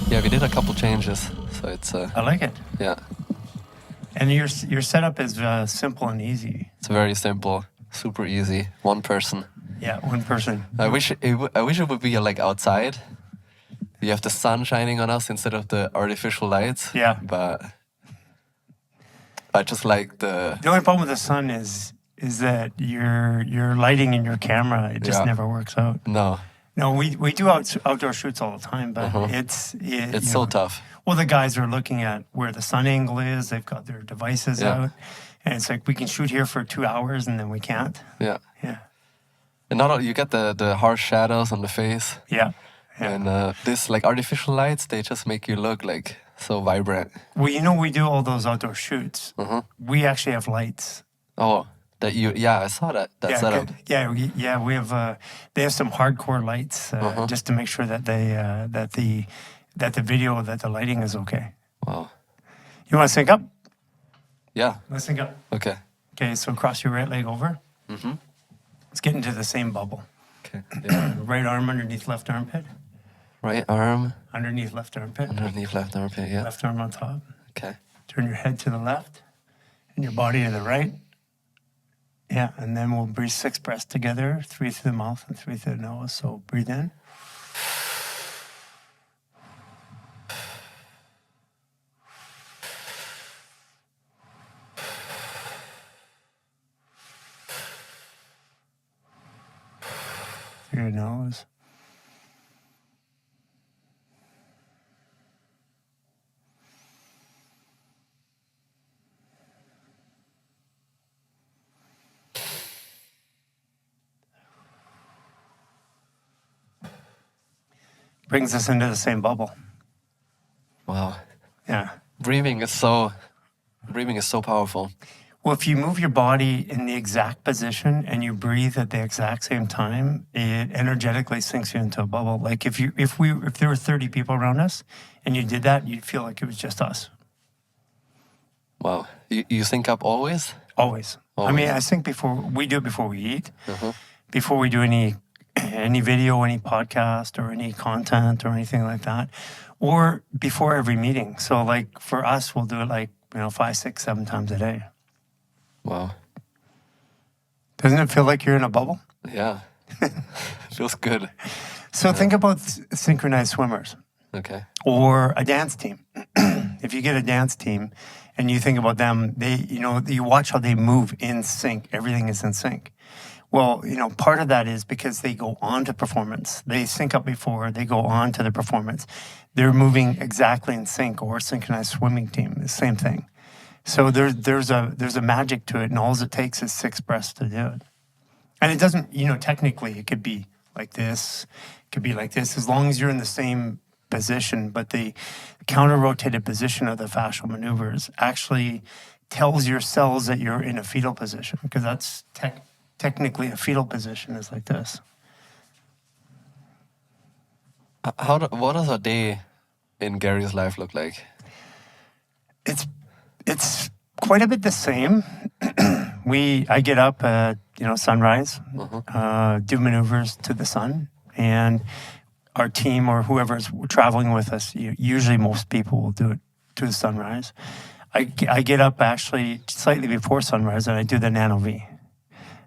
Yeah, we did a couple changes, so it's I like it. yeah, And your setup is simple and easy. it's very simple, super easy. One person. Yeah, one person. I wish it would be like outside. You have the sun shining on us instead of the artificial lights. Yeah. But I just like the. The only problem with the sun is that your lighting in your camera, it just Yeah. never works out. No, No, we do outdoor shoots all the time, but it's you so know, tough. well, the guys are looking at where the sun angle is. They've got their devices Yeah. out, and it's like we can shoot here for 2 hours and then we can't. Yeah, Yeah, and not all, you get the harsh shadows on the face, yeah, yeah. and this like artificial lights, they just make you look like so vibrant. Well, we do all those outdoor shoots. We actually have lights. Oh, I saw that Yeah, setup. good. Yeah. We have. They have some hardcore lights just to make sure that the video, that the lighting is okay. Wow. You want to sync up? Yeah. Let's sync up. Okay. Okay, so cross your right leg over. Let's get into the same bubble. Okay. Yeah. Right arm underneath left armpit. Right arm Underneath left armpit. underneath left armpit. Yeah. Left arm on top. Okay. Turn your head to the left and your body to the right. Yeah, and then we'll breathe 6 breaths together, 3 through the mouth and 3 through the nose. So breathe in. Through your nose. Brings us into the same bubble. Wow. Yeah. Breathing is so powerful. Well, if you move your body in the exact position and you breathe at the exact same time, it energetically sinks you into a bubble. Like if there were 30 people around us and you did that, you'd feel like it was just us. Wow. You sync up always? Always. I mean, I think we do it before we eat, before we do any video, any podcast or any content or anything like that, or before every meeting. So like for us, we'll do it like, 5, 6, 7 times a day. Wow. Doesn't it feel like you're in a bubble? Yeah. Feels good. So think about synchronized swimmers. Okay. Or a dance team. If you get a dance team and you think about them, you watch how they move in sync. Everything is in sync. Well, part of that is because they go on to performance. They sync up before they go on to the performance. They're moving exactly in sync. Or a synchronized swimming team, the same thing. So there's a magic to it, and all it takes is 6 breaths to do it. And it doesn't, technically it could be like this, it could be like this, as long as you're in the same position. But the counter-rotated position of the fascial maneuvers actually tells your cells that you're in a fetal position, because that's technically a fetal position is like this. What does a day in Garry's life look like? It's quite a bit the same. I get up at sunrise, do maneuvers to the sun, and our team or whoever's traveling with us, usually most people will do it to the sunrise. I get up actually slightly before sunrise and I do the Nano V.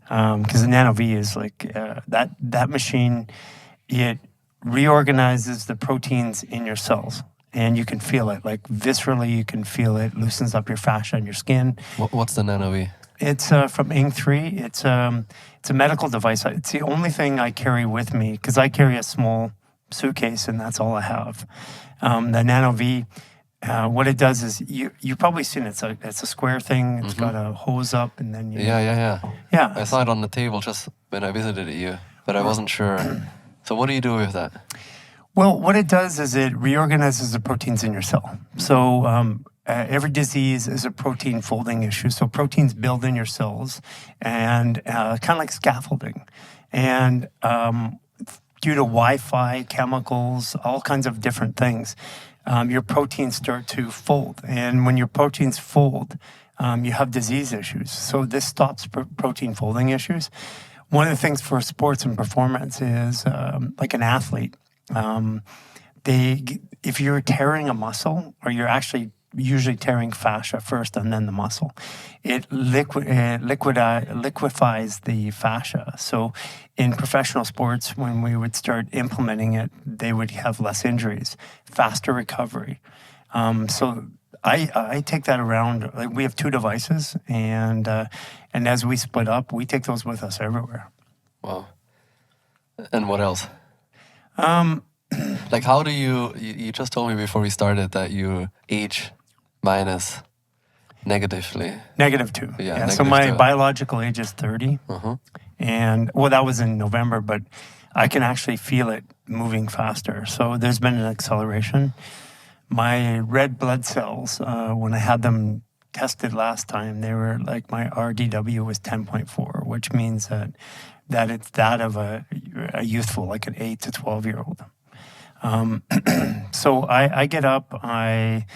Because the Nano V is like that machine, it reorganizes the proteins in your cells. And you can feel it, like viscerally, you can feel it, loosens up your fascia and your skin. What's the Nano V? It's from Ing3. It's a medical device. It's the only thing I carry with me, because I carry a small suitcase and that's all I have. The Nano V, what it does is, you've probably seen it. It's a square thing. It's got a hose up and then Yeah. Yeah. I saw it on the table just when I visited you, but I wasn't sure. So what do you do with that? Well, what it does is it reorganizes the proteins in your cell. So every disease is a protein folding issue. So proteins build in your cells, and kind of like scaffolding. And due to Wi-Fi, chemicals, all kinds of different things, your proteins start to fold. And when your proteins fold, you have disease issues. So this stops protein folding issues. One of the things for sports and performance is like an athlete. if you're tearing a muscle, or you're actually usually tearing fascia first and then the muscle, it liquefies the fascia. So in professional sports, when we would start implementing it, they would have less injuries, faster recovery. So I take that around. Like, we have 2 devices, and as we split up, we take those with us everywhere. Wow. And what else? Like, how do you just told me before we started that you age minus negatively. -2. Yeah, So my -2. biological age is 30. And, well, that was in November, but I can actually feel it moving faster. So there's been an acceleration. My red blood cells, when I had them tested last time, they were like, my RDW was 10.4, which means that it's that of a youthful, like an 8 to 12-year-old. So I get up, I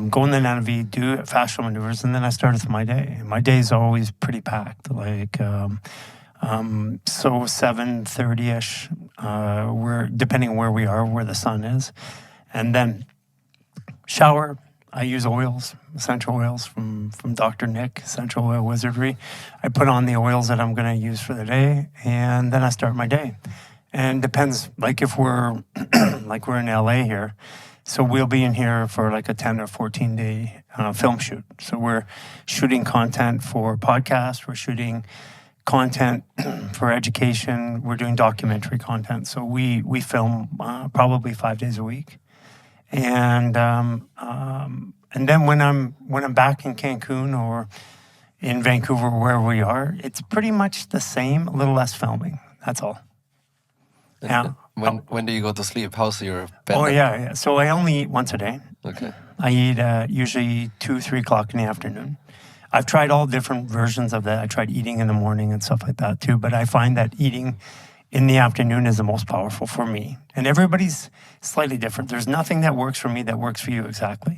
go in the NV, do fascial maneuvers, and then I start with my day. My day is always pretty packed. Like, so 7:30-ish, we're depending where we are, where the sun is, and then shower. I use oils, essential oils from Dr. Nick, Essential Oil Wizardry. I put on the oils that I'm going to use for the day, and then I start my day. And depends, like if we're like we're in LA here, so we'll be in here for like a 10 or 14 day film shoot. So we're shooting content for podcasts, we're shooting content for education, we're doing documentary content. So we film probably 5 days a week. And then when I'm back in Cancun or in Vancouver, where we are, it's pretty much the same, a little less filming. That's all. Yeah. When do you go to sleep? How's your bed? Oh, yeah. So I only eat once a day. Okay. I eat usually 2-3 o'clock in the afternoon. I've tried all different versions of that. I tried eating in the morning and stuff like that too. But I find that eating in the afternoon is the most powerful for me. And everybody's slightly different. There's nothing that works for me that works for you exactly.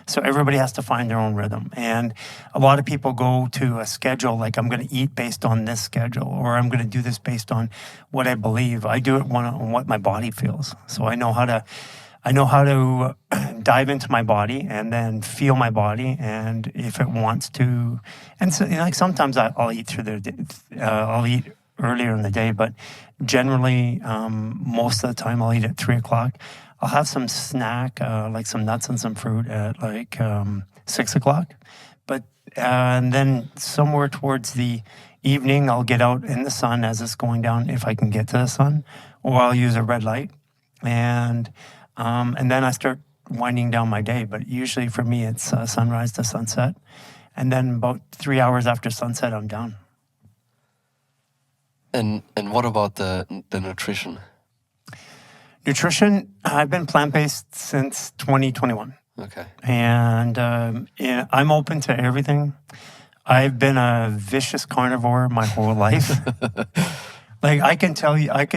So everybody has to find their own rhythm. And a lot of people go to a schedule, like I'm going to eat based on this schedule, or I'm going to do this based on what I believe. I do it on what my body feels. So I know how to dive into my body and then feel my body, and if it wants to. And so, like, sometimes I'll eat through the day, I'll eat earlier in the day, but generally, most of the time I'll eat at 3 o'clock. I'll have some snack, like some nuts and some fruit at like 6 o'clock. But and then somewhere towards the evening, I'll get out in the sun as it's going down, if I can get to the sun, or I'll use a red light, and then I start winding down my day. But usually for me, it's sunrise to sunset, and then about 3 hours after sunset, I'm done. And what about the nutrition? Nutrition, I've been plant-based since 2021. Okay. And I'm open to everything. I've been a vicious carnivore my whole life. Like, I could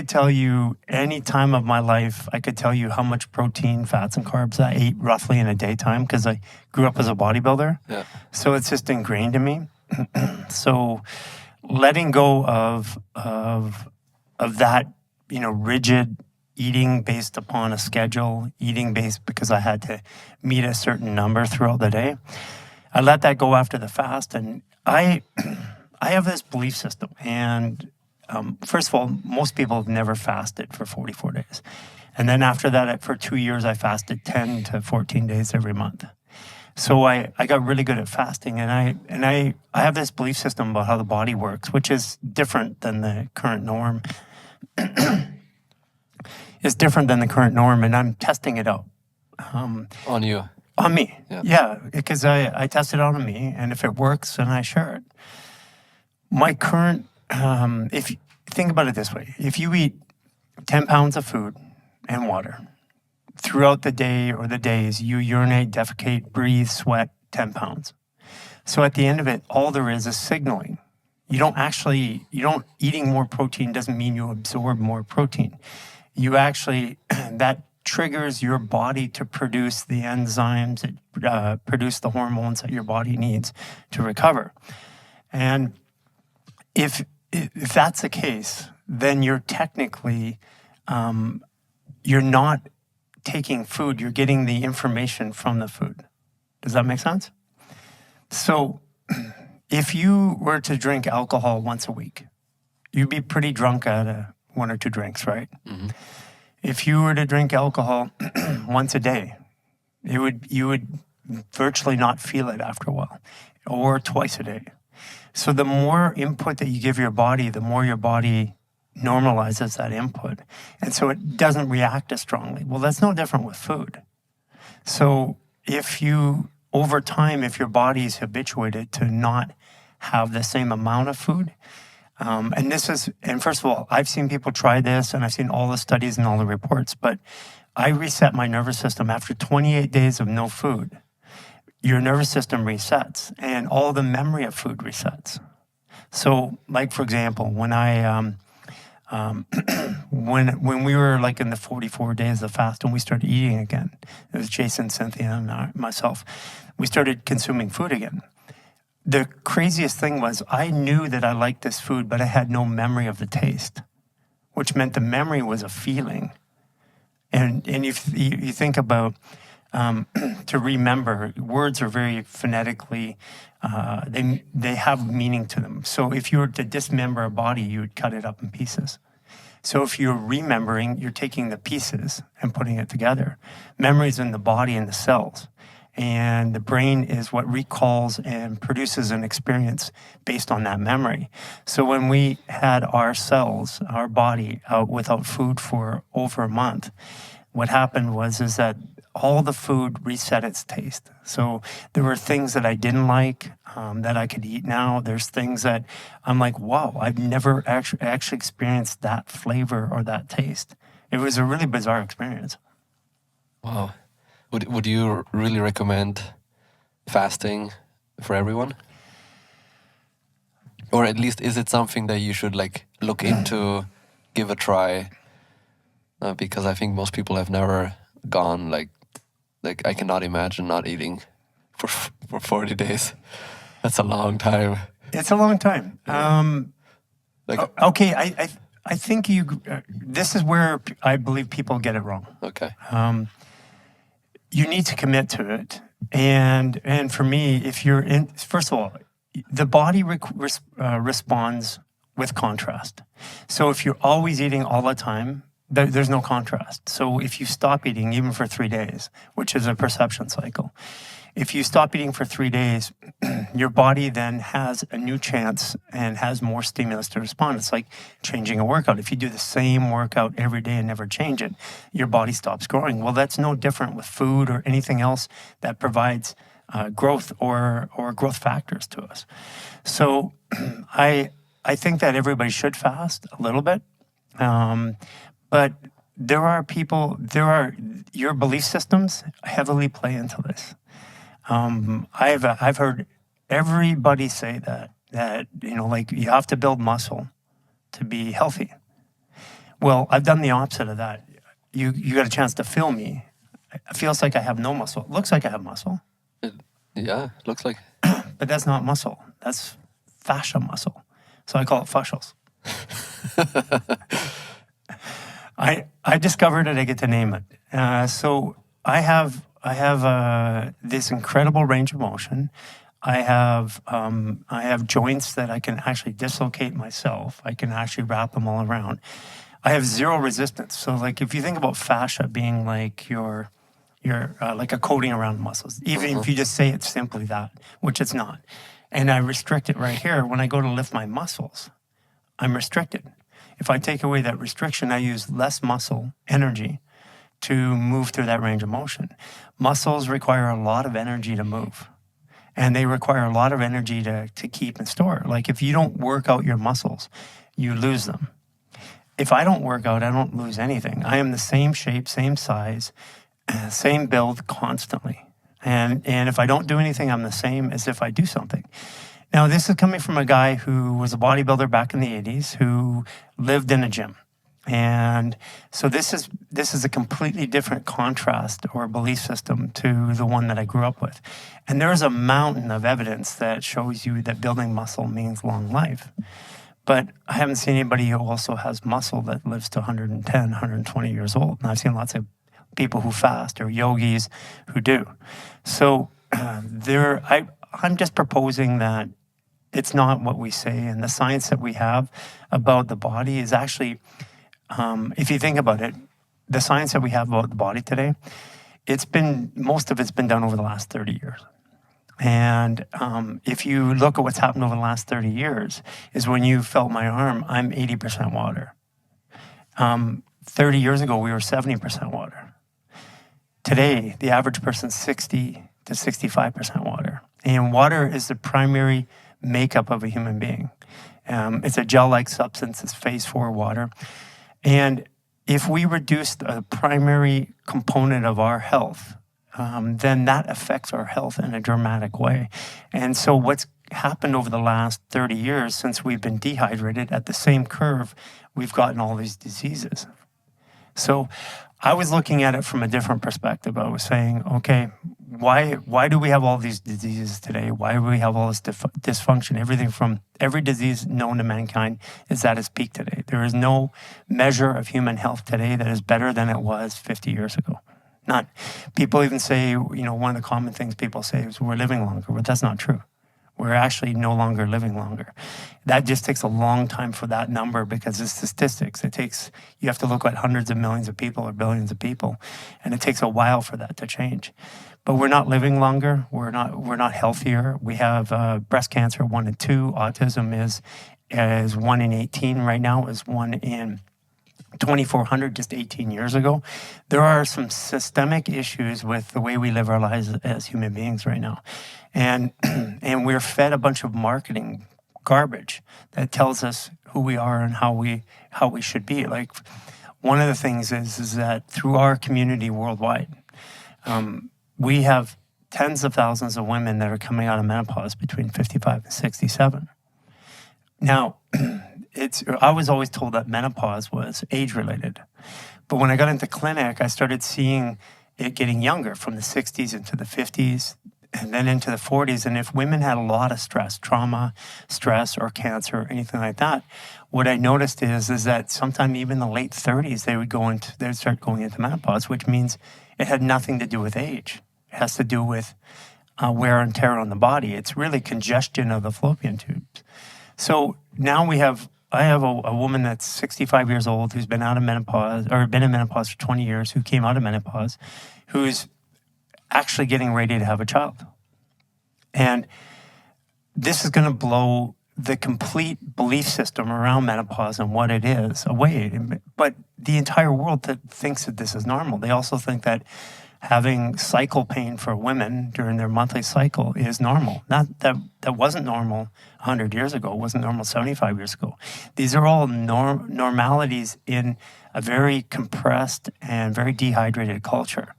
tell you any time of my life, I could tell you how much protein, fats, and carbs I ate roughly in a daytime, because I grew up as a bodybuilder. Yeah. So it's just ingrained in me. So letting go of that, rigid eating based upon a schedule, eating based because I had to meet a certain number throughout the day, I let that go after the fast. And I have this belief system. And first of all, most people have never fasted for 44 days. And then after that, for 2 years, I fasted 10 to 14 days every month. So I got really good at fasting, and I have this belief system about how the body works, which is different than the current norm. It's different than the current norm, and I'm testing it out. On you? On me, yeah, because I test it out on me, and if it works, then I share it. My current, if you think about it this way, if you eat 10 pounds of food and water, throughout the day or the days, you urinate, defecate, breathe, sweat 10 pounds. So at the end of it, all there is signaling. Eating more protein doesn't mean you absorb more protein. You actually, that triggers your body to produce the enzymes, produce the hormones that your body needs to recover. And if that's the case, then you're technically, you're not taking food, you're getting the information from the food. Does that make sense? So if you were to drink alcohol once a week, you'd be pretty drunk at 1 or 2 drinks, right? Mm-hmm. If you were to drink alcohol once a day, you would virtually not feel it after a while, or twice a day. So the more input that you give your body, the more your body normalizes that input. And so it doesn't react as strongly. Well, that's no different with food. So if you, over time, if your body is habituated to not have the same amount of food, and first of all, I've seen people try this, and I've seen all the studies and all the reports, but I reset my nervous system after 28 days of no food. Your nervous system resets, and all the memory of food resets. So, like for example, when when we were like in the 44 days of fast and we started eating again, it was Jason, Cynthia, and myself. We started consuming food again. The craziest thing was I knew that I liked this food, but I had no memory of the taste, which meant the memory was a feeling. And if you think about to remember, words are very phonetically, they have meaning to them. So if you were to dismember a body, you would cut it up in pieces. So if you're remembering, you're taking the pieces and putting it together. Memory's in the body and the cells. And the brain is what recalls and produces an experience based on that memory. So when we had our cells, our body out without food for over a month, what happened is that all the food reset its taste. So there were things that I didn't like that I could eat now. There's things that I'm like, wow, I've never actually experienced that flavor or that taste. It was a really bizarre experience. Wow. Would you really recommend fasting for everyone? Or at least is it something that you should like look into, give a try? Because I think most people have never gone like I cannot imagine not eating for 40 days. That's a long time. It's a long time. Okay, I think this is where I believe people get it wrong. Okay. You need to commit to it. And for me, if you're in, first of all, the body responds with contrast. So if you're always eating all the time, there's no contrast. So if you stop eating, even for 3 days, which is a perception cycle, if you stop eating for 3 days, your body then has a new chance and has more stimulus to respond. It's like changing a workout. If you do the same workout every day and never change it, your body stops growing. Well, that's no different with food or anything else that provides growth or growth factors to us. So I think that everybody should fast a little bit. But there are your belief systems heavily play into this. I've heard everybody say that like you have to build muscle to be healthy. Well, I've done the opposite of that. You got a chance to feel me. It feels like I have no muscle. It looks like I have muscle. Yeah, looks like. But that's not muscle. That's fascia muscle. So I call it fascials. I discovered it. I get to name it. So I have this incredible range of motion. I have joints that I can actually dislocate myself. I can actually wrap them all around. I have zero resistance. So like if you think about fascia being like your like a coating around muscles, even if you just say it's simply that, which it's not. And I restrict it right here. When I go to lift my muscles, I'm restricted. If I take away that restriction, I use less muscle energy to move through that range of motion. Muscles require a lot of energy to move. And they require a lot of energy to keep and store. Like if you don't work out your muscles, you lose them. If I don't work out, I don't lose anything. I am the same shape, same size, same build constantly. And if I don't do anything, I'm the same as if I do something. Now, this is coming from a guy who was a bodybuilder back in the 80s who lived in a gym. And so this is a completely different contrast or belief system to the one that I grew up with. And there's a mountain of evidence that shows you that building muscle means long life. But I haven't seen anybody who also has muscle that lives to 110, 120 years old. And I've seen people who fast, or yogis who do. So I'm just proposing that it's not what we say, and the science that we have about the body is actually, if you think about it, the science that we have about the body today, most of it's been done over the last 30 years. And if you look at what's happened over the last 30 years, is when you felt my arm, I'm 80% water. 30 years ago, we were 70% water. Today, the average person's 60 to 65% water. And water is the primary makeup of a human being. It's a gel-like substance. It's phase 4 water. And if we reduce a primary component of our health, then that affects our health in a dramatic way. And so what's happened over the last 30 years since we've been dehydrated, at the same curve, we've gotten all these diseases. So I was looking at it from a different perspective. I was saying, okay, why do we have all these diseases today? Why do we have all this dysfunction? Every disease known to mankind is at its peak today. There is no measure of human health today that is better than it was 50 years ago. Not. People even say, one of the common things people say is we're living longer, but that's not true. We're actually no longer living longer. That just takes a long time for that number, because it's statistics. You have to look at hundreds of millions of people or billions of people, and it takes a while for that to change. But we're not living longer. We're not healthier. We have breast cancer 1 in 2. Autism is 1 in 18 right now. Is 1 in 2,400 just 18 years ago. There are some systemic issues with the way we live our lives as human beings right now. And we're fed a bunch of marketing garbage that tells us who we are and how we should be. Like, one of the things is that through our community worldwide, we have tens of thousands of women that are coming out of menopause between 55 and 67. Now, I was always told that menopause was age-related. But when I got into clinic, I started seeing it getting younger, from the 60s into the 50s, and then into the 40s. And if women had a lot of stress, trauma, stress, or cancer, or anything like that, what I noticed is that sometime even in the late 30s, they'd start going into menopause, which means it had nothing to do with age. It has to do with wear and tear on the body. It's really congestion of the fallopian tubes. So now I have a woman that's 65 years old who's been out of menopause, or been in menopause for 20 years, who came out of menopause, who's actually getting ready to have a child. And this is going to blow the complete belief system around menopause and what it is away. But the entire world thinks that this is normal. They also think that having cycle pain for women during their monthly cycle is normal. That wasn't normal 100 years ago. It wasn't normal 75 years ago. These are all normalities in a very compressed and very dehydrated culture.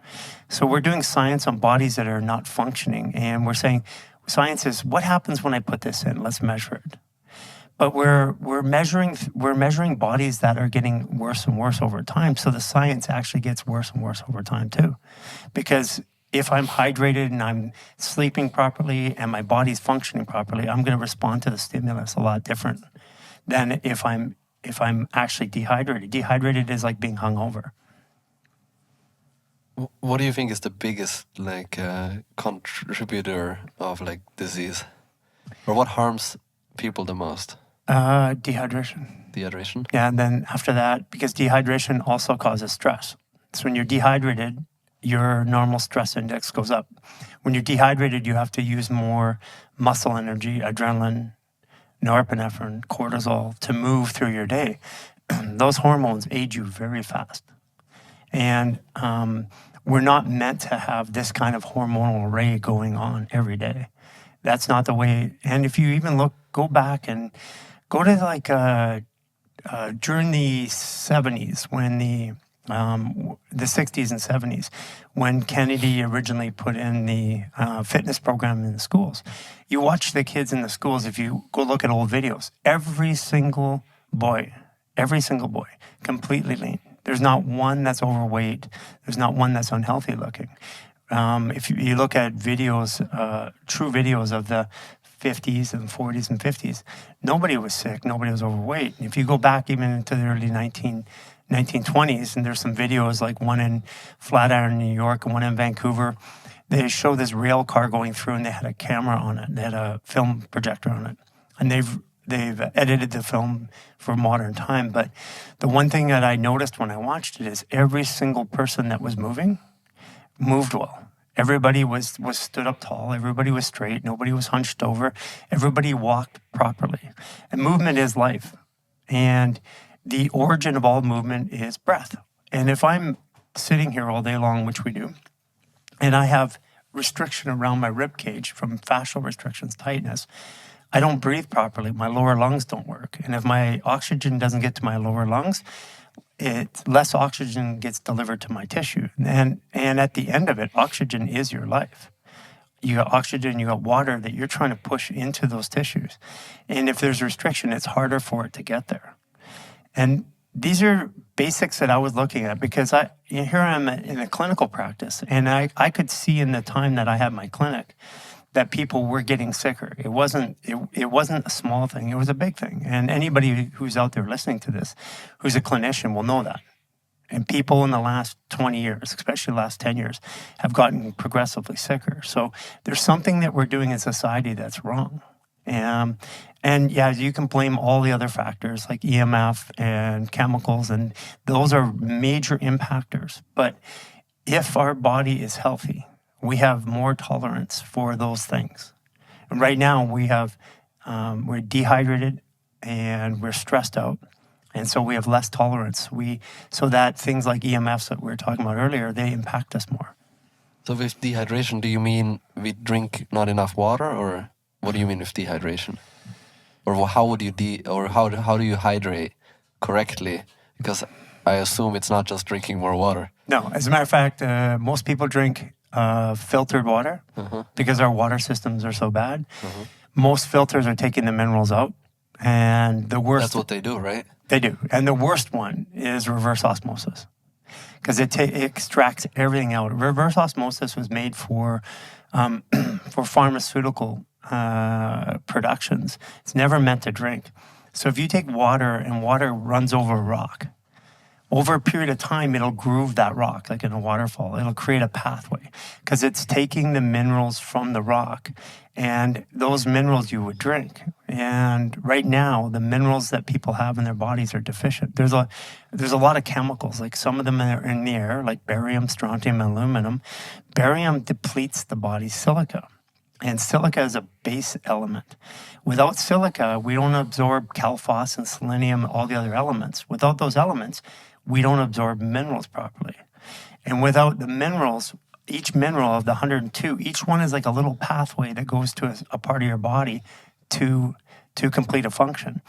So we're doing science on bodies that are not functioning, and we're saying science is, what happens when I put this in? Let's measure it. But we're measuring bodies that are getting worse and worse over time. So the science actually gets worse and worse over time too. Because if I'm hydrated and I'm sleeping properly and my body's functioning properly, I'm going to respond to the stimulus a lot different than if I'm actually dehydrated. Dehydrated is like being hungover. What do you think is the biggest contributor of disease, or what harms people the most? Dehydration. Dehydration? Yeah, and then after that, because dehydration also causes stress. So when you're dehydrated, your normal stress index goes up. When you're dehydrated, you have to use more muscle energy, adrenaline, norepinephrine, cortisol to move through your day. Those hormones age you very fast. And we're not meant to have this kind of hormonal array going on every day. That's not the way. And if you even go back and go to during the 70s, when the 60s and 70s, when Kennedy originally put in the fitness program in the schools, you watch the kids in the schools. If you go look at old videos, every single boy, completely lean. There's not one that's overweight. There's not one that's unhealthy looking. If you look at videos, true videos of the 50s and 40s and 50s, nobody was sick, nobody was overweight. And if you go back even into the early 1990s 1920s, and there's some videos like one in Flatiron, New York, and one in Vancouver. They show this rail car going through, and they had a camera on it. They had a film projector on it, and they've edited the film for modern time. But the one thing that I noticed when I watched it is every single person that was moved well. Everybody was stood up tall. Everybody was straight. Nobody was hunched over. Everybody walked properly. And movement is life. And the origin of all movement is breath. And if I'm sitting here all day long, which we do, and I have restriction around my rib cage from fascial restrictions, tightness, I don't breathe properly. My lower lungs don't work. And if my oxygen doesn't get to my lower lungs, less oxygen gets delivered to my tissue. And at the end of it, oxygen is your life. You got oxygen, you got water that you're trying to push into those tissues. And if there's restriction, it's harder for it to get there. And these are basics that I was looking at because here I am in a clinical practice, and I could see in the time that I had my clinic that people were getting sicker. It wasn't a small thing, it was a big thing. And anybody who's out there listening to this, who's a clinician, will know that. And people in the last 20 years, especially the last 10 years, have gotten progressively sicker. So there's something that we're doing in society that's wrong. And yeah, you can blame all the other factors like EMF and chemicals, and those are major impactors. But if our body is healthy, we have more tolerance for those things. And right now we're dehydrated and we're stressed out. And so we have less tolerance. So that things like EMFs that we were talking about earlier, they impact us more. So with dehydration, do you mean we drink not enough water, or what do you mean with dehydration? Or how would you how do you hydrate correctly? Because I assume it's not just drinking more water. No, as a matter of fact, most people drink filtered water because our water systems are so bad. Most filters are taking the minerals out, and the worst. That's what they do, right? They do, and the worst one is reverse osmosis, because it extracts everything out. Reverse osmosis was made for pharmaceutical productions. It's never meant to drink. So if you take water and water runs over a rock, over a period of time, it'll groove that rock like in a waterfall. It'll create a pathway because it's taking the minerals from the rock, and those minerals you would drink. And right now, the minerals that people have in their bodies are deficient. There's a lot of chemicals, like some of them are in the air, like barium, strontium, and aluminum. Barium depletes the body's silica. And silica is a base element. Without silica, we don't absorb calphos and selenium, all the other elements. Without those elements, we don't absorb minerals properly. And without the minerals, each mineral of the 102, each one is like a little pathway that goes to a part of your body to complete a function.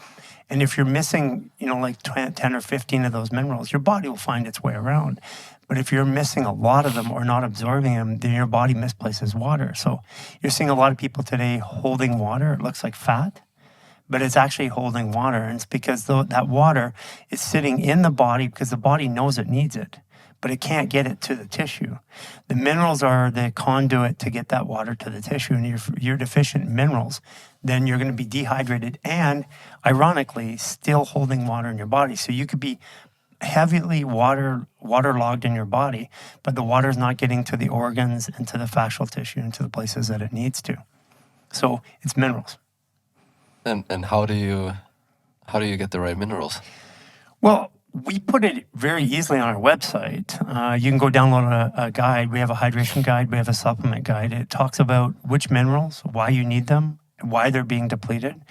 And if you're missing, like 10 or 15 of those minerals, your body will find its way around. But if you're missing a lot of them or not absorbing them, then your body misplaces water. So you're seeing a lot of people today holding water. It looks like fat, but it's actually holding water. And it's because that water is sitting in the body because the body knows it needs it, but it can't get it to the tissue. The minerals are the conduit to get that water to the tissue. And if you're deficient in minerals, then you're going to be dehydrated and, ironically, still holding water in your body. So you could be heavily waterlogged in your body, but the water is not getting to the organs and to the fascial tissue and to the places that it needs to. So it's minerals. And how do you get the right minerals? Well, we put it very easily on our website. You can go download a guide. We have a hydration guide. We have a supplement guide. It talks about which minerals, why you need them, why they're being depleted.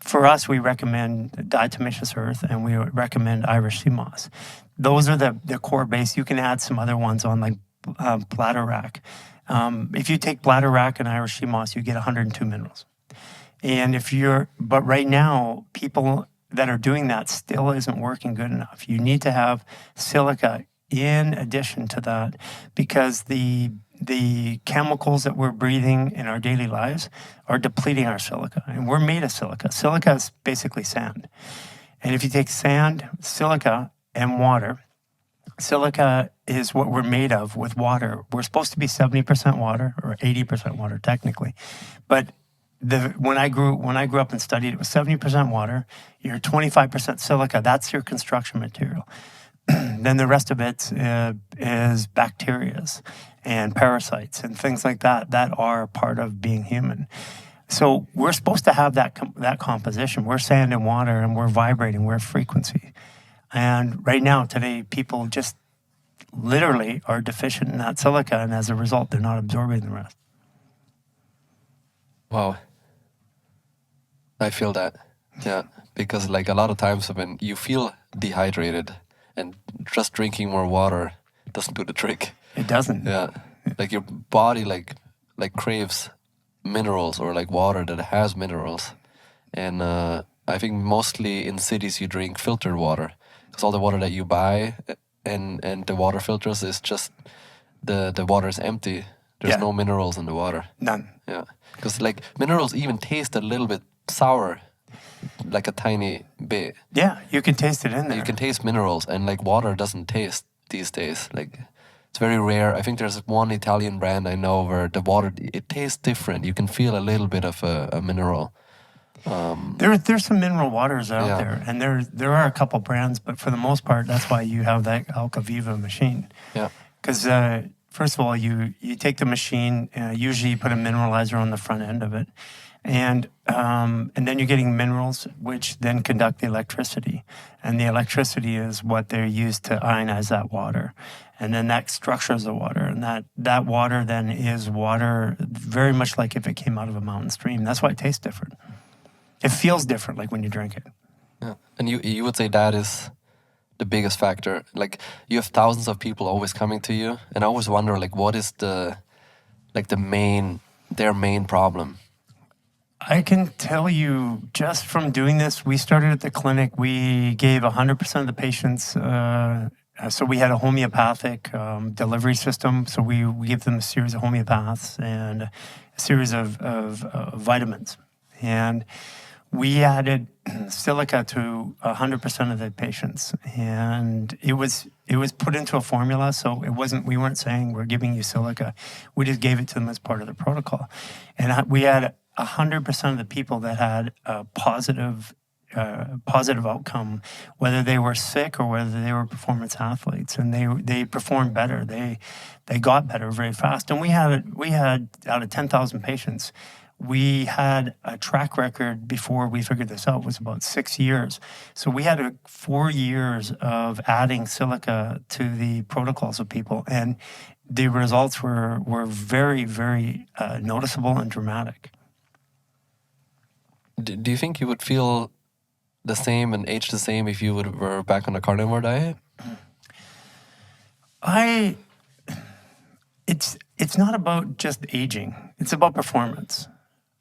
For us, we recommend diatomaceous earth, and we recommend Irish sea moss. Those are the core base. You can add some other ones on, like bladderwrack. If you take bladderwrack and Irish sea moss, you get 102 minerals. And but right now, people that are doing that still isn't working good enough. You need to have silica in addition to that, because the chemicals that we're breathing in our daily lives are depleting our silica. And we're made of silica. Silica is basically sand. And if you take sand, silica, and water, silica is what we're made of with water. We're supposed to be 70% water or 80% water technically. But when I grew up and studied, it was 70% water. You're 25% silica. That's your construction material. Then the rest of it is bacterias and parasites and things like that that are part of being human. So we're supposed to have that composition. We're sand and water, and we're vibrating. We're frequency. And right now, today, people just literally are deficient in that silica, and as a result, they're not absorbing the rest. Wow. I feel that. Yeah. Because like a lot of times when you feel dehydrated and just drinking more water doesn't do the trick. It doesn't. Yeah. Like your body like craves minerals or like water that has minerals. And I think mostly in cities you drink filtered water. Because all the water that you buy and the water filters is just the water is empty. There's no minerals in the water. None. Yeah. Because like minerals even taste a little bit sour, like a tiny bit. Yeah, you can taste it in there. You can taste minerals, and like water doesn't taste these days. Like it's very rare. I think there's one Italian brand I know where the water, it tastes different. You can feel a little bit of a mineral. There's some mineral waters out there, and there are a couple brands, but for the most part, that's why you have that Alcaviva machine. Yeah. Because first of all, you take the machine, usually you put a mineralizer on the front end of it, and then you're getting minerals, which then conduct the electricity, and the electricity is what they're used to ionize that water, and then that structures the water, and that water then is water very much like if it came out of a mountain stream. That's why it tastes different. It feels different, like when you drink it. Yeah, and you would say that is the biggest factor. Like you have thousands of people always coming to you, and I always wonder like what is their main problem. I can tell you just from doing this, we started at the clinic, we gave 100% of the patients, so we had a homeopathic delivery system. So we gave them a series of homeopaths and a series of vitamins. And we added silica to 100% of the patients. And it was put into a formula, so we weren't saying we're giving you silica. We just gave it to them as part of the protocol. And we had 100% of the people that had a positive outcome, whether they were sick or whether they were performance athletes, and they performed better. They got better very fast. And we had out of 10,000 patients, we had a track record before we figured this out was about 6 years. So we had 4 years of adding silica to the protocols of people, and the results were very, very noticeable and dramatic. Do you think you would feel the same and age the same if you were back on a carnivore diet? It's not about just aging. It's about performance.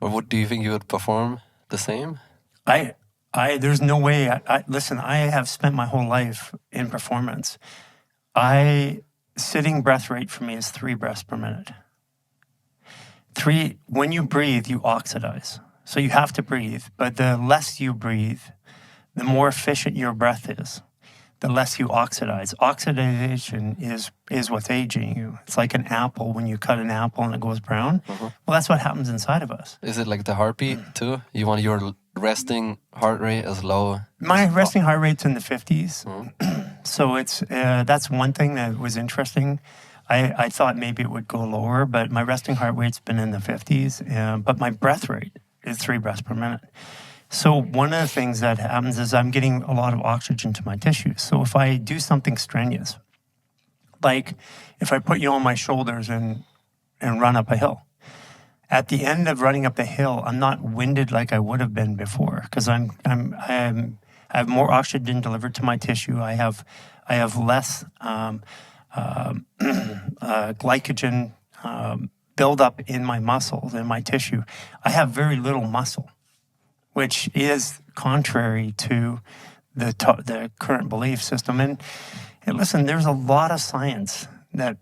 Or do you think you would perform the same? There's no way. Listen, I have spent my whole life in performance. Sitting breath rate for me is 3 breaths per minute. 3, when you breathe, you oxidize. So you have to breathe, but the less you breathe, the more efficient your breath is, the less you oxidize. Oxidation is what's aging you. It's like an apple. When you cut an apple and it goes brown, well, that's what happens inside of us. Is it like the heartbeat too? You want your resting heart rate as low? My resting heart rate's in the 50s. So it's that's one thing that was interesting. I thought maybe it would go lower, but my resting heart rate's been in the 50s. But my breath rate is 3 breaths per minute. So one of the things that happens is I'm getting a lot of oxygen to my tissues. So if I do something strenuous, like if I put you on my shoulders and run up a hill, at the end of running up the hill, I'm not winded like I would have been before because I have more oxygen delivered to my tissue. I have less glycogen build up in my muscles and my tissue. I have very little muscle, which is contrary to the current belief system. And listen, there's a lot of science that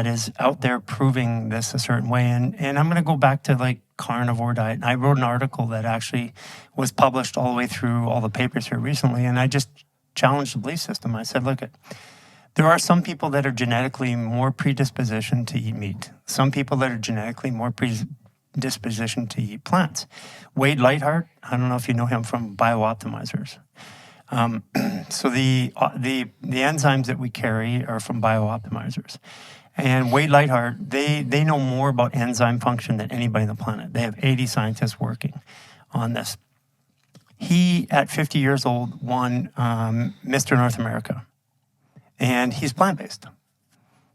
is out there proving this a certain way. And I'm going to go back to like carnivore diet. And I wrote an article that actually was published all the way through all the papers here recently. And I just challenged the belief system. I said, look, there are some people that are genetically more predispositioned to eat meat. Some people that are genetically more disposition to eat plants. Wade Lightheart, I don't know if you know him from Biooptimizers. So the enzymes that we carry are from Biooptimizers. And Wade Lightheart, they know more about enzyme function than anybody on the planet. They have 80 scientists working on this. He, at 50 years old, won Mr. North America. And he's plant-based.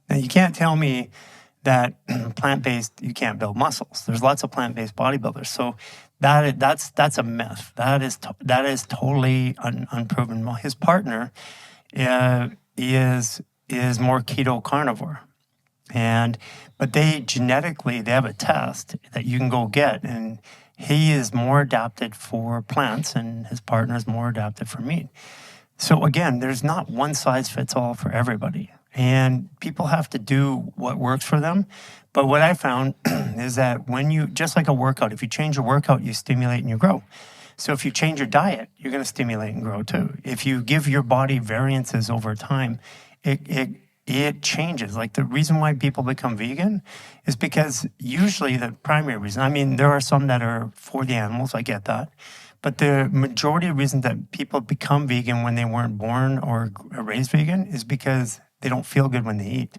Now, you can't tell me that plant-based, you can't build muscles. There's lots of plant-based bodybuilders. So that's a myth. That is totally unproven. Well, his partner is more keto carnivore. But they genetically, they have a test that you can go get, and he is more adapted for plants and his partner is more adapted for meat. So again, there's not one size fits all for everybody. And people have to do what works for them. But what I found is that when you, just like a workout, if you change your workout, you stimulate and you grow. So if you change your diet, you're going to stimulate and grow too. If you give your body variances over time, it changes. Like the reason why people become vegan is because usually the primary reason, I mean, there are some that are for the animals, I get that. But the majority of reasons that people become vegan when they weren't born or raised vegan is because they don't feel good when they eat.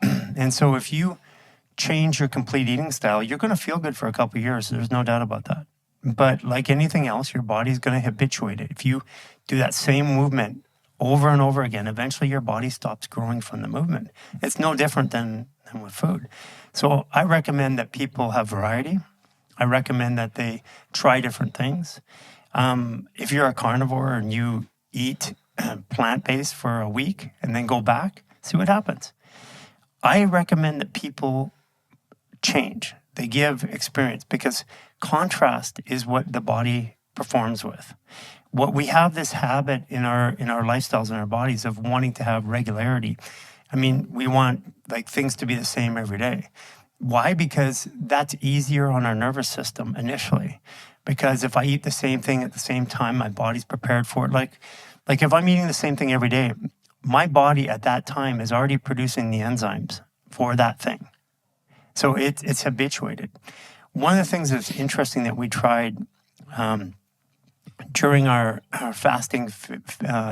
And so if you change your complete eating style, you're going to feel good for a couple of years. There's no doubt about that. But like anything else, your body's going to habituate it. If you do that same movement over and over again, eventually your body stops growing from the movement. It's no different than with food. So I recommend that people have variety. I recommend that they try different things. If you're a carnivore and you eat plant-based for a week and then go back, see what happens. I recommend that people change. They give experience because contrast is what the body performs with. What we have this habit in our lifestyles and our bodies of wanting to have regularity. I mean, we want like things to be the same every day. Why? Because that's easier on our nervous system initially. Because if I eat the same thing at the same time, my body's prepared for it. Like if I'm eating the same thing every day, my body at that time is already producing the enzymes for that thing. So it's habituated. One of the things that's interesting that we tried during our fasting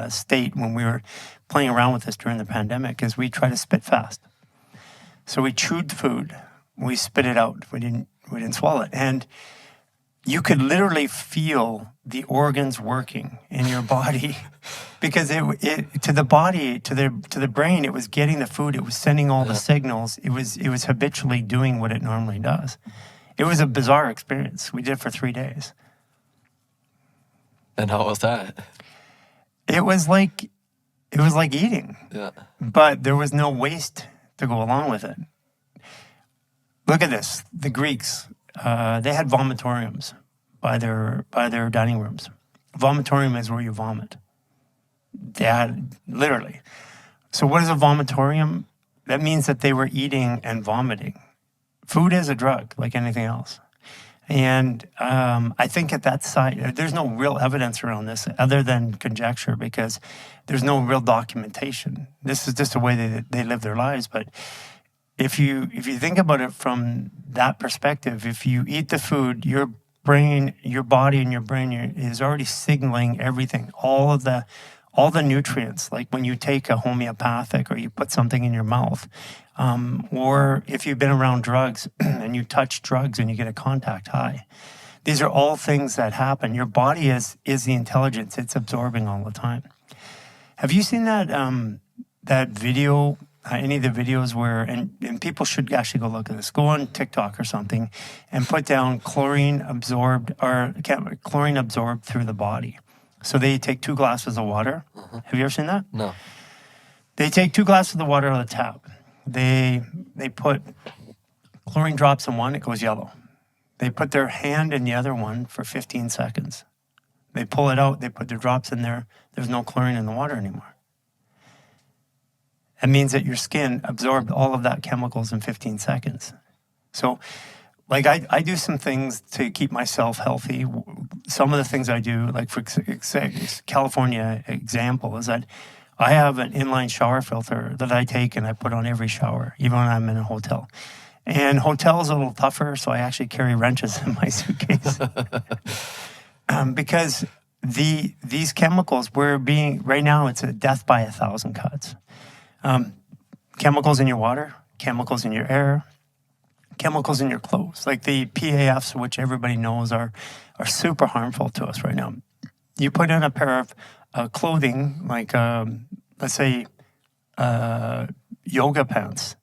state when we were playing around with this during the pandemic is we tried to spit fast. So we chewed food, we spit it out. We didn't swallow it, and you could literally feel the organs working in your body because it to the body, to the brain, it was getting the food, it was sending all the signals. It was habitually doing what it normally does. It was a bizarre experience. We did it for 3 days. And how was that? It was like eating. Yeah. But there was no waste to go along with it. Look at this. The Greeks, they had vomitoriums by their dining rooms. Vomitorium is where you vomit. They had, literally. So what is a vomitorium? That means that they were eating and vomiting. Food is a drug, like anything else. And I think at that site, there's no real evidence around this other than conjecture because there's no real documentation. This is just the way they live their lives. But if you think about it from that perspective, if you eat the food, your brain, your body and your brain is already signaling everything, all the nutrients, like when you take a homeopathic or you put something in your mouth, or if you've been around drugs and you touch drugs and you get a contact high. These are all things that happen. Your body is the intelligence. It's absorbing all the time. Have you seen that video, any of the videos where, and people should actually go look at this, go on TikTok or something and put down chlorine absorbed through the body. So they take 2 glasses of water. Mm-hmm. Have you ever seen that? No. They take 2 glasses of water out of the tap. They put chlorine drops in one, it goes yellow. They put their hand in the other one for 15 seconds. They pull it out, they put their drops in there, there's no chlorine in the water anymore. It means that your skin absorbed all of that chemicals in 15 seconds. So, like I do some things to keep myself healthy. Some of the things I do, like for California example, is that I have an inline shower filter that I take and I put on every shower, even when I'm in a hotel. And hotels a little tougher, so I actually carry wrenches in my suitcase. Because these chemicals, right now it's a death by 1,000 cuts. Chemicals in your water, chemicals in your air, chemicals in your clothes. Like the PAFs, which everybody knows are super harmful to us right now. You put in a pair of clothing, like let's say yoga pants.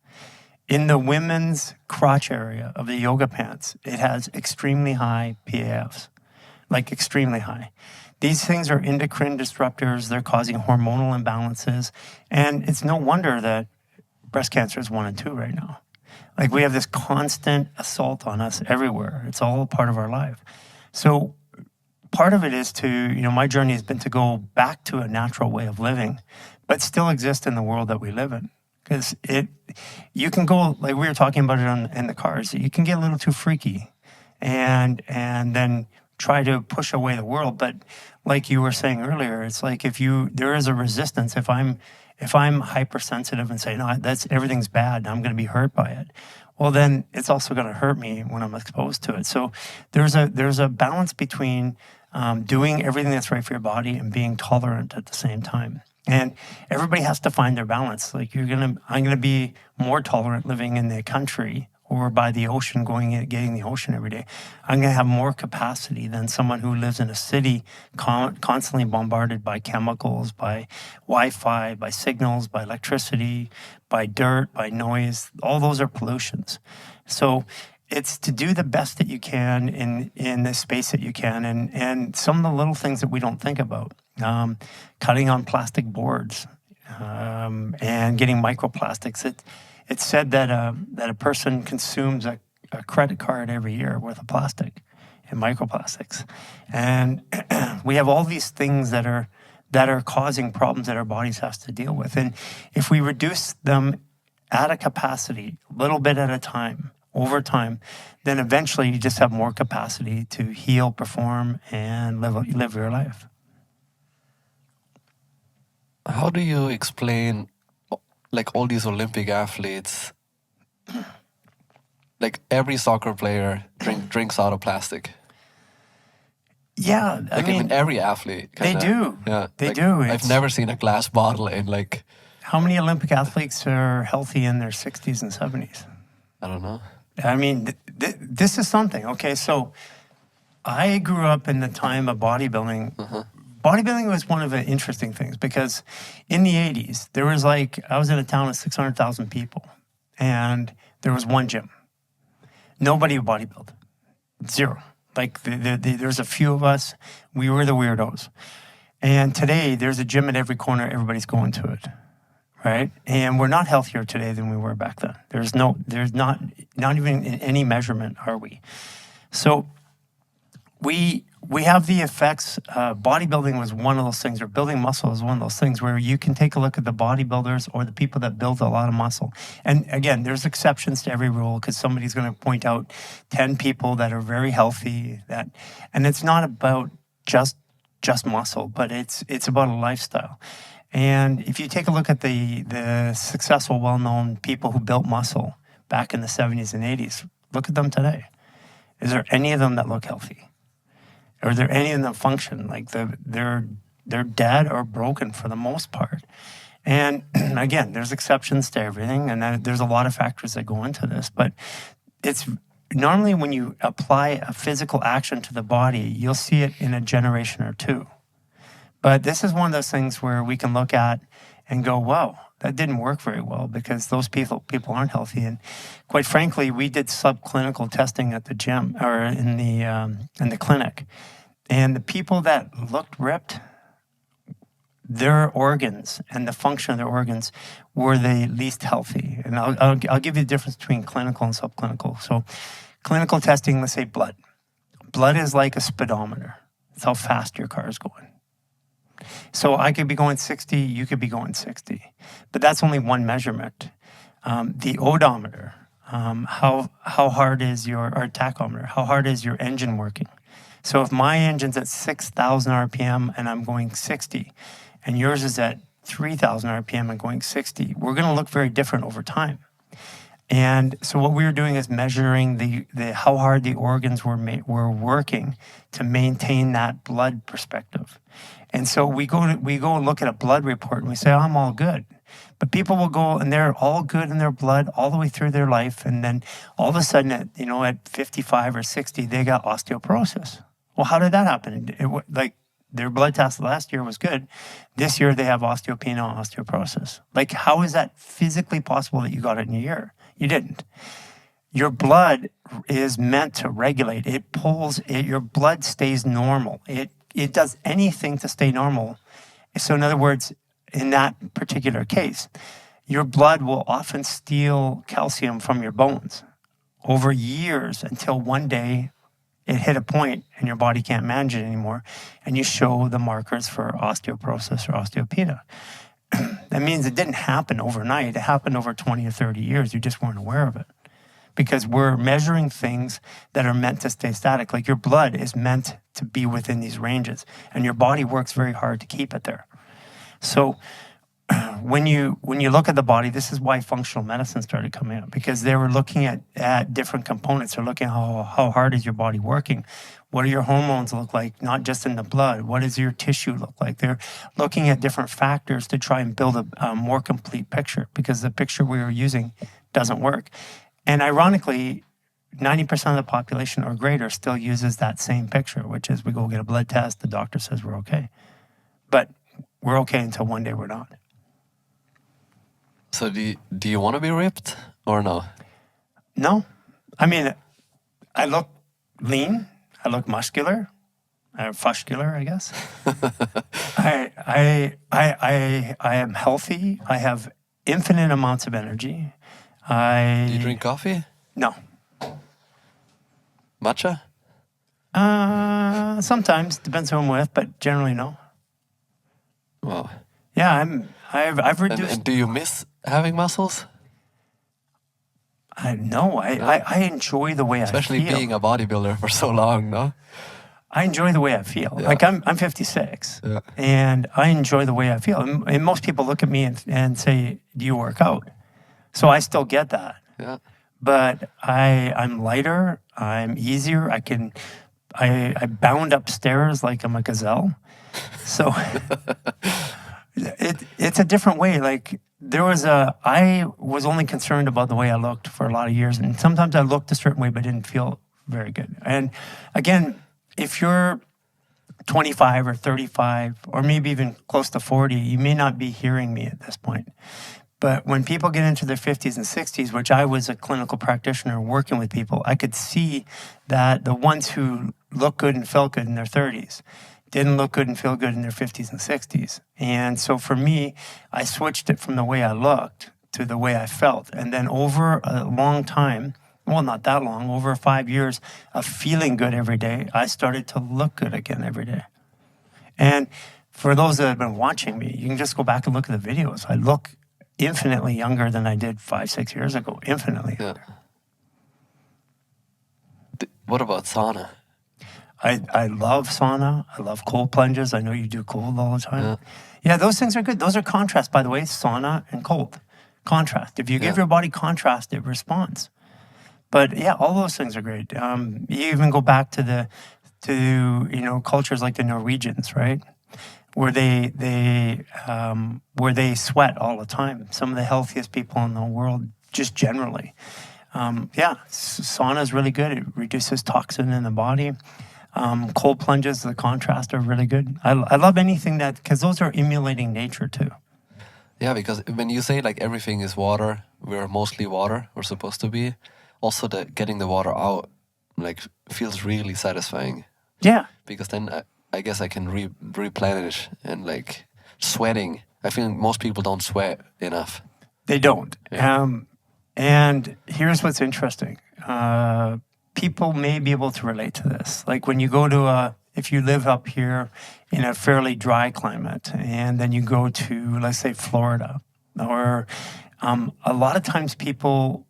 In the women's crotch area of the yoga pants, it has extremely high PAFs, like extremely high. These things are endocrine disruptors. They're causing hormonal imbalances. And it's no wonder that breast cancer is 1 and 2 right now. Like we have this constant assault on us everywhere. It's all part of our life. So part of it is my journey has been to go back to a natural way of living, but still exist in the world that we live in. Because you can go, like we were talking about it in the cars, you can get a little too freaky and then try to push away the world. But like you were saying earlier, it's like there is a resistance. If I'm hypersensitive and say, no, everything's bad, I'm going to be hurt by it. Well, then it's also going to hurt me when I'm exposed to it. So there's a balance between doing everything that's right for your body and being tolerant at the same time. And everybody has to find their balance. Like I'm gonna be more tolerant living in the country or by the ocean, getting the ocean every day. I'm gonna have more capacity than someone who lives in a city constantly bombarded by chemicals, by Wi-Fi, by signals, by electricity, by dirt, by noise. All those are pollutions. So it's to do the best that you can in the space that you can, and some of the little things that we don't think about. Cutting on plastic boards and getting microplastics. It's said that a person consumes a credit card every year worth of plastic and microplastics, and we have all these things that are causing problems that our bodies has to deal with. And if we reduce them at a capacity, a little bit at a time, over time, then eventually you just have more capacity to heal, perform, and live your life. How do you explain, like, all these Olympic athletes? Like, every soccer player drinks out of plastic. Yeah, I mean, every athlete. They do. Yeah, they do. I've never seen a glass bottle in like. How many Olympic athletes are healthy in their 60s and 70s? I don't know. I mean, this is something. Okay, so I grew up in the time of bodybuilding. Bodybuilding was one of the interesting things because in the 80s, there was I was in a town of 600,000 people and there was one gym. Nobody would bodybuild. Zero. Like there's a few of us. We were the weirdos. And today, there's a gym at every corner. Everybody's going to it. Right? And we're not healthier today than we were back then. There's not even in any measurement are we. So we have the effects. Bodybuilding was one of those things, or building muscle is one of those things where you can take a look at the bodybuilders or the people that build a lot of muscle. And again, there's exceptions to every rule because somebody's going to point out 10 people that are very healthy. And it's not about just muscle, but it's about a lifestyle. And if you take a look at the successful, well-known people who built muscle back in the 70s and 80s, look at them today. Is there any of them that look healthy? Are there any of them that function? Like they're dead or broken for the most part. And again, there's exceptions to everything, and there's a lot of factors that go into this. But it's normally when you apply a physical action to the body, you'll see it in a generation or two. But this is one of those things where we can look at and go, wow, that didn't work very well because those people aren't healthy. And quite frankly, we did subclinical testing at the gym or in the clinic. And the people that looked ripped, their organs and the function of their organs were the least healthy. And I'll give you the difference between clinical and subclinical. So clinical testing, let's say blood. Blood is like a speedometer. It's how fast your car is going. So I could be going 60, you could be going 60. But that's only one measurement. The odometer, how hard is or tachometer, how hard is your engine working? So if my engine's at 6,000 RPM and I'm going 60, and yours is at 3,000 RPM and going 60, we're going to look very different over time. And so what we were doing is measuring the how hard the organs were working to maintain that blood perspective. And so we go and look at a blood report and we say, I'm all good. But people will go and they're all good in their blood all the way through their life. And then all of a sudden, at 55 or 60, they got osteoporosis. Well, how did that happen? Like their blood test last year was good. This year they have osteopenia, osteoporosis. Like, how is that physically possible that you got it in a year? You didn't. Your blood is meant to regulate. It pulls, your blood stays normal. It does anything to stay normal. So in other words, in that particular case, your blood will often steal calcium from your bones over years until one day it hit a point and your body can't manage it anymore, and you show the markers for osteoporosis or osteopenia. That means it didn't happen overnight. It happened over 20 or 30 years. You just weren't aware of it. Because we're measuring things that are meant to stay static. Like your blood is meant to be within these ranges, and your body works very hard to keep it there. So when you look at the body, this is why functional medicine started coming up, because they were looking at different components. They're looking at how hard is your body working? What do your hormones look like, not just in the blood? What does your tissue look like? They're looking at different factors to try and build a more complete picture, because the picture we were using doesn't work. And ironically, 90% of the population or greater still uses that same picture, which is we go get a blood test, the doctor says we're okay. But we're okay until one day we're not. So do you want to be ripped or no? No. I mean, I look lean. I look muscular. Fuscular, I guess. I am healthy. I have infinite amounts of energy. Do you drink coffee? No. Matcha? Sometimes, depends who I'm with, but generally no. Wow. Yeah, I've reduced. And do you miss having muscles? I enjoy the way Especially I feel. being a bodybuilder for so long, no? I enjoy the way I feel. Yeah. Like I'm 56, Yeah. and I enjoy the way I feel. And most people look at me and say, "Do you work out?" So I still get that. Yeah. But I'm lighter. I'm easier. I bound upstairs like I'm a gazelle. So it's a different way. Like I was only concerned about the way I looked for a lot of years. And sometimes I looked a certain way, but didn't feel very good. And again, if you're 25 or 35, or maybe even close to 40, you may not be hearing me at this point. But when people get into their 50s and 60s, which I was a clinical practitioner working with people, I could see that the ones who look good and felt good in their 30s didn't look good and feel good in their 50s and 60s. And so for me, I switched it from the way I looked to the way I felt. And then over a long time, well, not that long, over 5 years of feeling good every day, I started to look good again every day. And for those that have been watching me, you can just go back and look at the videos. I look infinitely younger than I did 5-6 years ago. Infinitely. Yeah. What about sauna? I love sauna. I love cold plunges. I know you do cold all the time. Yeah, those things are good. Those are contrast, by the way, sauna and cold. Contrast. If you give your body contrast, it responds. But yeah, all those things are great. You even go back to cultures like the Norwegians, right? Where they sweat all the time. Some of the healthiest people in the world, just generally. Sauna is really good. It reduces toxin in the body. Cold plunges, the contrast are really good. I love anything because those are emulating nature too. Yeah, because when you say like everything is water, we're mostly water, we're supposed to be. Also, getting the water out like feels really satisfying. Yeah. Because then I guess I can replenish, and like sweating. I feel most people don't sweat enough. They don't. Yeah. And here's what's interesting. People may be able to relate to this. Like when you go if you live up here in a fairly dry climate, and then you go to, let's say, Florida, or a lot of times people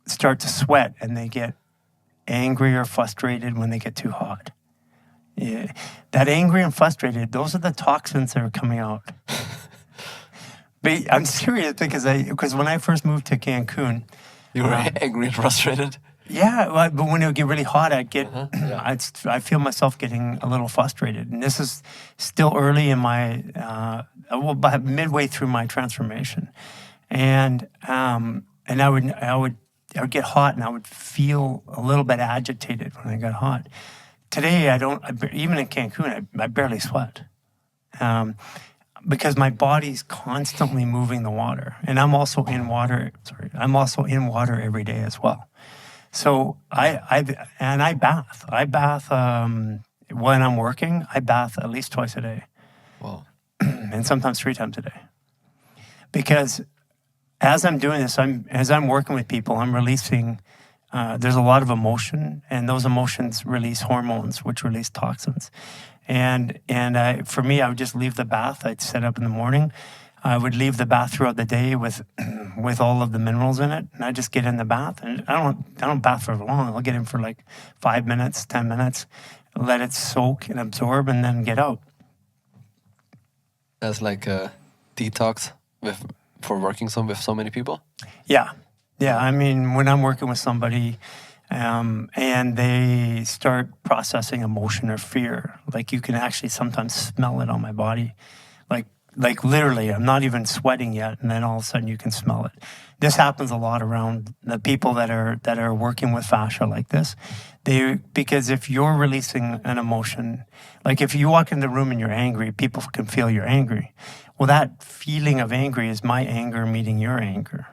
start to sweat and they get angry or frustrated when they get too hot. Yeah. That angry and frustrated, those are the toxins that are coming out. But I'm serious, because when I first moved to Cancun, You were angry and frustrated. Yeah, well, but when it would get really hot, I'd get, Yeah. I feel myself getting a little frustrated. And this is still early in my, by midway through my transformation, and I would get hot, and I would feel a little bit agitated when I got hot. Today, even in Cancun, I barely sweat. Because my body's constantly moving the water, and I'm also in water. I'm also in water every day as well. So I bath. I bath when I'm working. I bath at least twice a day. Wow. And sometimes 3 times a day. Because as I'm doing this, as I'm working with people, I'm releasing. There's a lot of emotion, and those emotions release hormones, which release toxins. And for me, I would just leave the bath. I'd set up in the morning. I would leave the bath throughout the day with all of the minerals in it, and I just get in the bath. And I don't bath for long. I'll get in for like 5 minutes, 10 minutes, let it soak and absorb, and then get out. That's like a detox for working with so many people. Yeah. I mean, when I'm working with somebody, and they start processing emotion or fear, like you can actually sometimes smell it on my body, like literally, I'm not even sweating yet, and then all of a sudden you can smell it. This happens a lot around the people that are working with fascia like this. Because if you're releasing an emotion, like if you walk in the room and you're angry, people can feel you're angry. Well, that feeling of angry is my anger meeting your anger.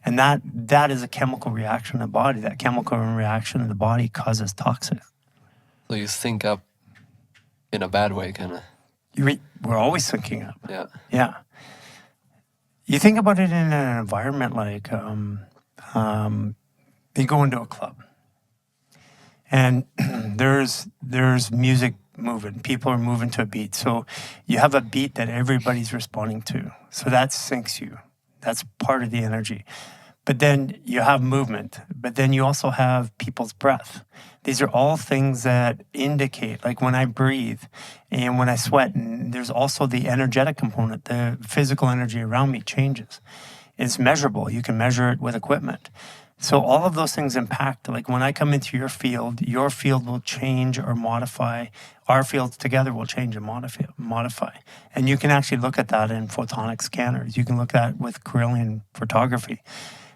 And that is a chemical reaction in the body. That chemical reaction in the body causes toxins. So you sync up in a bad way, kind of. We're always syncing up. Yeah. Yeah. You think about it in an environment like you go into a club, and there's music moving. People are moving to a beat. So you have a beat that everybody's responding to. So that syncs you. That's part of the energy. But then you have movement. But then you also have people's breath. These are all things that indicate, like when I breathe and when I sweat, and there's also the energetic component. The physical energy around me changes. It's measurable. You can measure it with equipment. So all of those things impact. Like when I come into your field will change or modify. Our fields together will change and modify. And you can actually look at that in photonic scanners. You can look at it with Carillion photography.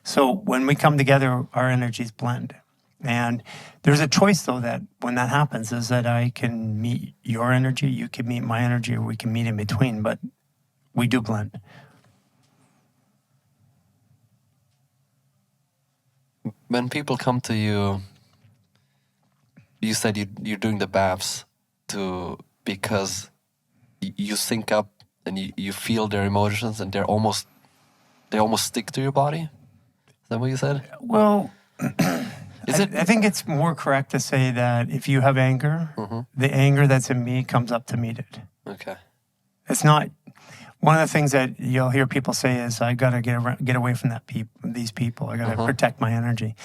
So when we come together, our energies blend. And there's a choice, though, that when that happens is that I can meet your energy, you can meet my energy, or we can meet in between, but we do blend. When people come to you, you said you're doing the baths because you sync up and you feel their emotions, and they almost stick to your body. Is that what you said? Well, I think it's more correct to say that if you have anger, the anger that's in me comes up to meet it. Okay. It's not. One of the things that you'll hear people say is, I got to get away from these people. I got to protect my energy.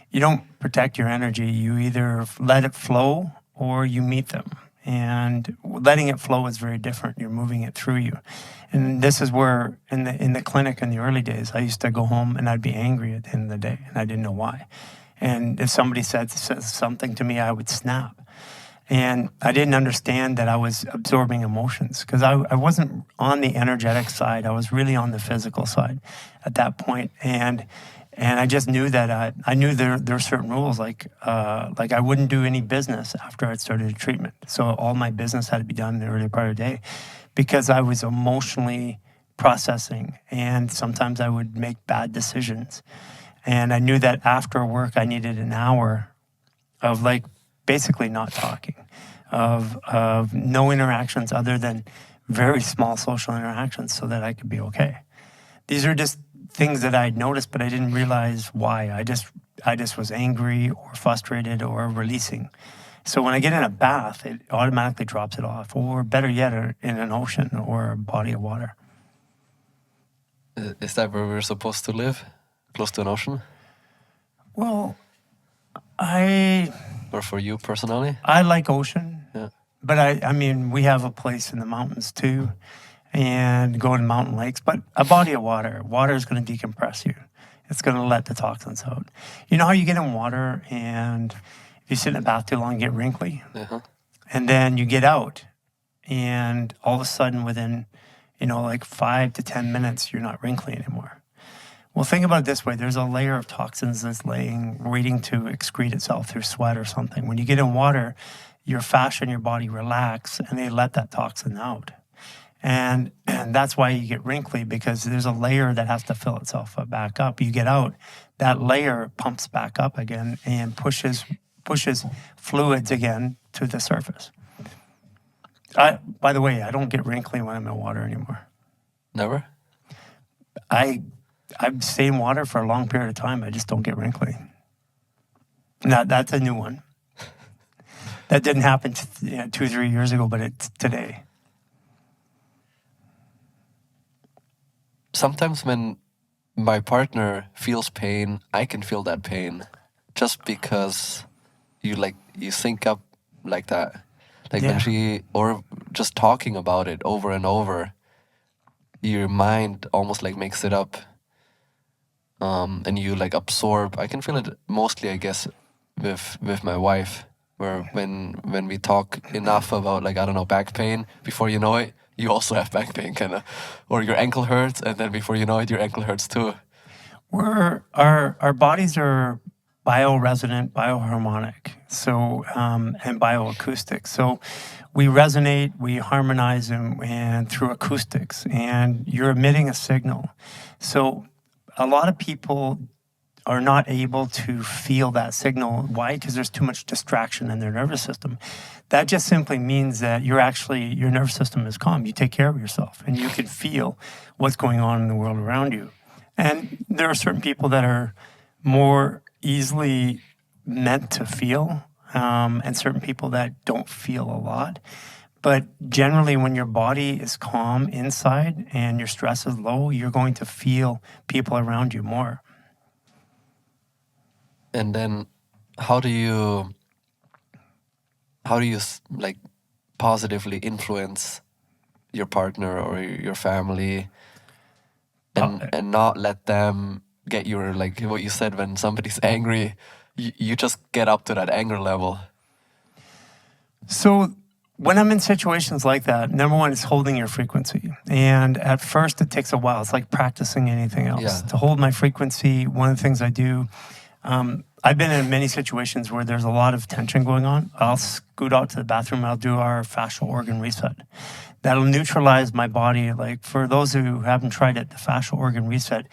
You don't protect your energy. You either let it flow or you meet them. And letting it flow is very different. You're moving it through you. And this is where, in the clinic in the early days, I used to go home and I'd be angry at the end of the day, and I didn't know why. And if somebody says something to me, I would snap. And I didn't understand that I was absorbing emotions, because I wasn't on the energetic side. I was really on the physical side at that point. And I just knew that I knew there were certain rules, like I wouldn't do any business after I'd started a treatment. So all my business had to be done in the early part of the day, because I was emotionally processing, and sometimes I would make bad decisions. And I knew that after work I needed an hour of basically not talking, of no interactions other than very small social interactions, so that I could be okay. These are just things that I'd noticed, but I didn't realize why. I just was angry or frustrated or releasing. So when I get in a bath, it automatically drops it off, or better yet, in an ocean or a body of water. Is that where we're supposed to live? Close to an ocean? Well, Or for you personally? I like ocean. Yeah. But I mean, we have a place in the mountains too, and go to mountain lakes. But a body of water is going to decompress you. It's going to let the toxins out. You know how you get in water and if you sit in a bath too long, you get wrinkly? And then you get out and all of a sudden within, like 5 to 10 minutes, you're not wrinkly anymore. Well, think about it this way. There's a layer of toxins that's waiting to excrete itself through sweat or something. When you get in water, your fascia in your body relax and they let that toxin out. And that's why you get wrinkly, because there's a layer that has to fill itself back up. You get out, that layer pumps back up again and pushes fluids again to the surface. By the way, I don't get wrinkly when I'm in water anymore. Never? I've stayed in water for a long period of time. I just don't get wrinkly. Now, that's a new one. That didn't happen 2 or 3 years ago, but it's today. Sometimes when my partner feels pain, I can feel that pain just because you sync up like that. Like when or just talking about it over and over, your mind almost like makes it up. And you like absorb. I can feel it mostly, I guess, with my wife, where when we talk enough about like, I don't know, back pain, before you know it, you also have back pain, kind of, or your ankle hurts, and then before you know it, your ankle hurts too. Our bodies are bioresonant, bioharmonic, so and bioacoustic. So we resonate, we harmonize, and through acoustics, and you're emitting a signal. So a lot of people are not able to feel that signal. Why? Because there's too much distraction in their nervous system. That just simply means that your nervous system is calm. You take care of yourself and you can feel what's going on in the world around you. And there are certain people that are more easily meant to feel, and certain people that don't feel a lot. But generally, when your body is calm inside and your stress is low, you're going to feel people around you more. And then how do you like positively influence your partner or your family and not let them get your, like what you said, when somebody's angry, you just get up to that anger level? So when I'm in situations like that, number one is holding your frequency. And at first it takes a while. It's like practicing anything else. Yeah. To hold my frequency, one of the things I do, I've been in many situations where there's a lot of tension going on. I'll scoot out to the bathroom. I'll do our fascial organ reset. That'll neutralize my body. Like for those who haven't tried it, the fascial organ reset,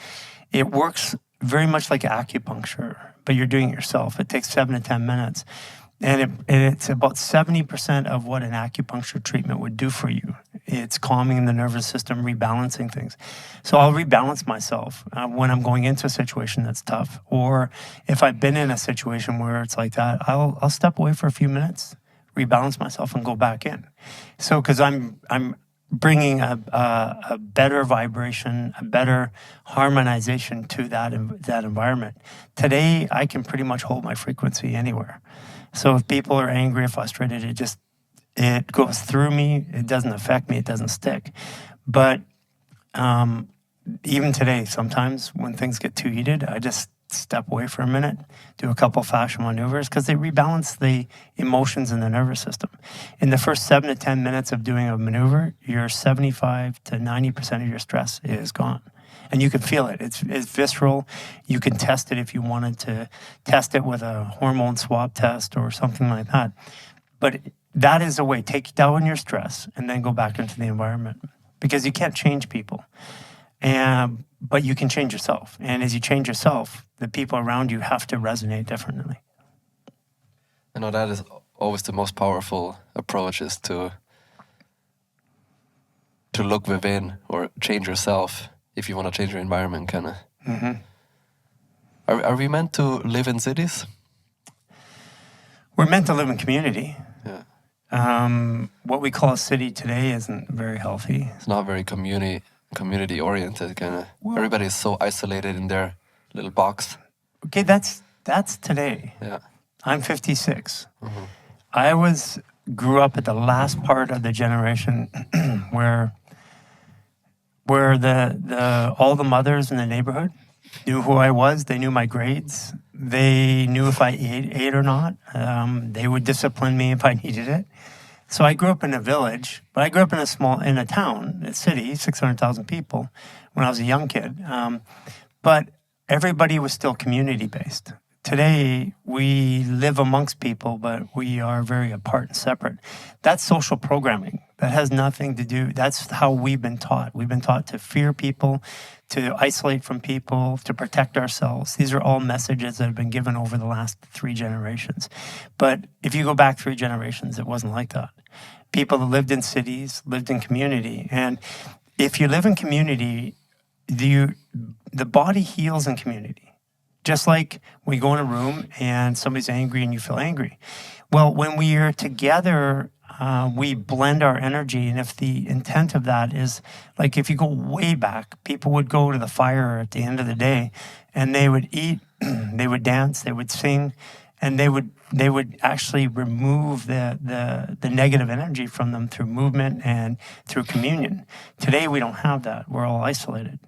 it works very much like acupuncture, but you're doing it yourself. It takes 7 to 10 minutes. And it's about 70% of what an acupuncture treatment would do for you. It's calming the nervous system, rebalancing things. So I'll rebalance myself when I'm going into a situation that's tough. Or if I've been in a situation where it's like that, I'll step away for a few minutes, rebalance myself, and go back in. So because I'm bringing a better vibration, a better harmonization to that environment. Today, I can pretty much hold my frequency anywhere. So if people are angry or frustrated, it goes through me. It doesn't affect me. It doesn't stick. But even today, sometimes when things get too heated, I just step away for a minute, do a couple fascial maneuvers, because they rebalance the emotions in the nervous system. In the first 7 to 10 minutes of doing a maneuver, your 75 to 90% of your stress is gone. And you can feel it. It's visceral. You can test it if you wanted to test it with a hormone swab test or something like that. But that is a way. Take down your stress and then go back into the environment. Because you can't change people. But you can change yourself. And as you change yourself, the people around you have to resonate differently. I know that is always the most powerful approach, is to look within or change yourself. If you want to change your environment, kind of. Mm-hmm. Are we meant to live in cities? We're meant to live in community. Yeah. What we call a city today isn't very healthy. It's not very community oriented, kind of. Well, everybody is so isolated in their little box. Okay, that's today. Yeah. I'm 56. Mm-hmm. I grew up at the last part of the generation where all the mothers in the neighborhood, knew who I was. They knew my grades. They knew if I ate or not. They would discipline me if I needed it. So I grew up in a village, but I grew up in a town, a city, 600,000 people when I was a young kid. But everybody was still community-based. Today, we live amongst people, but we are very apart and separate. That's social programming. That has nothing to do, that's how we've been taught. We've been taught to fear people, to isolate from people, to protect ourselves. These are all messages that have been given over the last 3 generations. But if you go back 3 generations, it wasn't like that. People that lived in cities, lived in community. And if you live in community, the body heals in community. Just like we go in a room and somebody's angry and you feel angry. Well, when we are together, we blend our energy. And if the intent of that is, like if you go way back, people would go to the fire at the end of the day and they would eat, they would dance, they would sing, and they would actually remove the negative energy from them through movement and through communion. Today, we don't have that. We're all isolated.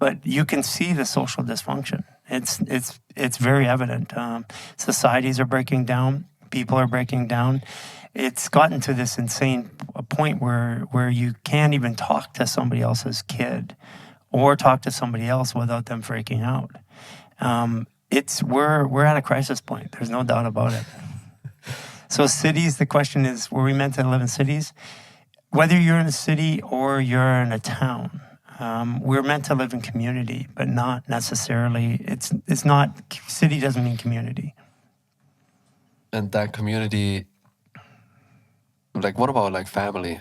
But you can see the social dysfunction. It's very evident. Societies are breaking down. People are breaking down. It's gotten to this insane point where you can't even talk to somebody else's kid or talk to somebody else without them freaking out. We're at a crisis point. There's no doubt about it. So cities, the question is, were we meant to live in cities? Whether you're in a city or you're in a town, we're meant to live in community, but not necessarily. It's not, city doesn't mean community. And that community, like, what about like family?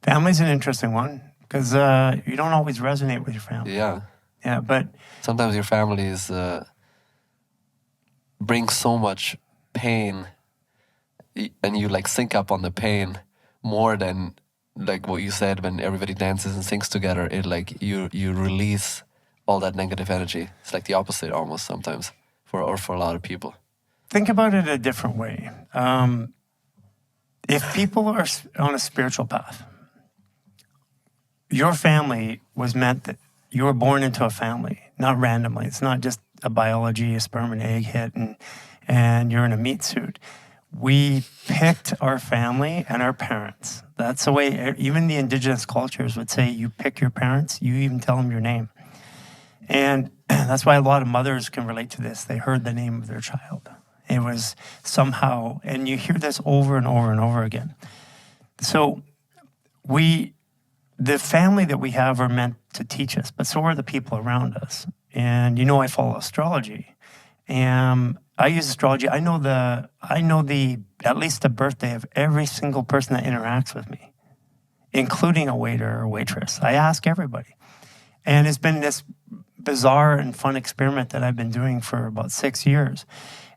Family's an interesting one because you don't always resonate with your family. Yeah. Yeah, but sometimes your family is brings so much pain, and you like sync up on the pain more than like what you said when everybody dances and sings together. It like you release all that negative energy. It's like the opposite almost sometimes for a lot of people. Think about it a different way. If people are on a spiritual path, your family was meant that you were born into a family, not randomly. It's not just a biology, a sperm and egg hit, and you're in a meat suit. We picked our family and our parents. That's the way even the indigenous cultures would say, you pick your parents, you even tell them your name. And that's why a lot of mothers can relate to this. They heard the name of their child. It was somehow, and you hear this over and over and over again. So the family that we have are meant to teach us, but so are the people around us. And I follow astrology. And I use astrology. I know at least the birthday of every single person that interacts with me, including a waiter or waitress. I ask everybody. And it's been this bizarre and fun experiment that I've been doing for about 6 years.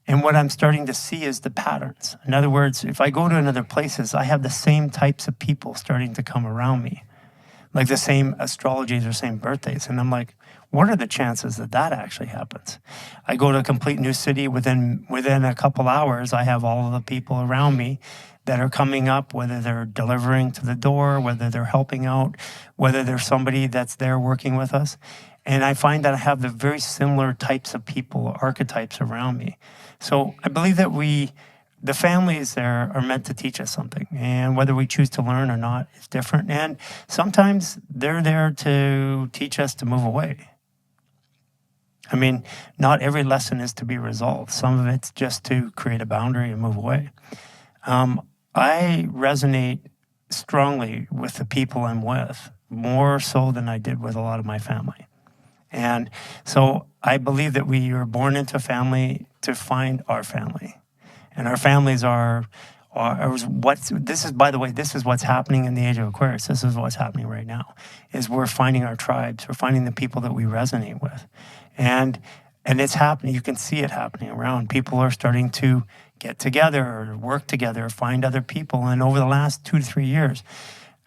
And what I'm starting to see is the patterns. In other words, if I go to other places, I have the same types of people starting to come around me, like the same astrologies or same birthdays. And I'm like, what are the chances that actually happens? I go to a complete new city, within a couple hours, I have all of the people around me that are coming up, whether they're delivering to the door, whether they're helping out, whether there's somebody that's there working with us. And I find that I have the very similar types of people, archetypes around me. So I believe that the families there are meant to teach us something. And whether we choose to learn or not is different. And sometimes they're there to teach us to move away. I mean, not every lesson is to be resolved. Some of it's just to create a boundary and move away. I resonate strongly with the people I'm with, more so than I did with a lot of my family. And so I believe that we are born into a family to find our family. And our families are this is, by the way, this is what's happening in the age of Aquarius. This is what's happening right now, is we're finding our tribes. We're finding the people that we resonate with. And it's happening. You can see it happening around. People are starting to get together or work together, find other people. And over the last 2 to 3 years,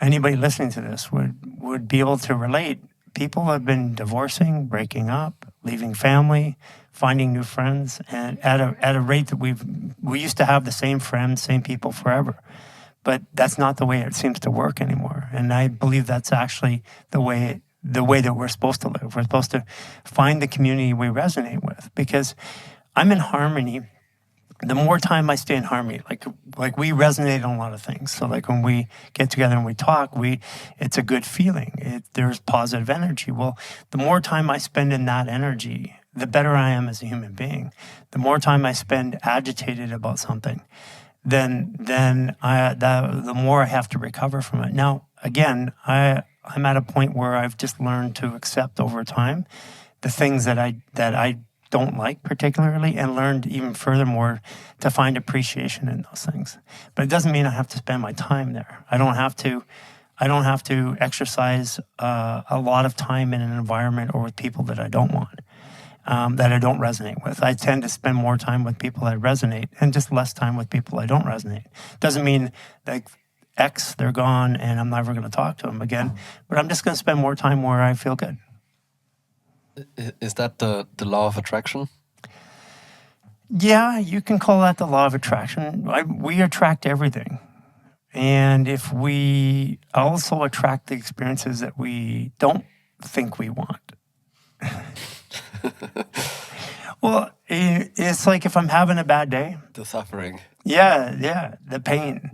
anybody listening to this would be able to relate. People have been divorcing, breaking up, leaving family, finding new friends, and at a rate that we used to have the same friends, same people forever. But that's not the way it seems to work anymore. And I believe that's actually the way the way that we're supposed to live. We're supposed to find the community we resonate with, because I'm in harmony. The more time I stay in harmony, like we resonate on a lot of things. So like when we get together and we talk, it's a good feeling. There's positive energy. Well, the more time I spend in that energy, the better I am as a human being. The more time I spend agitated about something, then the more I have to recover from it. Now, again, I'm at a point where I've just learned to accept over time the things that I don't like particularly, and learned even furthermore to find appreciation in those things. But it doesn't mean I have to spend my time there. I don't have to exercise a lot of time in an environment or with people that I don't want, that I don't resonate with. I tend to spend more time with people I resonate and just less time with people I don't resonate. Doesn't mean like X, they're gone and I'm never going to talk to them again, but I'm just going to spend more time where I feel good. Is that the law of attraction? Yeah, you can call that the law of attraction. We attract everything. And if we also attract the experiences that we don't think we want. Well, it's like if I'm having a bad day. The suffering. Yeah, the pain.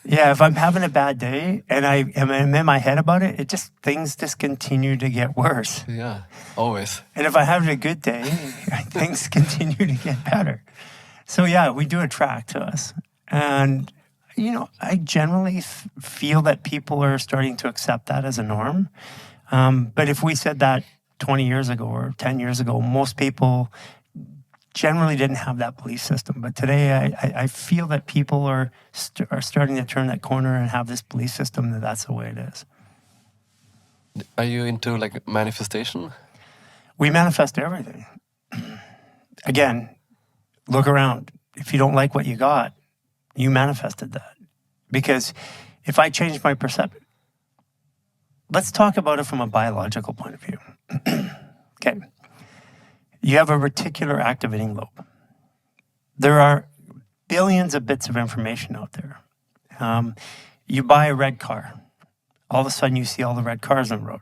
Yeah, if I'm having a bad day and I'm in my head about it, things just continue to get worse. Yeah, always. And if I'm having a good day, things continue to get better. So yeah, we do attract to us. And, I generally feel that people are starting to accept that as a norm. But if we said that 20 years ago or 10 years ago, most people generally didn't have that belief system. But today, I feel that people are starting to turn that corner and have this belief system that that's the way it is. Are you into like manifestation? We manifest everything. Again, look around. If you don't like what you got, you manifested that. Because if I change my perception, let's talk about it from a biological point of view. Okay. You have a reticular activating lobe. There are billions of bits of information out there. You buy a red car. All of a sudden, you see all the red cars on the road.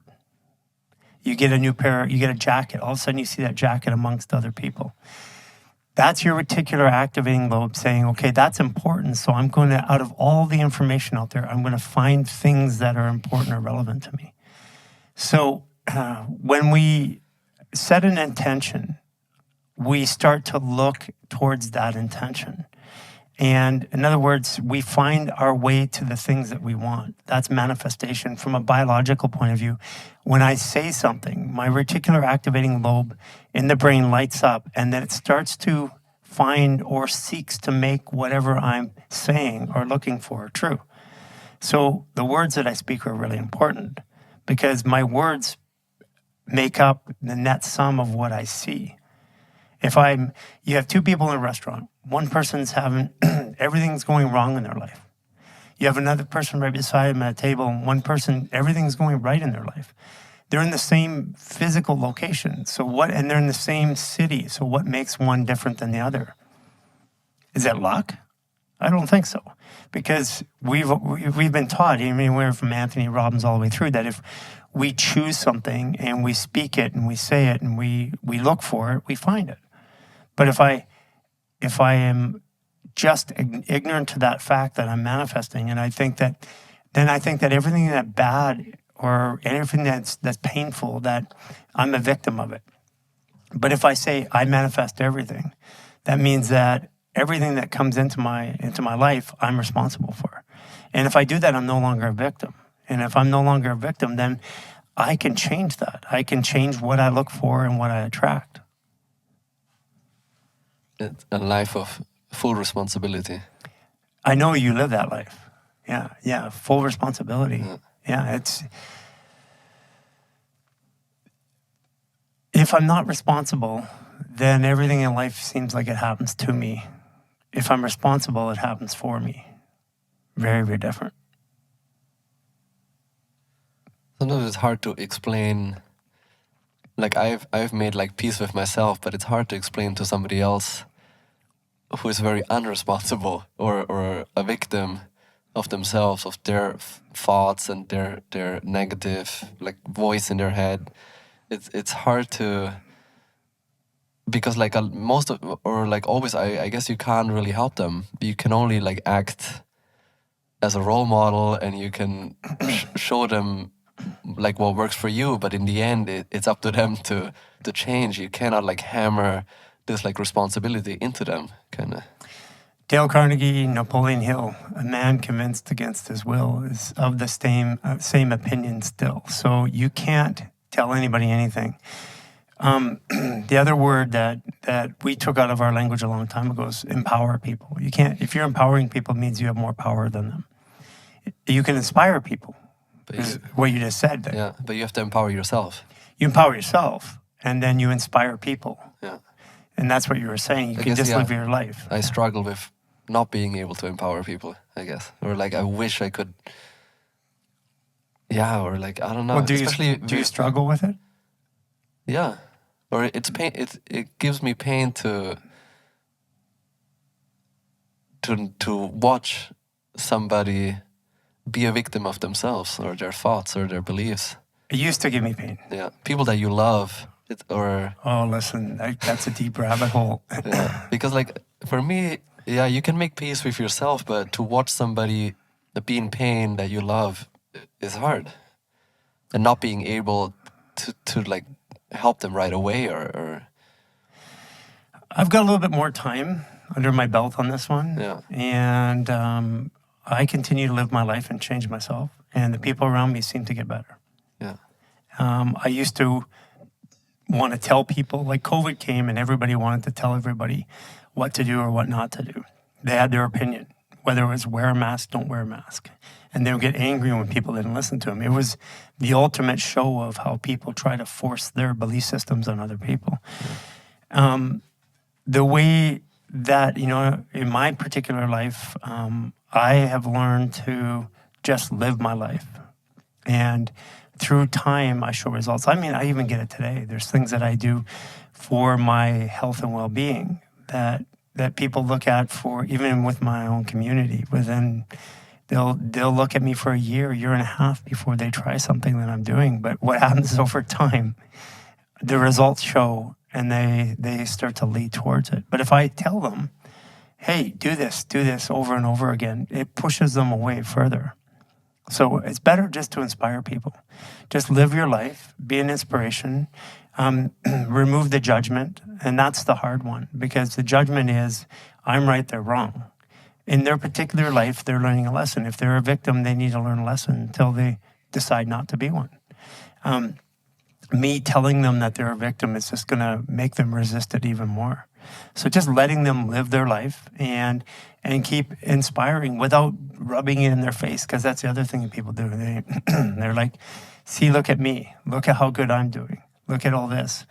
You get a jacket. All of a sudden, you see that jacket amongst other people. That's your reticular activating lobe saying, okay, that's important. So I'm going to, out of all the information out there, I'm going to find things that are important or relevant to me. So when we set an intention, we start to look towards that intention. And in other words, we find our way to the things that we want. That's manifestation from a biological point of view. When I say something, my reticular activating lobe in the brain lights up, and then it starts to find or seeks to make whatever I'm saying or looking for true. So the words that I speak are really important because my words make up the net sum of what I see. You have two people in a restaurant. One person's having, everything's going wrong in their life. You have another person right beside them at a table, and one person, everything's going right in their life. They're in the same physical location. And they're in the same city. So what makes one different than the other? Is that luck? I don't think so. Because we've been taught, anywhere from Anthony Robbins all the way through, that if we choose something and we speak it and we say it and we look for it, we find it. But if I am just ignorant to that fact that I'm manifesting, and I think that everything that's bad or anything that's painful, that I'm a victim of it. But if I say I manifest everything, that means that everything that comes into my life, I'm responsible for. And if I do that, I'm no longer a victim. And if I'm no longer a victim, then I can change that. I can change what I look for and what I attract. It's a life of full responsibility. I know you live that life. Yeah, full responsibility. Yeah, if I'm not responsible, then everything in life seems like it happens to me. If I'm responsible, it happens for me. Very, very different. Sometimes it's hard to explain. Like I've made like peace with myself, but it's hard to explain to somebody else who is very unresponsible or a victim of themselves, of their thoughts and their negative like voice in their head. It's hard to, because like most of, or like always, I guess you can't really help them. You can only like act as a role model, and you can show them like what works for you, but in the end it's up to them to change. You cannot like hammer this like responsibility into them, kind of. Dale Carnegie, Napoleon Hill, a man convinced against his will is of the same opinion still. So you can't tell anybody anything. The other word that we took out of our language a long time ago is empower people. You can't, if you're empowering people, it means you have more power than them. You can inspire people, is what you just said. Yeah, but you have to empower yourself. You empower yourself, and then you inspire people. Yeah. And that's what you were saying. You can just live your life. I struggle with not being able to empower people, I guess. Or like, I wish I could. Yeah, or like, I don't know. Well, do you struggle with it? Yeah. Or it's pain. It gives me pain to watch somebody be a victim of themselves or their thoughts or their beliefs. It used to give me pain. Yeah. People that you love, oh, listen, that's a deep rabbit hole. Yeah. Because like, for me, yeah, you can make peace with yourself, but to watch somebody be in pain that you love is hard. And not being able to like help them right away or I've got a little bit more time under my belt on this one. Yeah. And I continue to live my life and change myself. And the people around me seem to get better. Yeah. I used to want to tell people, like COVID came and everybody wanted to tell everybody what to do or what not to do. They had their opinion, whether it was wear a mask, don't wear a mask. And they would get angry when people didn't listen to them. It was the ultimate show of how people try to force their belief systems on other people. The way that, in my particular life, I have learned to just live my life. And through time, I show results. I mean, I even get it today. There's things that I do for my health and well-being that people look at for, even with my own community. Within, they'll look at me for a year and a half before they try something that I'm doing. But what happens is over time, the results show and they start to lead towards it. But if I tell them, hey, do this over and over again, it pushes them away further. So it's better just to inspire people. Just live your life, be an inspiration, remove the judgment. And that's the hard one, because the judgment is, I'm right, they're wrong. In their particular life, they're learning a lesson. If they're a victim, they need to learn a lesson until they decide not to be one. Me telling them that they're a victim is just going to make them resist it even more. So just letting them live their life and keep inspiring without rubbing it in their face, because that's the other thing that people do. They're like, see, look at me. Look at how good I'm doing. Look at all this.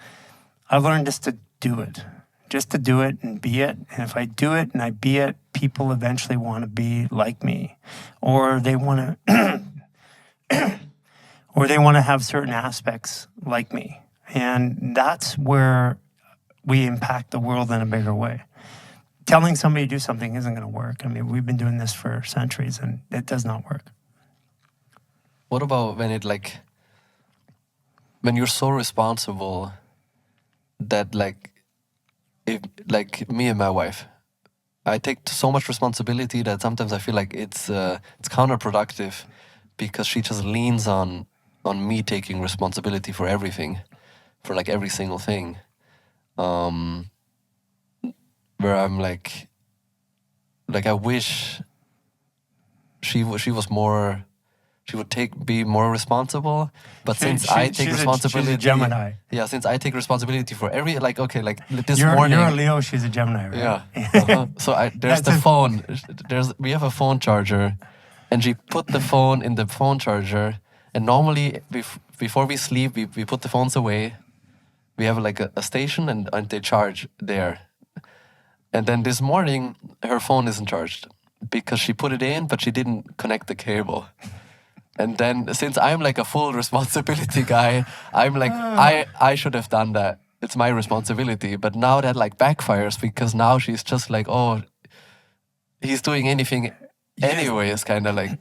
I learned just to do it. Just to do it and be it. And if I do it and I be it, people eventually want to be like me. Or they want to or they want to have certain aspects like me. And that's where we impact the world in a bigger way. Telling somebody to do something isn't going to work. I mean, we've been doing this for centuries and it does not work. What about when you're so responsible that if me and my wife, I take so much responsibility that sometimes I feel like it's counterproductive, because she just leans on me taking responsibility for everything, for like every single thing. Where I'm like I wish she was more, she would be more responsible. But since I take responsibility, she's a Gemini. Yeah, since I take responsibility for every this you're, morning. You're a Leo. She's a Gemini, right? Yeah. So there's the phone. We have a phone charger, and she put the phone in the phone charger. And normally, before we sleep, we put the phones away. We have a station and they charge there. And then this morning, her phone isn't charged because she put it in, but she didn't connect the cable. And then since I'm like a full responsibility guy, I'm like, I should have done that. It's my responsibility. But now that backfires, because now she's just like, oh, he's doing anything anyway is kind of like,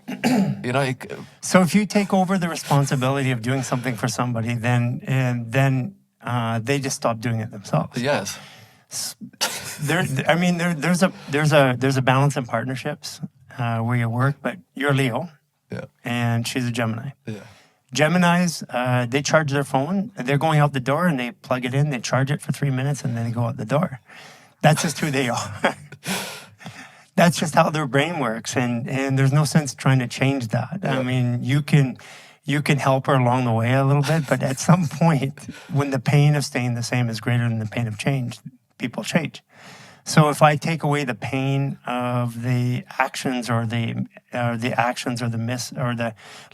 you know, So if you take over the responsibility of doing something for somebody, then they just stop doing it themselves. yes. There's a balance in partnerships where you work, but you're Leo, Yeah. and she's a Gemini. Yeah. Geminis, they charge their phone. They're going out the door and they plug it in, they charge it for 3 minutes, and then they go out the door. That's just who they are. That's just how their brain works, and there's no sense trying to change that. Yeah. I mean, you can help her along the way a little bit, but at some point, when the pain of staying the same is greater than the pain of change, people change. So if I take away the pain of the actions or the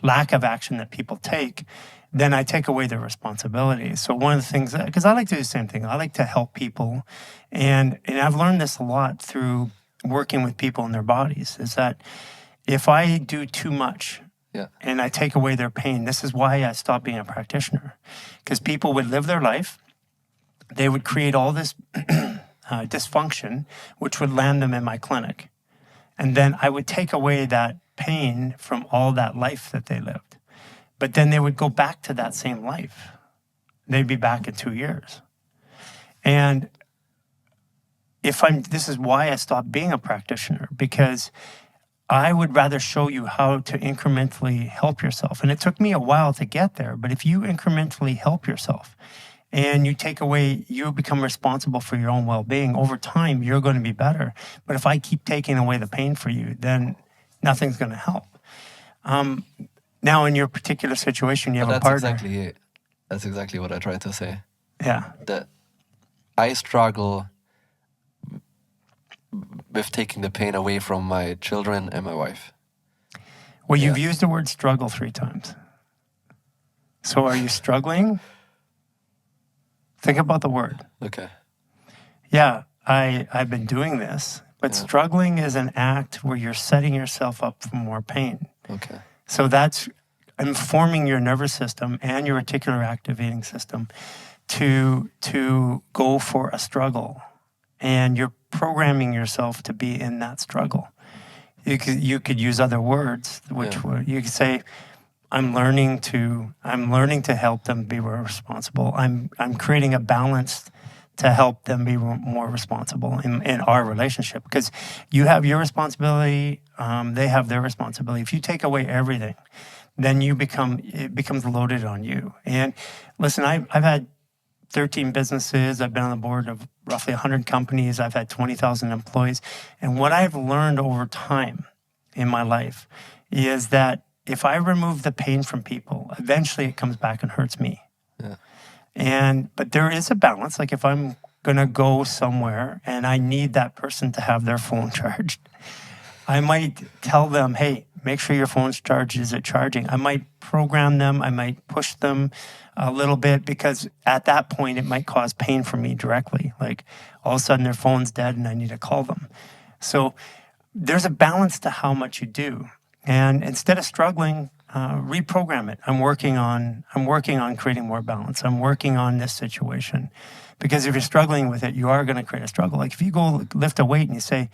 lack of action that people take, then I take away their responsibility. So one of the things, because I like to do the same thing, I like to help people, and I've learned this a lot through working with people in their bodies, is that if I do too much and I take away their pain, this is why I stopped being a practitioner, because people would live their life, they would create all this dysfunction, which would land them in my clinic. And then I would take away that pain from all that life that they lived. But then they would go back to that same life. They'd be back in 2 years. And this is why I stopped being a practitioner, because I would rather show you how to incrementally help yourself. And it took me a while to get there, but if you incrementally help yourself, and you become responsible for your own well-being, over time, you're going to be better. But if I keep taking away the pain for you, then nothing's going to help. Now, in your particular situation, you have a partner. Exactly it. That's exactly what I tried to say. Yeah. That I struggle with taking the pain away from my children and my wife. Well, you've used the word struggle 3 times. So are you struggling? Think about the word. Okay. Yeah, I've been doing this, but struggling is an act where you're setting yourself up for more pain. Okay. So that's informing your nervous system and your reticular activating system to go for a struggle. And you're programming yourself to be in that struggle. You could use other words, which you could say, I'm learning to help them be more responsible. I'm creating a balance to help them be more responsible in our relationship, because you have your responsibility, they have their responsibility. If you take away everything, then it becomes loaded on you. And listen, I've had 13 businesses. I've been on the board of roughly 100 companies. I've had 20,000 employees. And what I've learned over time in my life is that if I remove the pain from people, eventually it comes back and hurts me. Yeah. But there is a balance. Like if I'm going to go somewhere and I need that person to have their phone charged, I might tell them, hey, make sure your phone's charged. Is it charging? I might program them. I might push them a little bit, because at that point it might cause pain for me directly. Like all of a sudden their phone's dead and I need to call them. So there's a balance to how much you do. And instead of struggling, reprogram it. I'm working on creating more balance. I'm working on this situation. Because if you're struggling with it, you are going to create a struggle. Like if you go lift a weight and you say,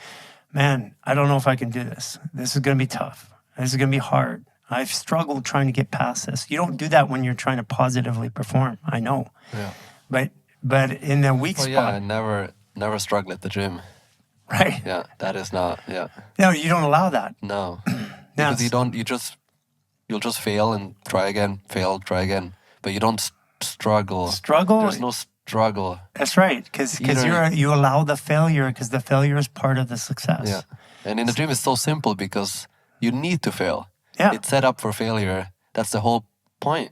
man, I don't know if I can do this. This is going to be tough. This is going to be hard. I've struggled trying to get past this. You don't do that when you're trying to positively perform. I know. Yeah. But in a weak spot. Yeah, I never struggle at the gym. Right. Yeah, that is not, No, you don't allow that. No. Because you'll just fail and try again, fail, try again. But you don't struggle. Struggle? There's no struggle. That's right, because you allow the failure, because the failure is part of the success. Yeah. And in the gym, it's so simple because you need to fail. Yeah. It's set up for failure. That's the whole point.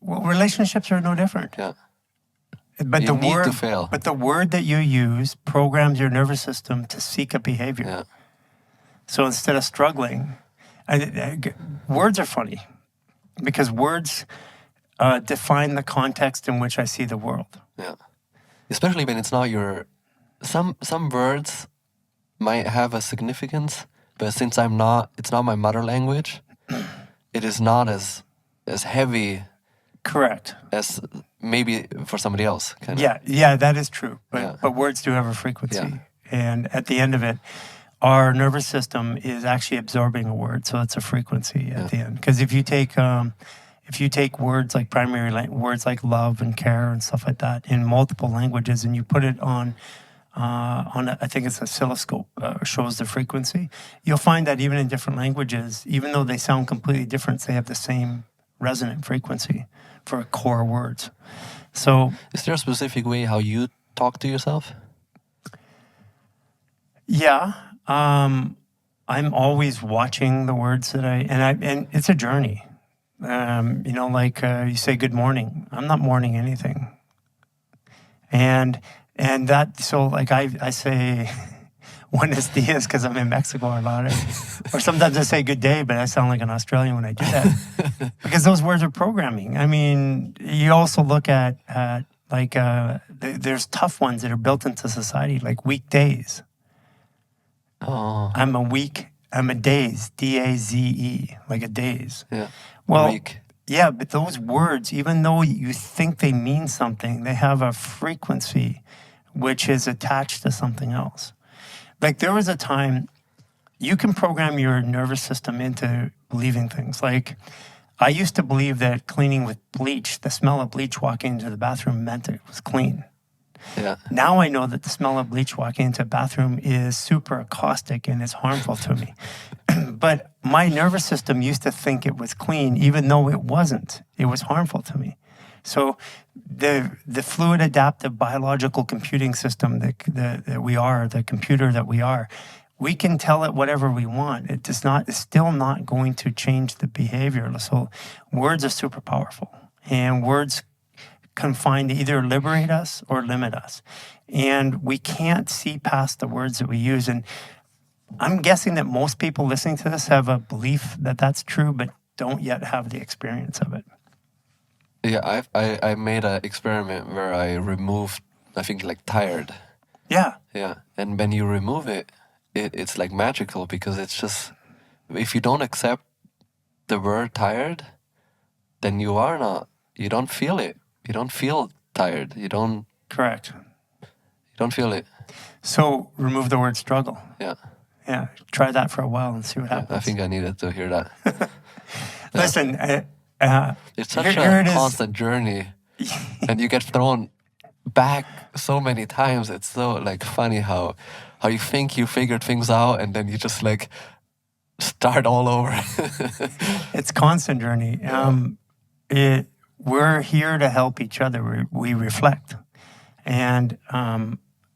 Relationships are no different. Yeah. But you need to fail. But the word that you use programs your nervous system to seek a behavior. Yeah. So instead of struggling, words are funny, because words define the context in which I see the world. Yeah. Especially when it's not some words might have a significance, but since it's not my mother language, it is not as heavy. Correct. As maybe for somebody else. Yeah, that is true. But words do have a frequency. Yeah. And at the end of it, our nervous system is actually absorbing a word, so it's a frequency at the end. Because if you take words like words like love and care and stuff like that in multiple languages, and you put it on I think it's an oscilloscope, shows the frequency, you'll find that even in different languages, even though they sound completely different, they have the same resonant frequency for core words. So, is there a specific way how you talk to yourself? Yeah. I'm always watching the words that and it's a journey. You say good morning. I'm not morning anything. And that, so like I say buenos dias because I'm in Mexico a lot. Or sometimes I say good day, but I sound like an Australian when I do that. Because those words are programming. I mean, you also look at there's tough ones that are built into society, like weekdays. Oh. I'm a daze, D-A-Z-E, like a daze. Yeah. Well, Week. Yeah, but those words, even though you think they mean something, they have a frequency which is attached to something else. Like there was a time you can program your nervous system into believing things. Like I used to believe that cleaning with bleach, the smell of bleach walking into the bathroom meant it was clean. Yeah. Now I know that the smell of bleach walking into a bathroom is super caustic and is harmful to me. But my nervous system used to think it was clean, even though it wasn't. It was harmful to me. So the fluid adaptive biological computing system that we are, the computer that we are, we can tell it whatever we want. It's still not going to change the behavior. So words are super powerful, and words can either liberate us or limit us. And we can't see past the words that we use. And I'm guessing that most people listening to this have a belief that that's true, but don't yet have the experience of it. Yeah, I made an experiment where I removed, I think, like tired. Yeah. Yeah, and when you remove it, it's like magical because it's just, if you don't accept the word tired, then you don't feel it. You don't feel tired. Correct. You don't feel it. So remove the word struggle. Yeah. Yeah. Try that for a while and see what happens. I think I needed to hear that. Listen, it's such a constant journey, and you get thrown back so many times. It's so like funny how you think you figured things out, and then you just like start all over. It's constant journey. We're here to help each other. We reflect, and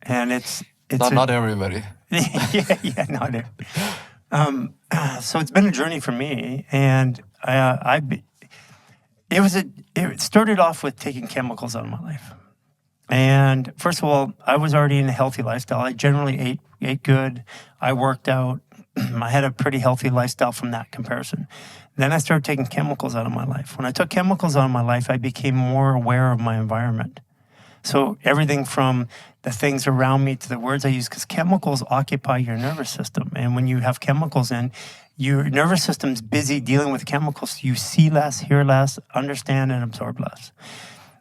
it's not everybody. yeah, not it. So it's been a journey for me, and it started off with taking chemicals out of my life. And first of all, I was already in a healthy lifestyle. I generally ate good. I worked out. I had a pretty healthy lifestyle from that comparison. Then I started taking chemicals out of my life. When I took chemicals out of my life, I became more aware of my environment. So everything from the things around me to the words I use, because chemicals occupy your nervous system. And when you have chemicals in, your nervous system's busy dealing with chemicals. You see less, hear less, understand and absorb less.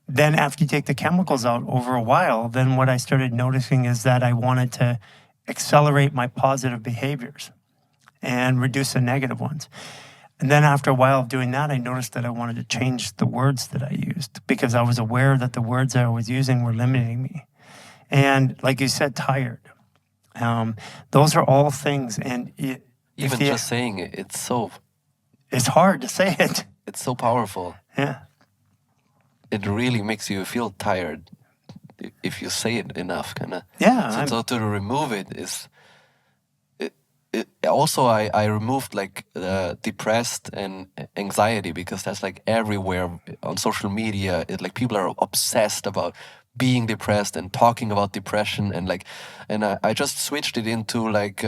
Then after you take the chemicals out over a while, then what I started noticing is that I wanted to accelerate my positive behaviors and reduce the negative ones. And then after a while of doing that, I noticed that I wanted to change the words that I used because I was aware that the words I was using were limiting me. And like you said, tired. Those are all things. And even just saying it, it's hard to say it. It's so powerful. Yeah. It really makes you feel tired if you say it enough, kind of. Yeah. So to remove it is... Also, I removed like depressed and anxiety because that's like everywhere on social media. People are obsessed about being depressed and talking about depression and I just switched it into like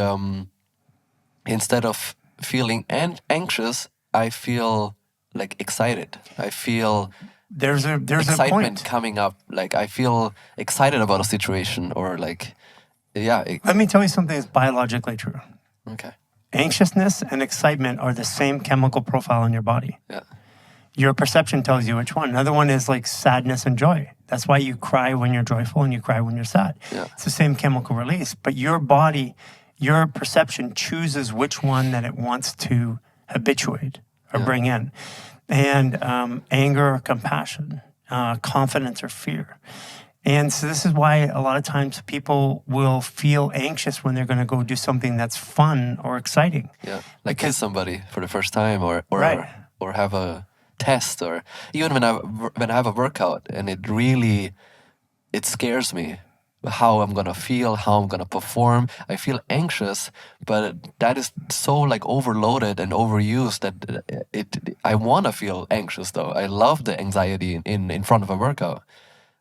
instead of feeling anxious, I feel like excited. I feel there's excitement a point coming up. Like I feel excited about a situation or like Let me tell you something that's biologically true. Okay. Anxiousness and excitement are the same chemical profile in your body. Yeah. Your perception tells you which one. Another one is like sadness and joy. That's why you cry when you're joyful and you cry when you're sad. Yeah. It's the same chemical release. But your body, your perception chooses which one that it wants to habituate or bring in. And anger or compassion, confidence or fear. And so this is why a lot of times people will feel anxious when they're going to go do something that's fun or exciting. Yeah, like kiss somebody for the first time, or Right. or have a test, or even when I have a workout and it scares me how I'm gonna feel, how I'm gonna perform. I feel anxious, but that is so like overloaded and overused that I wanna feel anxious though. I love the anxiety in front of a workout.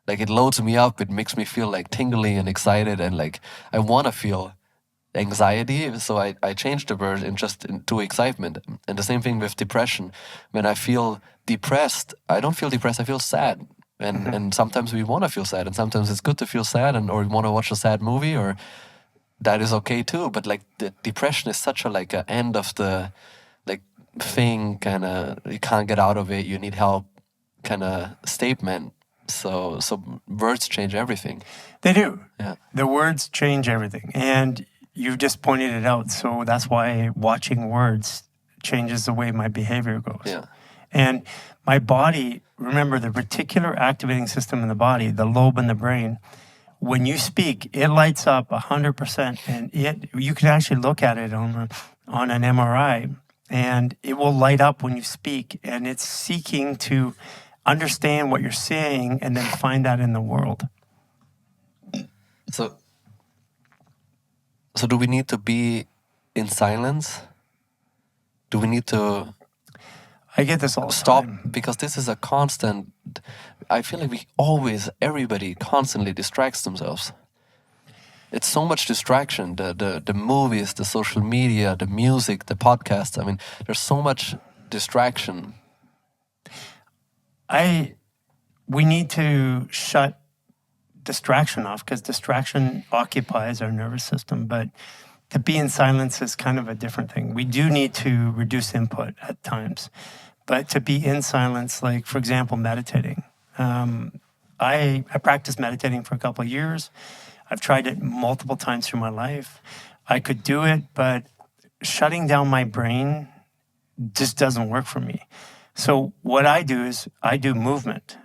Like it loads me up, it makes me feel like tingly and excited, and like I wanna feel anxiety. So I changed the word into excitement. And the same thing with depression. When I feel depressed, I don't feel depressed, I feel sad. And sometimes we want to feel sad, and sometimes it's good to feel sad, or we want to watch a sad movie, or that is okay too. But like the depression is such a like a end of the like thing, kind of you can't get out of it, you need help kind of statement. So words change everything. They do. Yeah. The words change everything. And you've just pointed it out. So that's why watching words changes the way my behavior goes. Yeah. And my body, remember the reticular activating system in the body, the lobe in the brain, when you speak, it lights up 100%. And you can actually look at it on an MRI, and it will light up when you speak. And it's seeking to understand what you're saying and then find that in the world. So do we need to be in silence? Do we need to I get this all the stop? time. Because this is a constant. I feel like everybody constantly distracts themselves. It's so much distraction. The movies, the social media, the music, the podcast. I mean, there's so much distraction. We need to shut distraction off, because distraction occupies our nervous system. But to be in silence is kind of a different thing. We do need to reduce input at times. But to be in silence, like, for example, meditating. I practiced meditating for a couple of years. I've tried it multiple times through my life. I could do it, but shutting down my brain just doesn't work for me. So what I do is I do movement.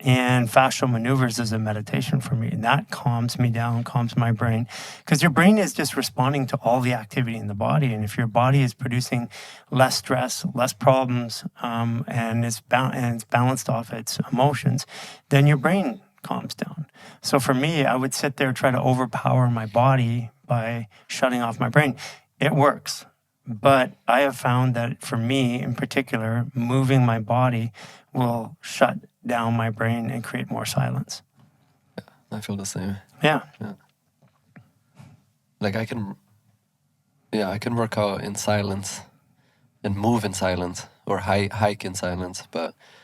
And fascial maneuvers is a meditation for me. And that calms me down, calms my brain. Because your brain is just responding to all the activity in the body. And if your body is producing less stress, less problems, and it's balanced off its emotions, then your brain calms down. So for me, I would sit there, try to overpower my body by shutting off my brain. It works. But I have found that for me in particular, moving my body will shut down my brain and create more silence. I feel the same. Yeah. Like I can work out in silence and move in silence, or hike in silence,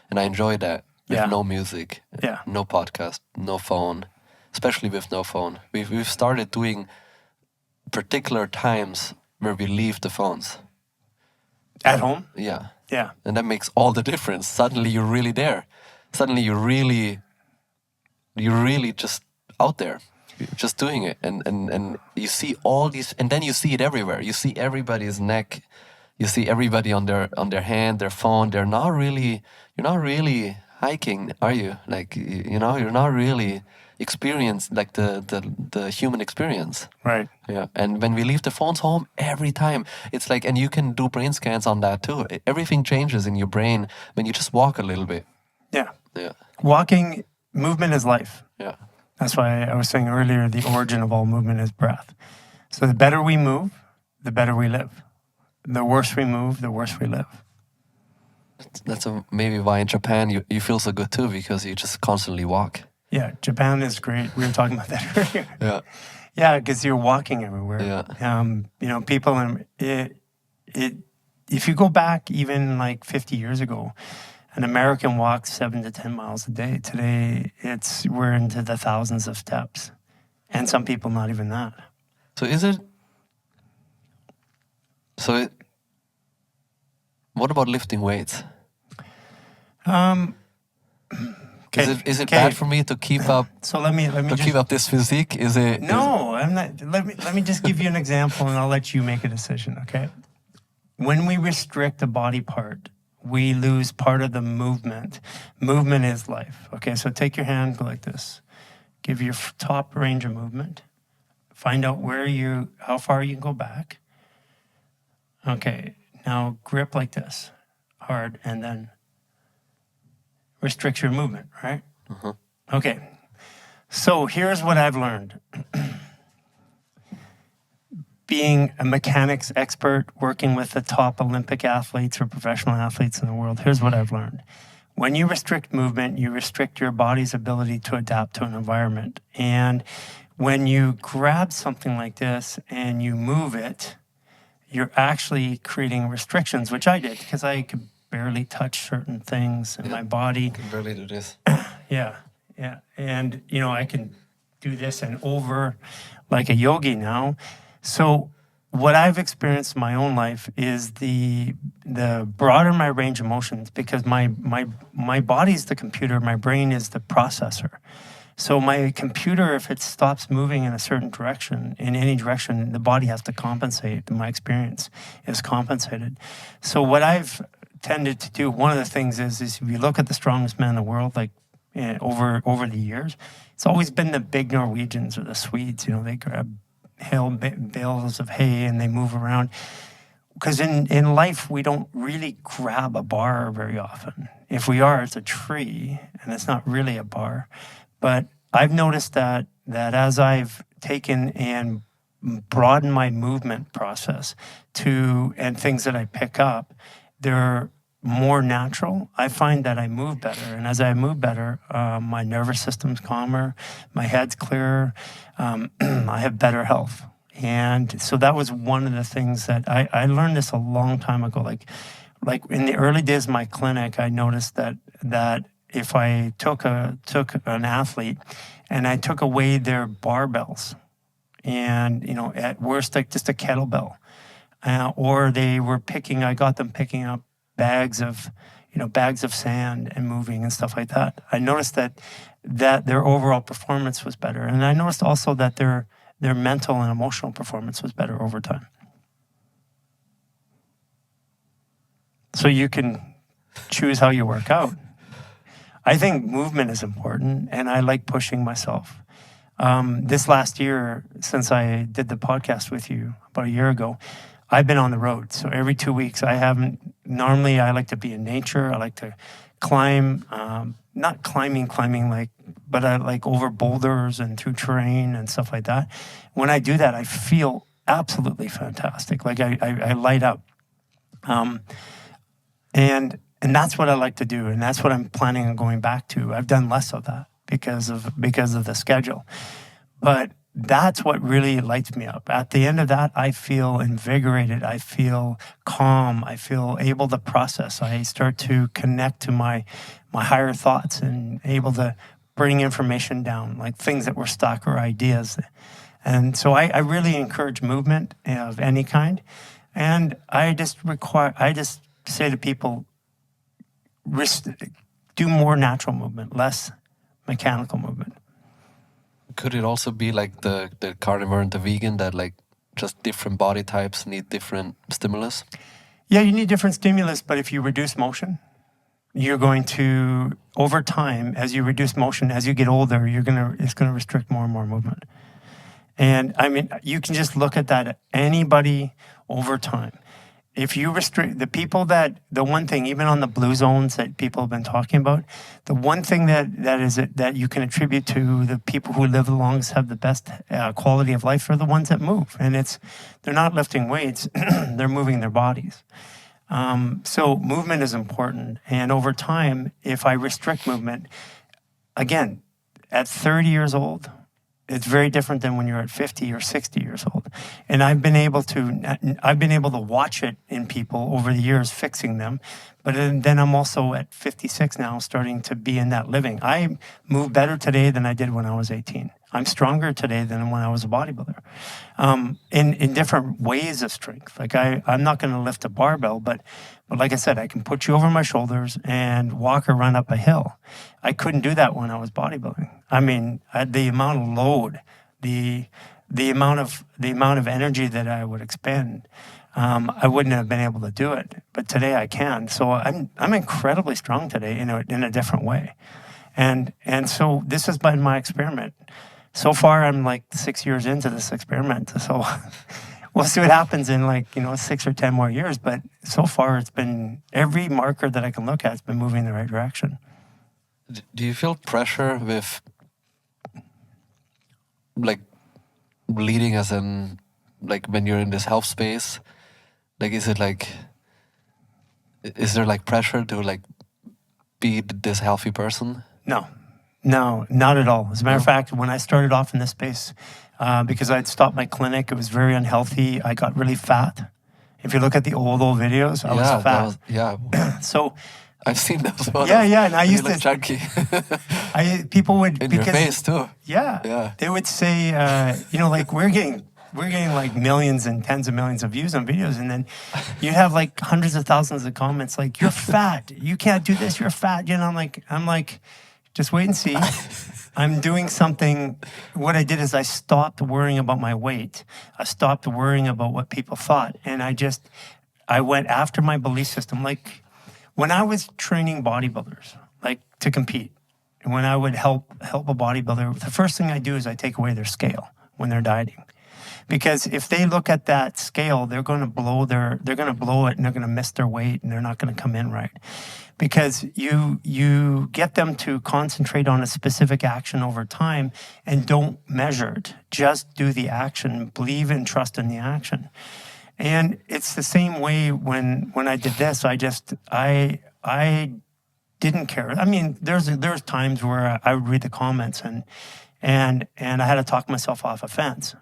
and I enjoy that with no music, no podcast, no phone, especially with no phone. We've started doing particular times where we leave the phones. At home? Yeah. Yeah. And that makes all the difference. Suddenly you're really there. Suddenly you're really just out there. You're just doing it. And you see all these, and then you see it everywhere. You see everybody's neck. You see everybody on their hand, their phone. You're not really hiking, are you? Like, you're not really experience like the human experience. Right. Yeah. And when we leave the phones home, every time it's like, and you can do brain scans on that too. Everything changes in your brain when you just walk a little bit. Yeah. Yeah. Walking, movement is life. Yeah. That's why I was saying earlier, the origin of all movement is breath. So the better we move, the better we live. The worse we move, the worse we live. That's maybe why in Japan you feel so good too, because you just constantly walk. Yeah, Japan is great. We were talking about that earlier. Yeah. Yeah, because you're walking everywhere. Yeah. People, if you go back even like 50 years ago, an American walked 7 to 10 miles a day. Today, we're into the thousands of steps. And some people not even that. Okay, What about lifting weights? Is it bad for me to keep up So let me to keep up this physique? Is it? No, I'm not. Let me just give you an example, and I'll let you make a decision. Okay. When we restrict a body part, we lose part of the movement. Movement is life. Okay. So take your hand, go like this. Give your top range of movement. Find out how far you can go back. Okay. Now grip like this, hard, and then restrict your movement. Right. Okay. So here's what I've learned. Being a mechanics expert, working with the top Olympic athletes or professional athletes in the world, here's what I've learned. When you restrict movement, you restrict your body's ability to adapt to an environment. And when you grab something like this and you move it, you're actually creating restrictions, which I did because I could barely touch certain things in my body. I can barely do this. Yeah. And, I can do this and over like a yogi now. So what I've experienced in my own life is the broader my range of motions, because my body's the computer, my brain is the processor. So my computer, if it stops moving in a certain direction, in any direction, the body has to compensate. My experience is compensated. So what I've tended to do, one of the things is if you look at the strongest men in the world, like over the years, it's always been the big Norwegians or the Swedes. They grab bales of hay and they move around. Because in life, we don't really grab a bar very often. If we are, it's a tree, and it's not really a bar. But I've noticed that as I've taken and broadened my movement process and things that I pick up, they're more natural. I find that I move better. And as I move better, my nervous system's calmer, my head's clearer, I have better health. And so that was one of the things that I learned this a long time ago. Like in the early days of my clinic, I noticed that if I took an athlete and I took away their barbells and, at worst, like just a kettlebell, or I got them picking up bags of sand and moving and stuff like that. I noticed that their overall performance was better. And I noticed also that their mental and emotional performance was better over time. So you can choose how you work out. I think movement is important, and I like pushing myself. This last year, since I did the podcast with you about a year ago, I've been on the road. So every 2 weeks, normally I like to be in nature. I like to climb, not climbing but I like over boulders and through terrain and stuff like that. When I do that, I feel absolutely fantastic. Like I light up. And that's what I like to do. And that's what I'm planning on going back to. I've done less of that because of the schedule. But that's what really lights me up. At the end of that, I feel invigorated. I feel calm. I feel able to process. I start to connect to my higher thoughts and able to bring information down, like things that were stuck or ideas. And so I really encourage movement of any kind. And I just say to people, do more natural movement, less mechanical movement. Could it also be like the carnivore and the vegan, that like just different body types need different stimulus? Yeah, you need different stimulus, but if you reduce motion, you're going to, over time, as you reduce motion, as you get older, it's going to restrict more and more movement. And I mean, you can just look at that, anybody over time. If you restrict the one thing, even on the blue zones that people have been talking about, the one thing that you can attribute to the people who live the longest, have the best quality of life, are the ones that move. And they're not lifting weights, they're moving their bodies. So movement is important. And over time, if I restrict movement, again, at 30 years old, it's very different than when you're at 50 or 60 years old. And I've been able to watch it in people over the years, fixing them. But then I'm also at 56 now, starting to be in that living. I move better today than I did when I was 18. I'm stronger today than when I was a bodybuilder. In different ways of strength. Like I'm not going to lift a barbell, but like I said, I can put you over my shoulders and walk or run up a hill. I couldn't do that when I was bodybuilding. I mean, the amount of load, the amount of energy that I would expend, I wouldn't have been able to do it. But today I can. So I'm incredibly strong today in a different way. And so this has been my experiment. So far, I'm like 6 years into this experiment. So we'll see what happens in 6 or 10 more years. But so far, it's been every marker that I can look at has been moving in the right direction. Do you feel pressure with like leading, as in like when you're in this health space? Like, is there like pressure to like be this healthy person? No, not at all. As a matter of fact, when I started off in this space, because I'd stopped my clinic, it was very unhealthy. I got really fat. If you look at the old videos, I was fat. So I've seen those photos. Yeah, and I used to chunky. People would in your face too. Yeah. They would say, like we're getting like millions and tens of millions of views on videos, and then you have like hundreds of thousands of comments like, "You're fat. You can't do this. You're fat." I'm like, just wait and see. I'm doing something. What I did is I stopped worrying about my weight. I stopped worrying about what people thought, and I went after my belief system. Like when I was training bodybuilders, like to compete, and when I would help a bodybuilder, the first thing I do is I take away their scale when they're dieting. Because if they look at that scale, they're going to blow it, and they're going to miss their weight, and they're not going to come in right. Because you get them to concentrate on a specific action over time and don't measure it. Just do the action, believe and trust in the action. And it's the same way when I did this. I didn't care. I mean, there's times where I would read the comments and I had to talk myself off a fence.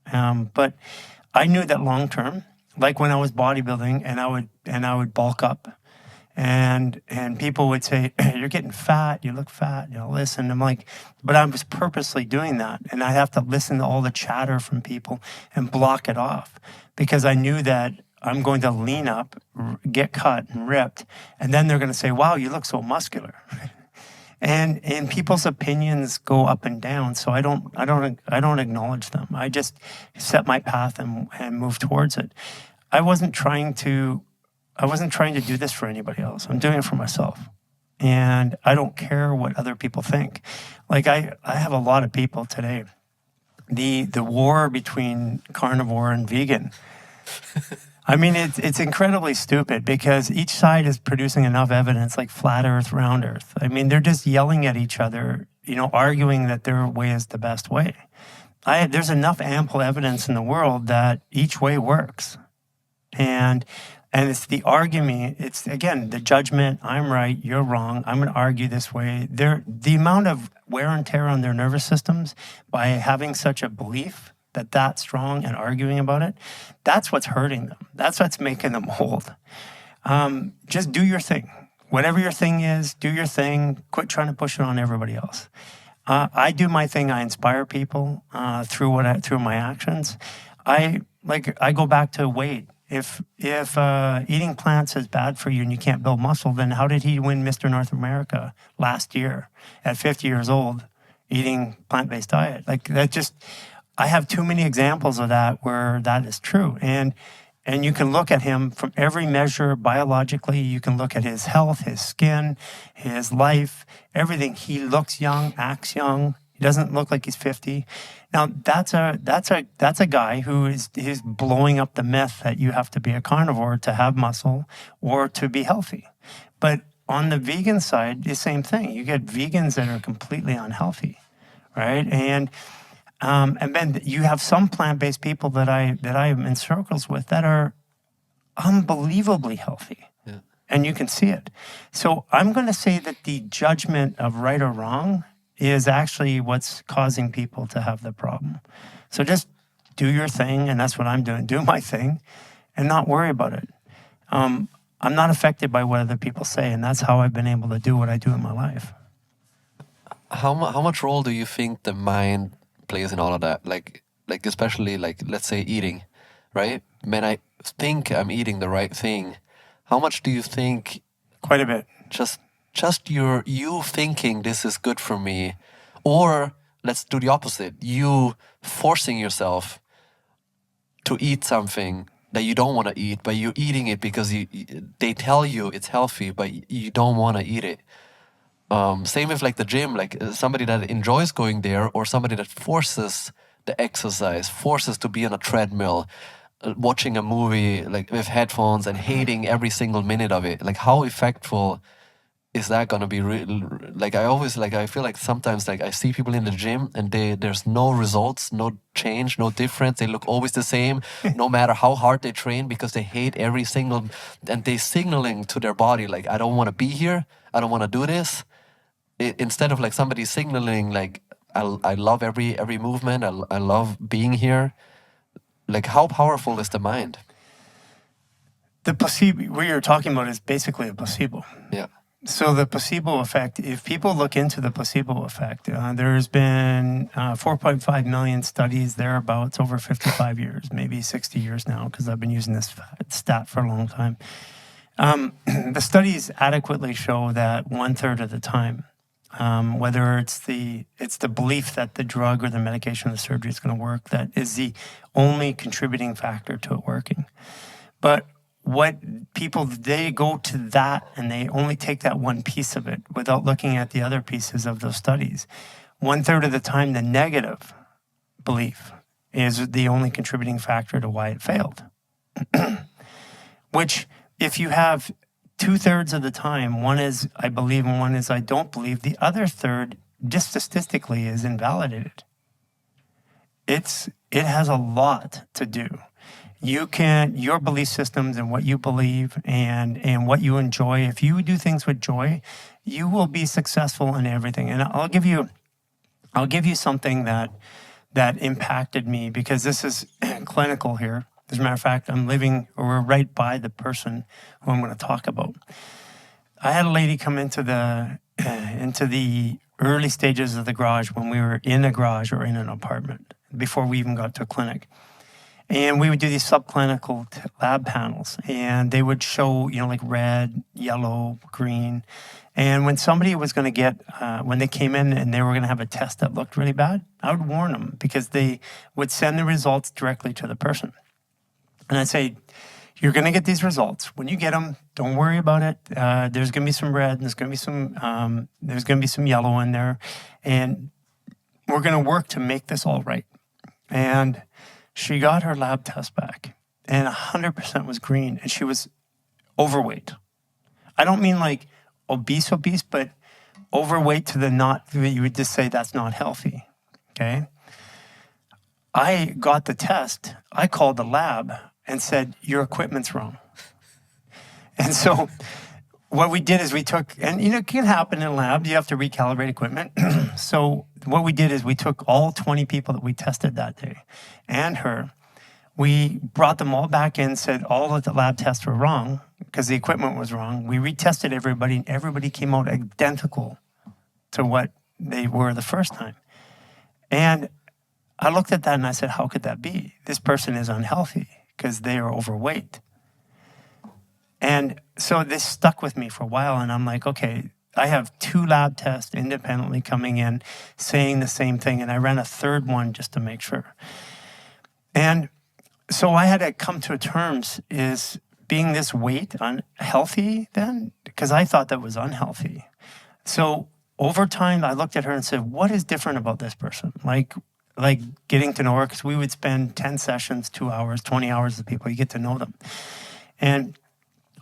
But I knew that long term, like when I was bodybuilding and I would bulk up, and people would say, "You're getting fat. You look fat." Listen. I'm like, but I was purposely doing that, and I have to listen to all the chatter from people and block it off, because I knew that I'm going to lean up, get cut and ripped, and then they're going to say, "Wow, you look so muscular." And people's opinions go up and down, so I don't acknowledge them. I just set my path and move towards it. I wasn't trying to do this for anybody else. I'm doing it for myself, and I don't care what other people think. Like I have a lot of people today. The war between carnivore and vegan. I mean, it's incredibly stupid, because each side is producing enough evidence, like flat Earth, round Earth. I mean, they're just yelling at each other, arguing that their way is the best way. There's enough ample evidence in the world that each way works. And it's the argument, it's, again, the judgment, I'm right, you're wrong, I'm going to argue this way. The amount of wear and tear on their nervous systems by having such a belief that's strong and arguing about it, that's what's hurting them. That's what's making them old. Just do your thing. Whatever your thing is, do your thing. Quit trying to push it on everybody else. I do my thing. I inspire people through my actions. I go back to weight. If eating plants is bad for you and you can't build muscle, then how did he win Mr. North America last year at 50 years old, eating plant-based diet? Like that just... I have too many examples of that where that is true. And you can look at him from every measure biologically. You can look at his health, his skin, his life, everything. He looks young, acts young. He doesn't look like he's 50. Now, that's a guy who is blowing up the myth that you have to be a carnivore to have muscle or to be healthy. But on the vegan side, the same thing. You get vegans that are completely unhealthy, right? And then you have some plant-based people that I'm in circles with that are unbelievably healthy. Yeah. And you can see it. So I'm going to say that the judgment of right or wrong is actually what's causing people to have the problem. So just do your thing, and that's what I'm doing. Do my thing and not worry about it. I'm not affected by what other people say, and that's how I've been able to do what I do in my life. how much role do you think the mind plays in all of that? Like especially like let's say eating, right? When I think I'm eating the right thing, how much do you think Quite a bit. just you thinking this is good for me, or let's do the opposite, you forcing yourself to eat something that you don't want to eat, but you're eating it because they tell you it's healthy, but you don't want to eat it. Same with like the gym, like somebody that enjoys going there, or somebody that forces the exercise, forces to be on a treadmill, watching a movie like with headphones and hating every single minute of it. Like how effectful is that gonna be? Like I always like I feel like sometimes like I see people in the gym and there's no results, no change, no difference. They look always the same, no matter how hard they train, because they hate every single, and they signaling to their body like I don't want to be here, I don't want to do this. Instead of like somebody signaling like I love every movement, I love being here. Like how powerful is the mind? The placebo, what you're talking about is basically a placebo. Yeah. So the placebo effect, if people look into the placebo effect, there's been 4.5 million studies thereabouts over 55 years, maybe 60 years now, because I've been using this stat for a long time. The studies adequately show that 1/3 of the time, whether it's the belief that the drug or the medication or the surgery is going to work, that is the only contributing factor to it working. But what people, they go to that and they only take that one piece of it without looking at the other pieces of those studies. 1/3 of the time, the negative belief is the only contributing factor to why it failed. Which, if you have 2/3 of the time, one is I believe and one is I don't believe, the other third, just statistically, is invalidated. It has a lot to do. Your belief systems and what you believe and what you enjoy, if you do things with joy, you will be successful in everything. And I'll give you something that impacted me, because this is clinical here. As a matter of fact, we're right by the person who I'm going to talk about. I had a lady come into the early stages of the garage when we were in a garage or in an apartment before we even got to a clinic. And we would do these subclinical lab panels, and they would show, like red, yellow, green. And when somebody was going to when they came in and they were going to have a test that looked really bad, I would warn them, because they would send the results directly to the person. And I'd say, you're going to get these results. When you get them, don't worry about it. There's going to be some red, and there's going to be some yellow in there. And we're going to work to make this all right. And she got her lab test back, and 100% was green, and she was overweight. I don't mean like obese, but overweight to you would just say that's not healthy, okay? I got the test, I called the lab and said, your equipment's wrong. And so what we did is we took, and it can happen in labs, you have to recalibrate equipment. So what we did is we took all 20 people that we tested that day and her, we brought them all back in, said all of the lab tests were wrong because the equipment was wrong. We retested everybody, and everybody came out identical to what they were the first time. And I looked at that and I said, how could that be? This person is unhealthy because they are overweight. And so this stuck with me for a while, and I'm like, okay, I have 2 lab tests independently coming in saying the same thing, and I ran a third one just to make sure. And so I had to come to terms, is being this weight unhealthy then? Because I thought that was unhealthy. So over time, I looked at her and said, what is different about this person? Like getting to know her, because we would spend 10 sessions, 2 hours, 20 hours with people. You get to know them. And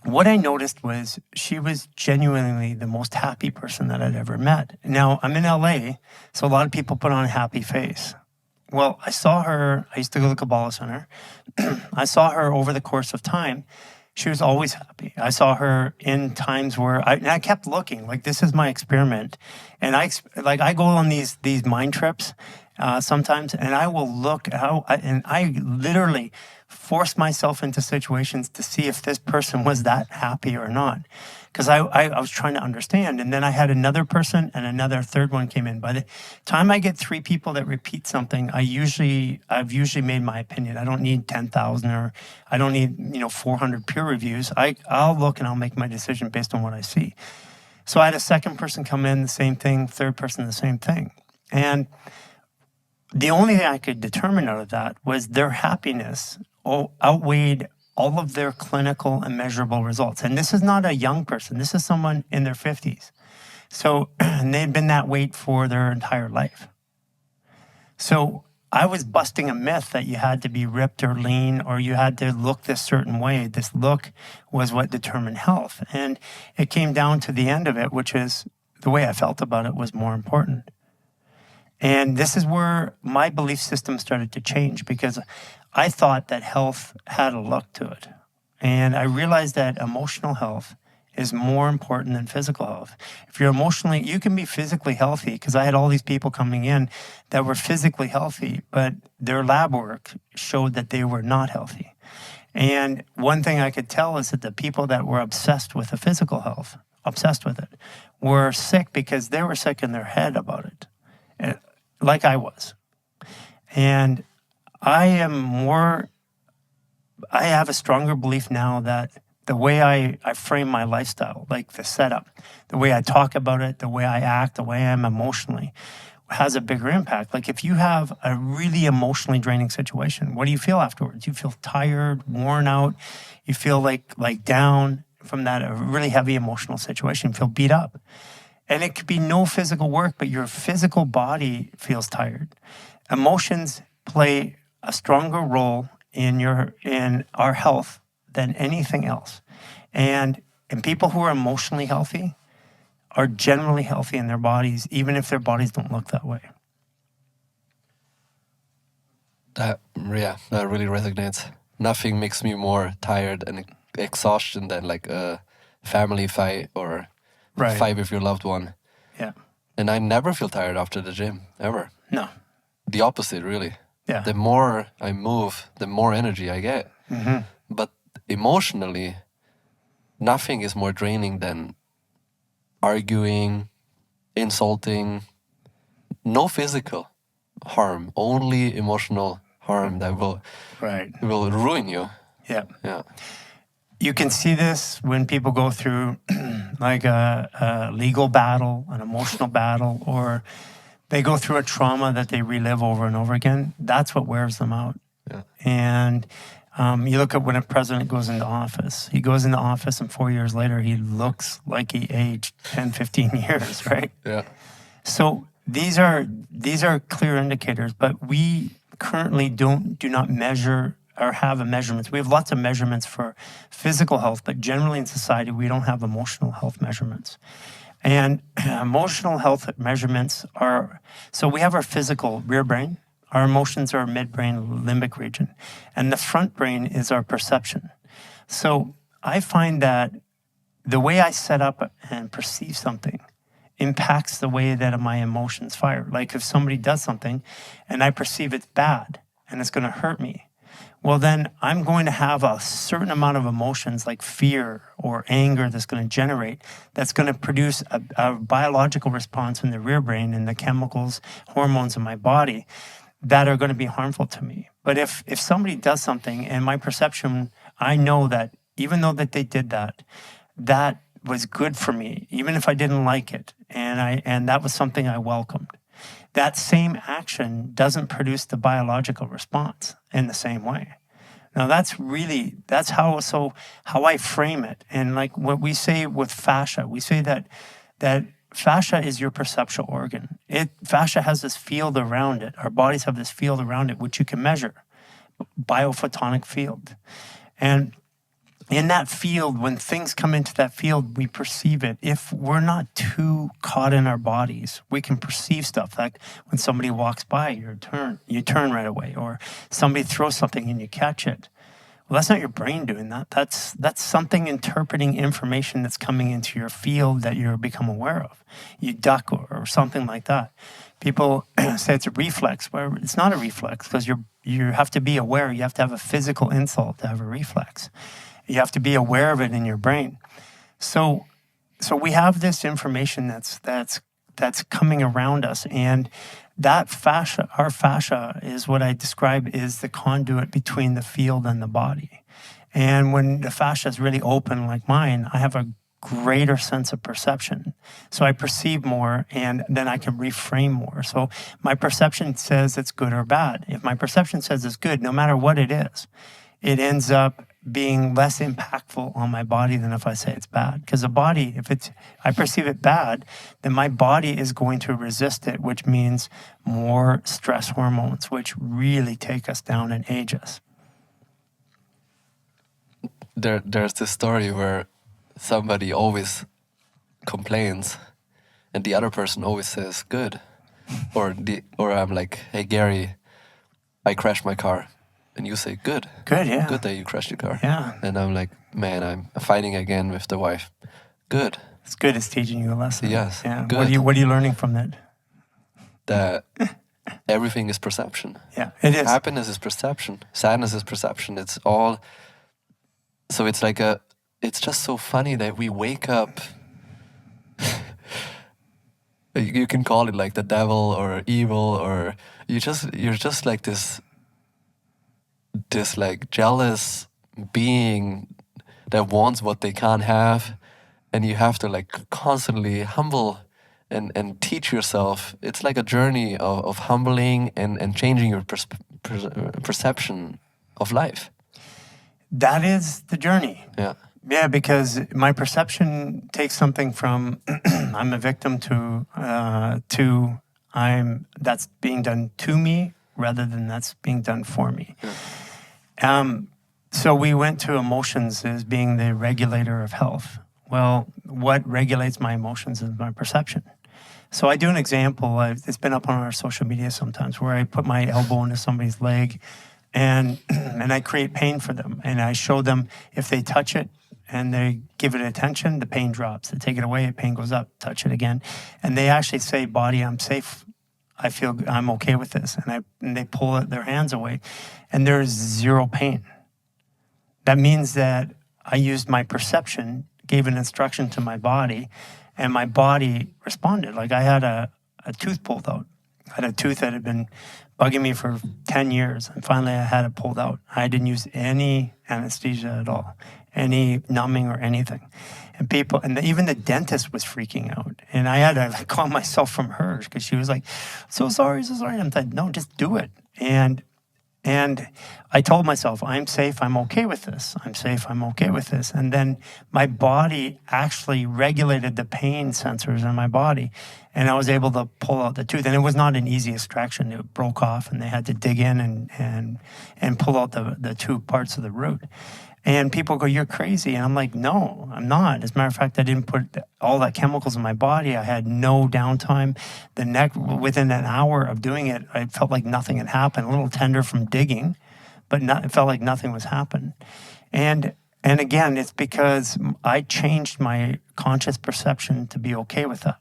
what I noticed was she was genuinely the most happy person that I'd ever met. Now, I'm in LA, so a lot of people put on a happy face. Well, I saw her, I used to go to the Kabbalah Center. I saw her over the course of time. She was always happy. I saw her in times where I kept looking, like, this is my experiment. And I go on these mind trips. sometimes, and I will look how, and I literally force myself into situations to see if this person was that happy or not. Because I was trying to understand. And then I had another person and another third one came in. By the time I get 3 people that repeat something, I've usually made my opinion. I don't need 10,000 or I don't need 400 peer reviews. I'll look and I'll make my decision based on what I see. So I had a second person come in, the same thing, third person, the same thing. And the only thing I could determine out of that was their happiness outweighed all of their clinical and measurable results. And this is not a young person. This is someone in their 50s. So and they'd been that weight for their entire life. So I was busting a myth that you had to be ripped or lean or you had to look this certain way. This look was what determined health. And it came down to the end of it, which is the way I felt about it was more important. And this is where my belief system started to change because I thought that health had a look to it. And I realized that emotional health is more important than physical health. If you're emotionally, you can be physically healthy because I had all these people coming in that were physically healthy, but their lab work showed that they were not healthy. And one thing I could tell is that the people that were obsessed with the physical health, obsessed with it, were sick because they were sick in their head about it, like I was. And I have a stronger belief now that the way I frame my lifestyle, like the setup, the way I talk about it, the way I act, the way I am emotionally, has a bigger impact. Like if you have a really emotionally draining situation, what do you feel afterwards? You feel tired, worn out, you feel like down from that a really heavy emotional situation, you feel beat up. And it could be no physical work, but your physical body feels tired. Emotions play a stronger role in our health than anything else. And people who are emotionally healthy are generally healthy in their bodies, even if their bodies don't look that way. That really resonates. Nothing makes me more tired and exhaustion than like a family fight or fight with your loved one. Yeah. And I never feel tired after the gym, ever. No. The opposite, really. Yeah. The more I move, the more energy I get. Mm-hmm. But emotionally, nothing is more draining than arguing, insulting. No physical harm, only emotional harm that will ruin you. Yeah. Yeah. You can see this when people go through like a legal battle, an emotional battle, or they go through a trauma that they relive over and over again. That's what wears them out. Yeah. And you look at when a president goes into office. He goes into office and 4 years later, he looks like he aged 10, 15 years, right? Yeah. So these are clear indicators, but we currently do not measure or have measurements. We have lots of measurements for physical health, but generally in society, we don't have emotional health measurements. And emotional health measurements so we have our physical rear brain, our emotions are our midbrain limbic region, and the front brain is our perception. So I find that the way I set up and perceive something impacts the way that my emotions fire. Like if somebody does something and I perceive it's bad and it's going to hurt me, well, then I'm going to have a certain amount of emotions like fear or anger that's going to generate, that's going to produce a biological response in the rear brain and the chemicals, hormones in my body that are going to be harmful to me. But if somebody does something and my perception, I know that even though that they did that, that was good for me, even if I didn't like it, and that was something I welcomed. That same action doesn't produce the biological response in the same way. Now that's how I frame it. And like what we say with fascia, we say that fascia is your perceptual organ. Fascia has this field around it. Our bodies have this field around it, which you can measure, biophotonic field. And in that field, when things come into that field, we perceive it. If we're not too caught in our bodies, we can perceive stuff. Like when somebody walks by, you turn right away, or somebody throws something and you catch it. Well, that's not your brain doing that. That's something interpreting information that's coming into your field that you're become aware of. You duck or something like that. People say it's a reflex, where it's not a reflex, because you have to be aware. You have to have a physical insult to have a reflex. You have to be aware of it in your brain. So we have this information that's coming around us, and that fascia, our fascia, is what I describe is the conduit between the field and the body. And when the fascia is really open, like mine, I have a greater sense of perception. So I perceive more, and then I can reframe more. So my perception says it's good or bad. If my perception says it's good, no matter what it is, it ends up being less impactful on my body than if I say it's bad. Because the body, I perceive it bad, then my body is going to resist it, which means more stress hormones, which really take us down and age us. There's this story where somebody always complains and the other person always says good, or I'm like, hey Gary, I crashed my car, and you say good, yeah, good that you crashed your car, yeah, and I'm like, man, I'm fighting again with the wife, good, it's good, it's teaching you a lesson. yes, Yeah. good. What are you learning from that? That everything is perception. Yeah, it is. Happiness is perception, sadness is perception. It's all. So it's like it's just so funny that we wake up. You can call it like the devil or evil, or you're just like this like jealous being that wants what they can't have, and you have to like constantly humble and teach yourself. It's like a journey of humbling and changing your perception of life. That is the journey. Yeah. Yeah, because my perception takes something from I'm a victim to that's being done to me rather than that's being done for me. Yeah. So we went to emotions as being the regulator of health. Well, what regulates my emotions is my perception. So I do an example. It's been up on our social media sometimes, where I put my elbow into somebody's leg, and I create pain for them, and I show them if they touch it and they give it attention, the pain drops. They take it away, the pain goes up. Touch it again, and they actually say, "Body, I'm safe. I feel I'm okay with this," and they pull their hands away, and there's zero pain. That means that I used my perception, gave an instruction to my body, and my body responded. Like I had a tooth pulled out. I had a tooth that had been bugging me for 10 years, and finally I had it pulled out. I didn't use any anesthesia at all, any numbing or anything. And even the dentist was freaking out. And I had to calm myself from hers, because she was like, so sorry. And I'm like, no, just do it. And I told myself, I'm safe, I'm okay with this. I'm safe, I'm okay with this. And then my body actually regulated the pain sensors in my body. And I was able to pull out the tooth. And it was not an easy extraction. It broke off, and they had to dig in and pull out the two parts of the root. And people go, you're crazy. And I'm like, no, I'm not. As a matter of fact, I didn't put all that chemicals in my body. I had no downtime. Within an hour of doing it, I felt like nothing had happened. A little tender from digging, but it felt like nothing was happening. And again, it's because I changed my conscious perception to be okay with that.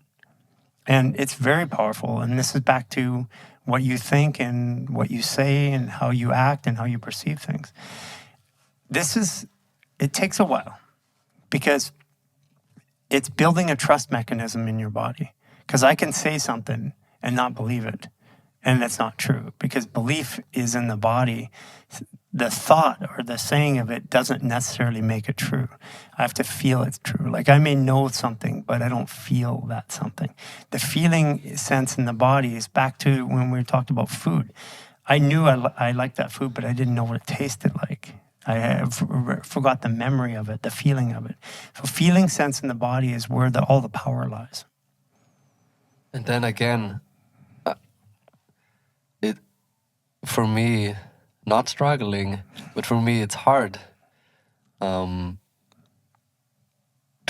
And it's very powerful. And this is back to what you think and what you say and how you act and how you perceive things. It takes a while, because it's building a trust mechanism in your body. Because I can say something and not believe it, and that's not true, because belief is in the body. The thought or the saying of it doesn't necessarily make it true. I have to feel it's true. Like I may know something, but I don't feel that something. The feeling sense in the body is back to when we talked about food. I knew I liked that food, but I didn't know what it tasted like. I forgot the memory of it, the feeling of it. So feeling sense in the body is where all the power lies. And then again, for me, not struggling, but for me it's hard to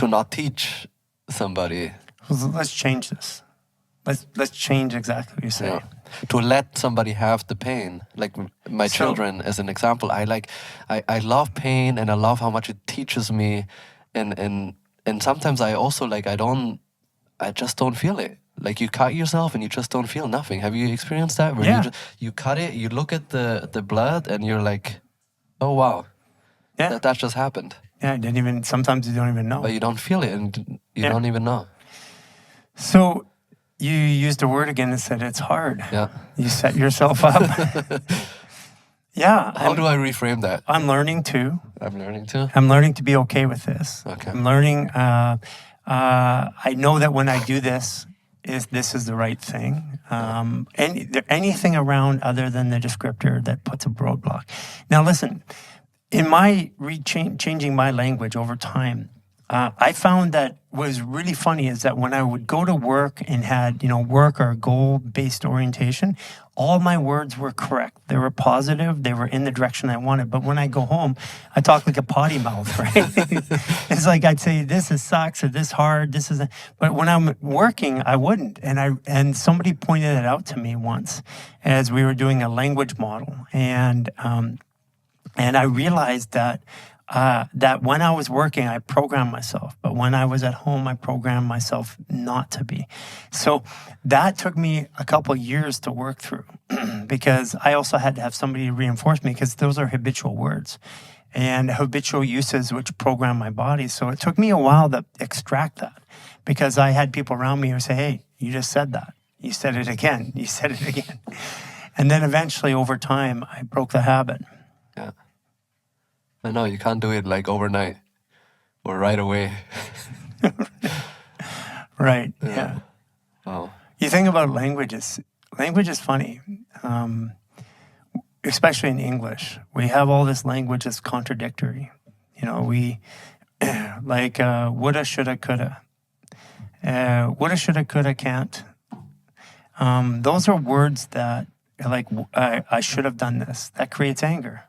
not teach somebody. Let's change this. Let's change exactly what you say. Yeah. To let somebody have the pain, like my children as an example. I love pain, and I love how much it teaches me, and sometimes I also I just don't feel it. like you cut yourself and you just don't feel nothing. Have you experienced that? Where Yeah. you cut it, you look at the blood, and you're like, oh wow, Yeah. that just happened. Yeah, sometimes you don't even know. But you don't feel it, and you don't even know. So you used a word again and said it's hard. Yeah. You set yourself up. Yeah. How do I reframe that? I'm learning to. I'm learning to. I'm learning to be okay with this. Okay. I'm learning. I know that when I do this, this is the right thing. Anything around other than the descriptor that puts a roadblock. Now, listen. In my changing my language over time, I found that what was really funny is that when I would go to work and had, work or goal-based orientation, all my words were correct. They were positive. They were in the direction I wanted. But when I go home, I talk like a potty mouth, right? It's like I'd say, this is sucks, or this hard, this is... But when I'm working, I wouldn't. And somebody pointed it out to me once as we were doing a language model. And I realized that when I was working, I programmed myself. But when I was at home, I programmed myself not to be. So that took me a couple of years to work through because I also had to have somebody to reinforce me because those are habitual words and habitual uses which program my body. So it took me a while to extract that because I had people around me who say, hey, you just said that. You said it again. You said it again. And then eventually over time, I broke the habit. Yeah. I know, you can't do it like overnight or right away. Right, yeah. Wow. You think about languages. Language is funny, especially in English. We have all this language that's contradictory. We like woulda, shoulda, coulda. Woulda, shoulda, coulda, can't. Those are words that like, I should have done this. That creates anger.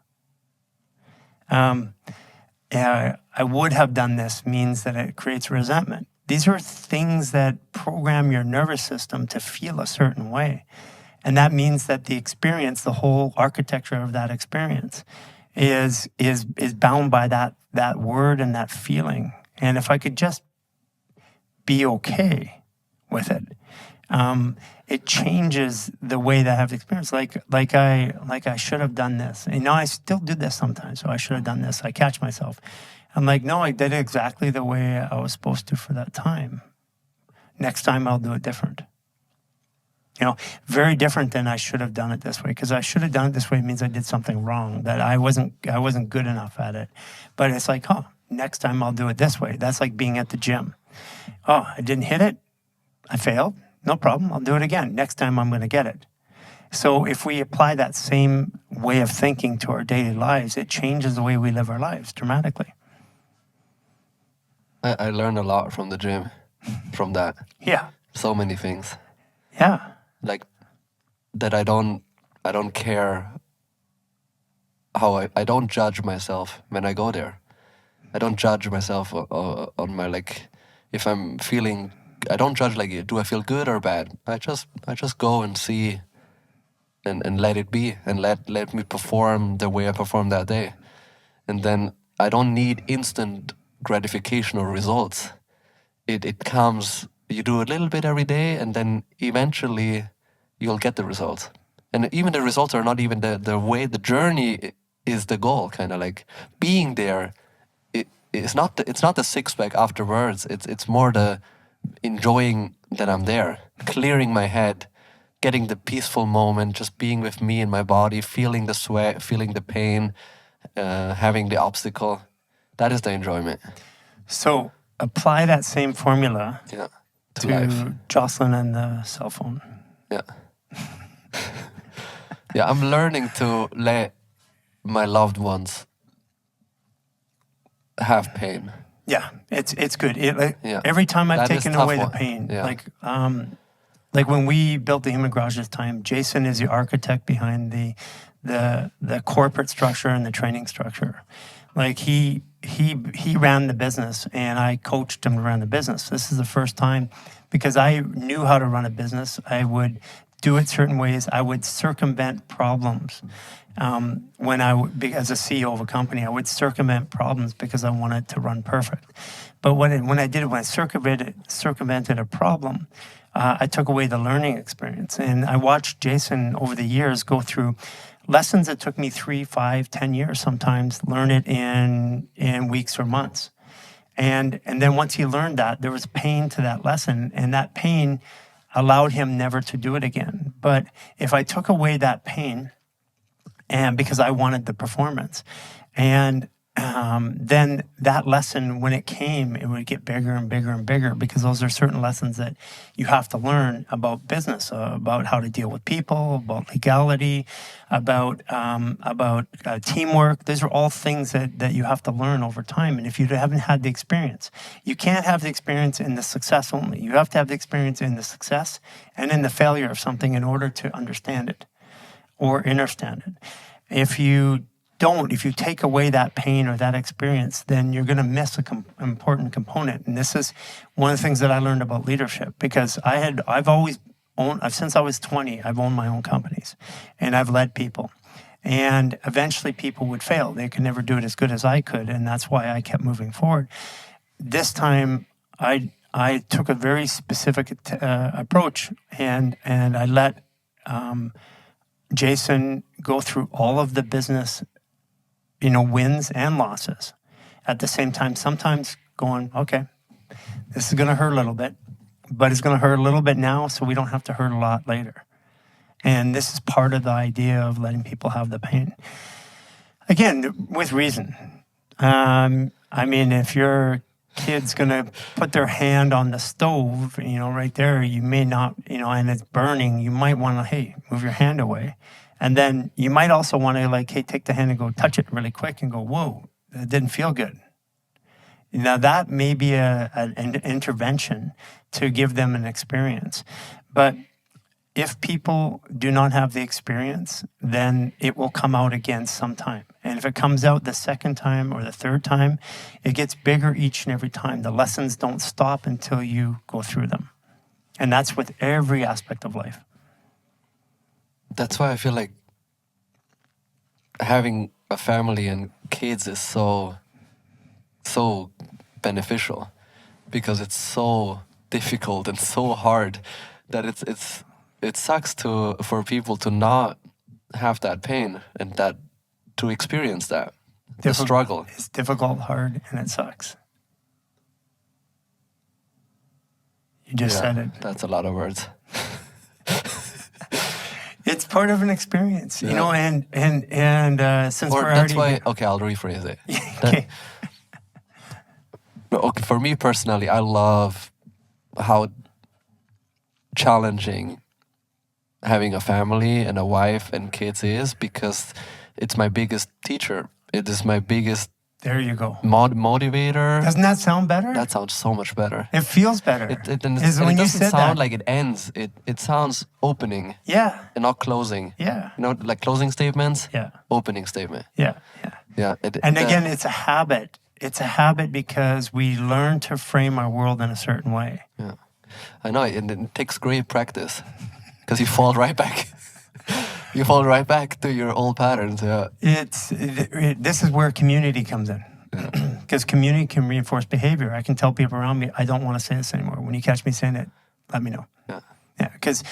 I would have done this means that it creates resentment. These are things that program your nervous system to feel a certain way. And that means that the experience, the whole architecture of that experience is bound by that word and that feeling. And if I could just be okay with it, it changes the way that I have experience. Like I should have done this. And I still do this sometimes. So I should have done this. I catch myself. I'm like, no, I did it exactly the way I was supposed to for that time. Next time I'll do it different. Very different than I should have done it this way. Because I should have done it this way means I did something wrong, that I wasn't good enough at it. But it's like, next time I'll do it this way. That's like being at the gym. I didn't hit it. I failed. No problem. I'll do it again. Next time I'm going to get it. So if we apply that same way of thinking to our daily lives, it changes the way we live our lives dramatically. I learned a lot from the gym, from that. Yeah. So many things. Yeah. Like that I don't care how I don't judge myself when I go there. I don't judge myself on my, like, if I'm feeling... I don't judge, like, do I feel good or bad? I just go and see and let it be and let me perform the way I performed that day. And then I don't need instant gratification or results. It comes, you do a little bit every day and then eventually you'll get the results. And even the results are not even the way, the journey is the goal, kind of like being there. It's not the six-pack afterwards. It's more the enjoying that I'm there, clearing my head, getting the peaceful moment, just being with me and my body, feeling the sweat, feeling the pain, having the obstacle. That is the enjoyment. So apply that same formula to life. Jocelyn and the cell phone. Yeah. Yeah, I'm learning to let my loved ones have pain. Yeah, it's good. Every time I've taken away the pain, like when we built the Human Garage this time, Jason is the architect behind the corporate structure and the training structure. Like he ran the business and I coached him to run the business. This is the first time because I knew how to run a business. I would do it certain ways. I would circumvent problems. As a CEO of a company, I would circumvent problems because I wanted to run perfect. But when I circumvented a problem, I took away the learning experience. And I watched Jason over the years go through lessons that took me 3, 5, 10 years sometimes, learn it in weeks or months. And then once he learned that, there was pain to that lesson, and that pain allowed him never to do it again. But if I took away that pain, and because I wanted the performance, and then that lesson, when it came, it would get bigger and bigger and bigger, because those are certain lessons that you have to learn about business, about how to deal with people, about legality, about teamwork. Those are all things that you have to learn over time. And if you haven't had the experience, you can't have the experience in the success only. You have to have the experience in the success and in the failure of something in order to understand it or understand it. If you take away that pain or that experience, then you're going to miss an important component. And this is one of the things that I learned about leadership, because I've always owned, since I was 20, I've owned my own companies, and I've led people. And eventually people would fail. They could never do it as good as I could, and that's why I kept moving forward. This time, I took a very specific approach, and I let Jason go through all of the business, wins and losses at the same time. Sometimes going, okay, this is going to hurt a little bit, but it's going to hurt a little bit now, so we don't have to hurt a lot later. And this is part of the idea of letting people have the pain. Again, with reason. If your kid's going to put their hand on the stove, right there, you may not, and it's burning, you might want to, hey, move your hand away. And then you might also want to, hey, take the hand and go touch it really quick and go, whoa, that didn't feel good. Now, that may be an intervention to give them an experience. But if people do not have the experience, then it will come out again sometime. And if it comes out the second time or the third time, it gets bigger each and every time. The lessons don't stop until you go through them. And that's with every aspect of life. That's why I feel like having a family and kids is so beneficial, because it's so difficult and so hard that it sucks for people to not have that pain and that to experience that the struggle. It's difficult, hard, and it sucks. You just said it. That's a lot of words. It's part of an experience, and since we're that's already... why, okay, I'll rephrase it. Okay. Okay, for me personally, I love how challenging having a family and a wife and kids is, because it's my biggest teacher. It is my biggest... There you go. Motivator. Doesn't that sound better? That sounds so much better. It feels better. It doesn't sound like it ends. It sounds opening. Yeah. And not closing. Yeah. Like closing statements. Yeah. Opening statement. Yeah. Yeah. Again, it's a habit. It's a habit because we learn to frame our world in a certain way. Yeah. I know, and it takes great practice, because you fall right back. You fall right back to your old patterns. Yeah. This is where community comes in, because community can reinforce behavior. I can tell people around me, I don't want to say this anymore. When you catch me saying it, let me know. Yeah, because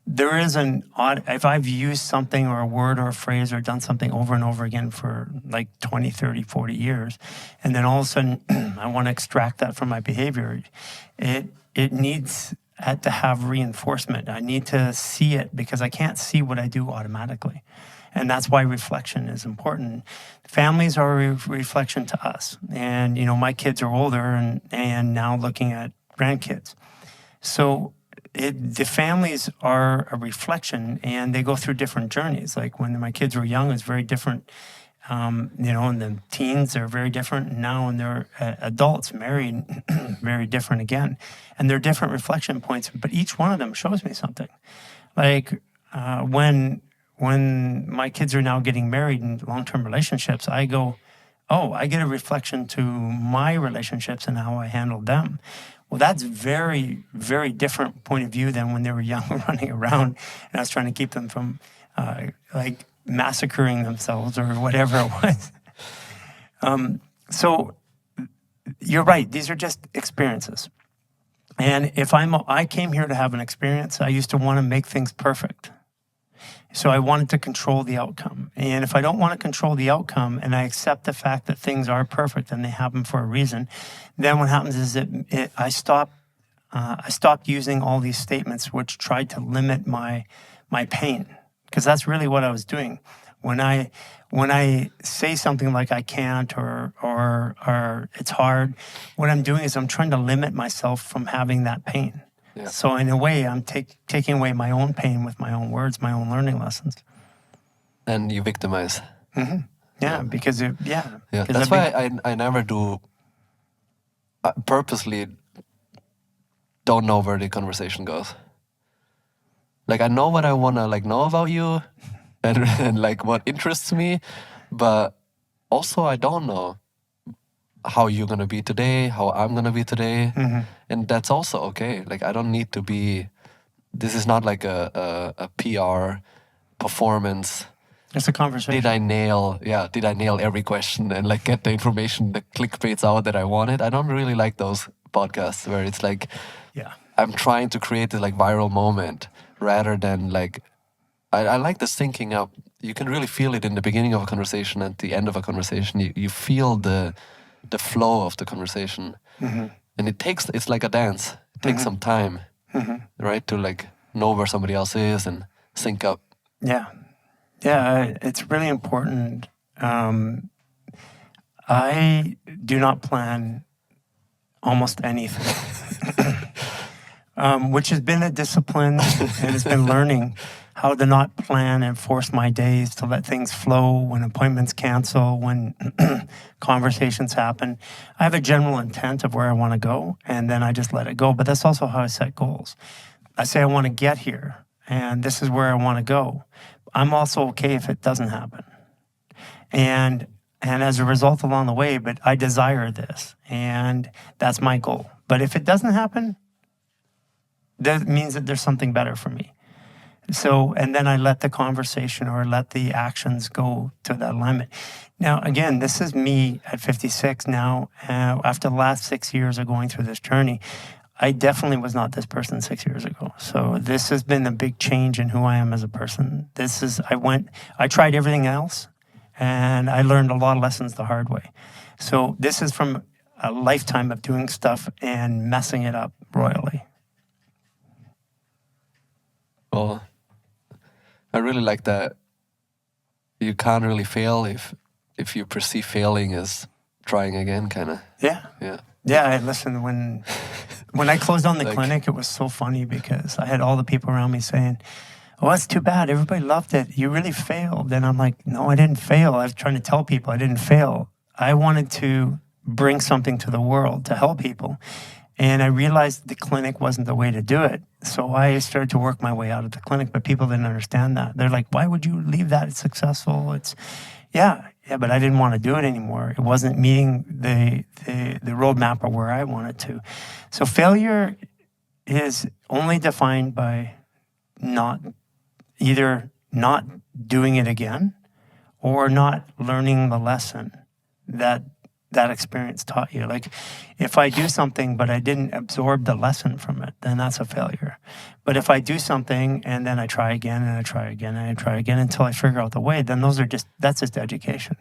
there is if I've used something or a word or a phrase or done something over and over again for like 20, 30, 40 years, and then all of a sudden I want to extract that from my behavior, it needs to have reinforcement. I need to see it, because I can't see what I do automatically. And that's why reflection is important. Families are a reflection to us. And, my kids are older and now looking at grandkids. So the families are a reflection, and they go through different journeys. Like when my kids were young, it's very different. And the teens are very different. And now when they're adults, married, very different again. And they're different reflection points, but each one of them shows me something. Like when my kids are now getting married in long-term relationships, I go, oh, I get a reflection to my relationships and how I handled them. Well, that's very, very different point of view than when they were young, running around, and I was trying to keep them from massacring themselves or whatever it was. So you're right. These are just experiences. And if I came here to have an experience, I used to want to make things perfect. So I wanted to control the outcome. And if I don't want to control the outcome and I accept the fact that things are perfect and they happen for a reason, then what happens is I stopped using all these statements which tried to limit my pain, because that's really what I was doing. When I say something like I can't or it's hard, what I'm doing is I'm trying to limit myself from having that pain. Yeah. So in a way, I'm taking away my own pain with my own words, my own learning lessons. And you victimize. Yeah, because Yeah, that's why I never do. Purposely don't know where the conversation goes. Like I know what I wanna like know about you, and like what interests me, but also I don't know how you're gonna be today, how I'm gonna be today, and that's also okay. Like I don't need to be. This is not like a PR performance. It's a conversation. Did I nail every question and like get the information, the clickbaits out that I wanted? I don't really like those podcasts where it's like, I'm trying to create this like viral moment rather than like, I like the syncing up. You can really feel it in the beginning of a conversation and the end of a conversation. You feel the flow of the conversation, and it's like a dance. It takes some time, right, to like know where somebody else is and sync up. Yeah, it's really important. I do not plan almost anything, which has been a discipline, and it's been learning how to not plan and force my days, to let things flow when appointments cancel, when conversations happen. I have a general intent of where I want to go, and then I just let it go. But that's also how I set goals. I say I want to get here, and this is where I want to go. I'm also okay if it doesn't happen. And as a result along the way, but I desire this, and that's my goal. But if it doesn't happen, that means that there's something better for me. So, and then I let the conversation or let the actions go to that alignment. Now, again, this is me at 56 now. After the last 6 years of going through this journey, I definitely was not this person 6 years ago. So this has been a big change in who I am as a person. I tried everything else, and I learned a lot of lessons the hard way. So this is from a lifetime of doing stuff and messing it up royally. Well, I really like that you can't really fail if you perceive failing as trying again, kind of. Yeah, listen, when I closed down the clinic, it was so funny because I had all the people around me saying, "Oh, that's too bad. Everybody loved it. You really failed." And I'm like, "No, I didn't fail. I was trying to tell people I didn't fail. I wanted to bring something to the world to help people." And I realized the clinic wasn't the way to do it. So I started to work my way out of the clinic, but people didn't understand that. They're like, "Why would you leave that? It's successful." Yeah, but I didn't want to do it anymore. It wasn't meeting the roadmap of where I wanted to. So failure is only defined by either not doing it again or not learning the lesson that experience taught you. Like if I do something but I didn't absorb the lesson from it, then that's a failure. But if I do something and then I try again and I try again and I try again until I figure out the way, then that's just education.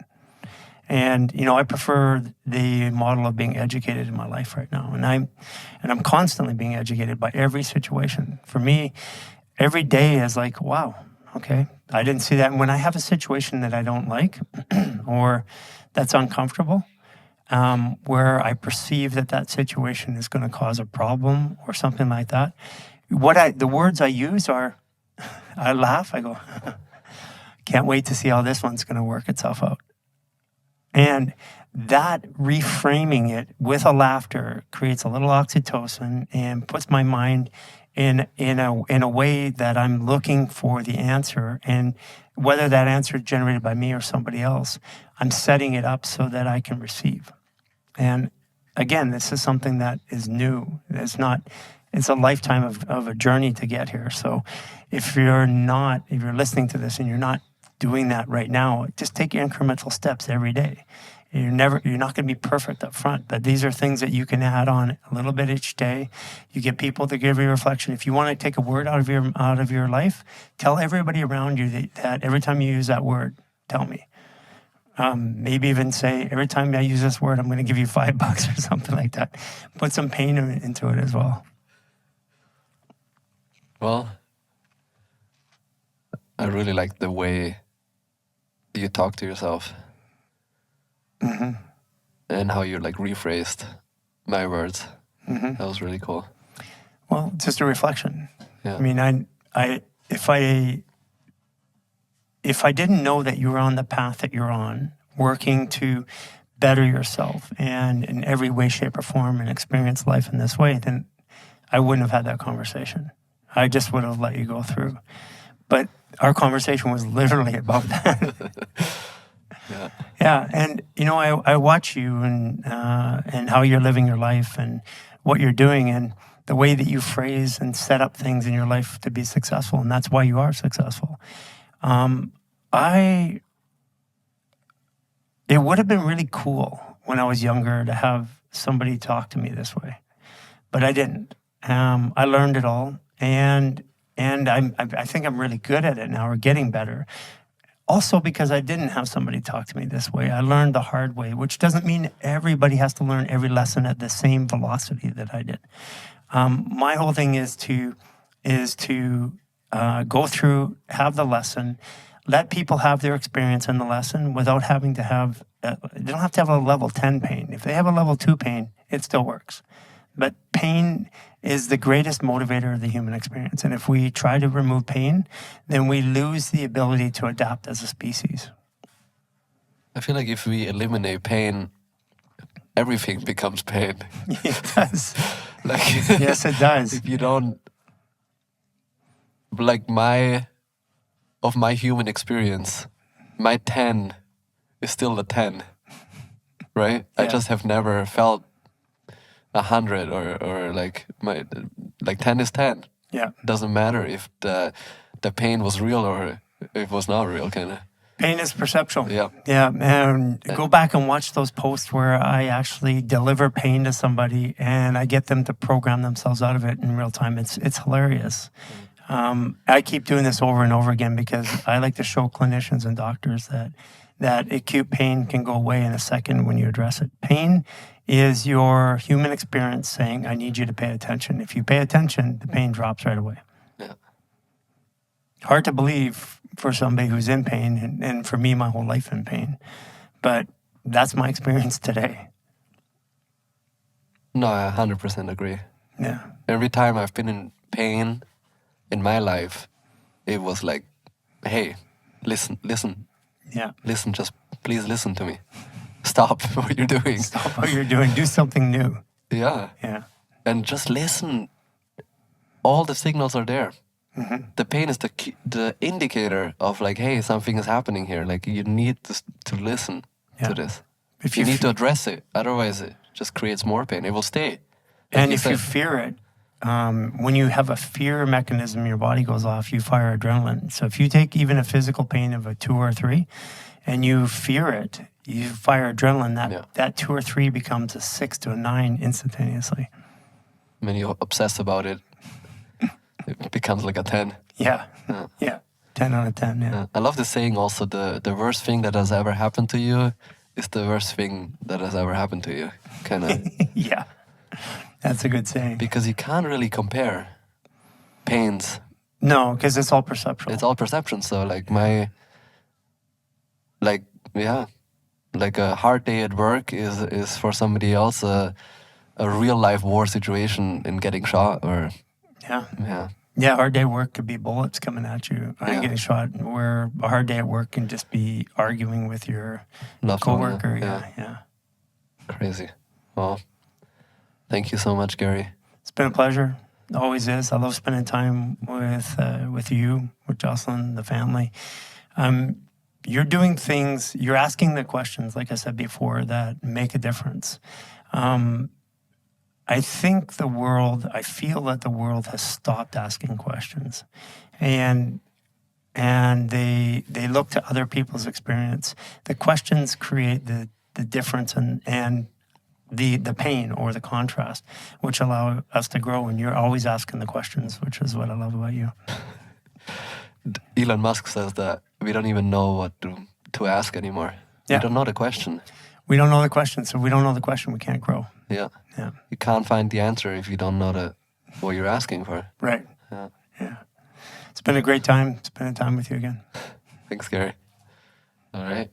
And I prefer the model of being educated in my life right now. And I'm constantly being educated by every situation. For me, every day is like, wow, okay, I didn't see that. And when I have a situation that I don't like or that's uncomfortable, where I perceive that situation is going to cause a problem or something like that, the words I use are, I laugh, I go, can't wait to see how this one's going to work itself out. And that reframing it with a laughter creates a little oxytocin and puts my mind in a way that I'm looking for the answer. And whether that answer is generated by me or somebody else, I'm setting it up so that I can receive. And again, this is something that is new. It's a lifetime of a journey to get here. So if you're listening to this and you're not doing that right now, just take incremental steps every day. You're not going to be perfect up front, but these are things that you can add on a little bit each day. You get people to give you reflection. If you want to take a word out of your life, tell everybody around you that every time you use that word, tell me. Maybe even say, every time I use this word, I'm going to give you $5 or something like that. Put some pain into it as well. Well, I really like the way you talk to yourself. And how you like rephrased my words. That was really cool. Well, just a reflection. Yeah. I mean, if I didn't know that you were on the path that you're on, working to better yourself and in every way, shape, or form and experience life in this way, then I wouldn't have had that conversation. I just would have let you go through. But our conversation was literally about that. Yeah. Yeah, and I watch you and how you're living your life and what you're doing and the way that you phrase and set up things in your life to be successful, and that's why you are successful. It would have been really cool when I was younger to have somebody talk to me this way, but I didn't. I learned it all, and I think I'm really good at it now, or getting better. Also because I didn't have somebody talk to me this way. I learned the hard way, which doesn't mean everybody has to learn every lesson at the same velocity that I did. My whole thing is to go through, have the lesson, let people have their experience in the lesson without having to have, they don't have to have a level 10 pain. If they have a level 2 pain, it still works. But pain is the greatest motivator of the human experience. And if we try to remove pain, then we lose the ability to adapt as a species. I feel like if we eliminate pain, everything becomes pain. It does. Like, yes, it does. If you don't, like of my human experience, my 10 is still a 10, right? Yeah. I just have never felt 100 or like 10 is 10. Yeah. Doesn't matter if the pain was real or if it was not real, kind of. Pain is perceptual. Yeah. Yeah. And go back and watch those posts where I actually deliver pain to somebody and I get them to program themselves out of it in real time. It's hilarious. I keep doing this over and over again because I like to show clinicians and doctors that acute pain can go away in a second when you address it. Pain is your human experience saying, I need you to pay attention. If you pay attention, the pain drops right away. Yeah. Hard to believe for somebody who's in pain, and for me, my whole life in pain. But that's my experience today. No, I 100% agree. Yeah. Every time I've been in pain in my life, it was like, hey, listen. Yeah. Listen, just please listen to me. Stop what you're doing. Stop what you're doing. Do something new. Yeah. Yeah. And just listen. All the signals are there. Mm-hmm. The pain is the indicator of like, hey, something is happening here. Like you need to listen to this. If you need to address it. Otherwise, it just creates more pain. It will stay. Like and if you fear it, when you have a fear mechanism, your body goes off, you fire adrenaline. So if you take even a physical pain of a 2 or 3 and you fear it, you fire adrenaline, that 2 or 3 becomes a 6 to a 9 instantaneously. When you obsess about it, it becomes like a 10. Yeah. Yeah. 10 out of 10, yeah. I love the saying also, the worst thing that has ever happened to you is the worst thing that has ever happened to you. Kind of. Yeah. That's a good saying. Because you can't really compare pains. No, because it's all perceptual. It's all perception. So like like a hard day at work is for somebody else a real life war situation in getting shot or yeah. Hard day at work could be bullets coming at you and getting shot. Where a hard day at work can just be arguing with your coworker. Yeah. Crazy. Well, thank you so much, Garry. It's been a pleasure. It always is. I love spending time with you, with Jocelyn, the family. You're doing things, you're asking the questions, like I said before, that make a difference. I feel that the world has stopped asking questions. And they look to other people's experience. The questions create the difference and the pain or the contrast, which allow us to grow. And you're always asking the questions, which is what I love about you. Elon Musk says that we don't even know what to ask anymore. Yeah. We don't know the question. We don't know the question. So if we don't know the question, we can't grow. Yeah. Yeah. You can't find the answer if you don't know what you're asking for. Right. Yeah. Yeah. It's been a great time spending time with you again. Thanks, Garry. All right.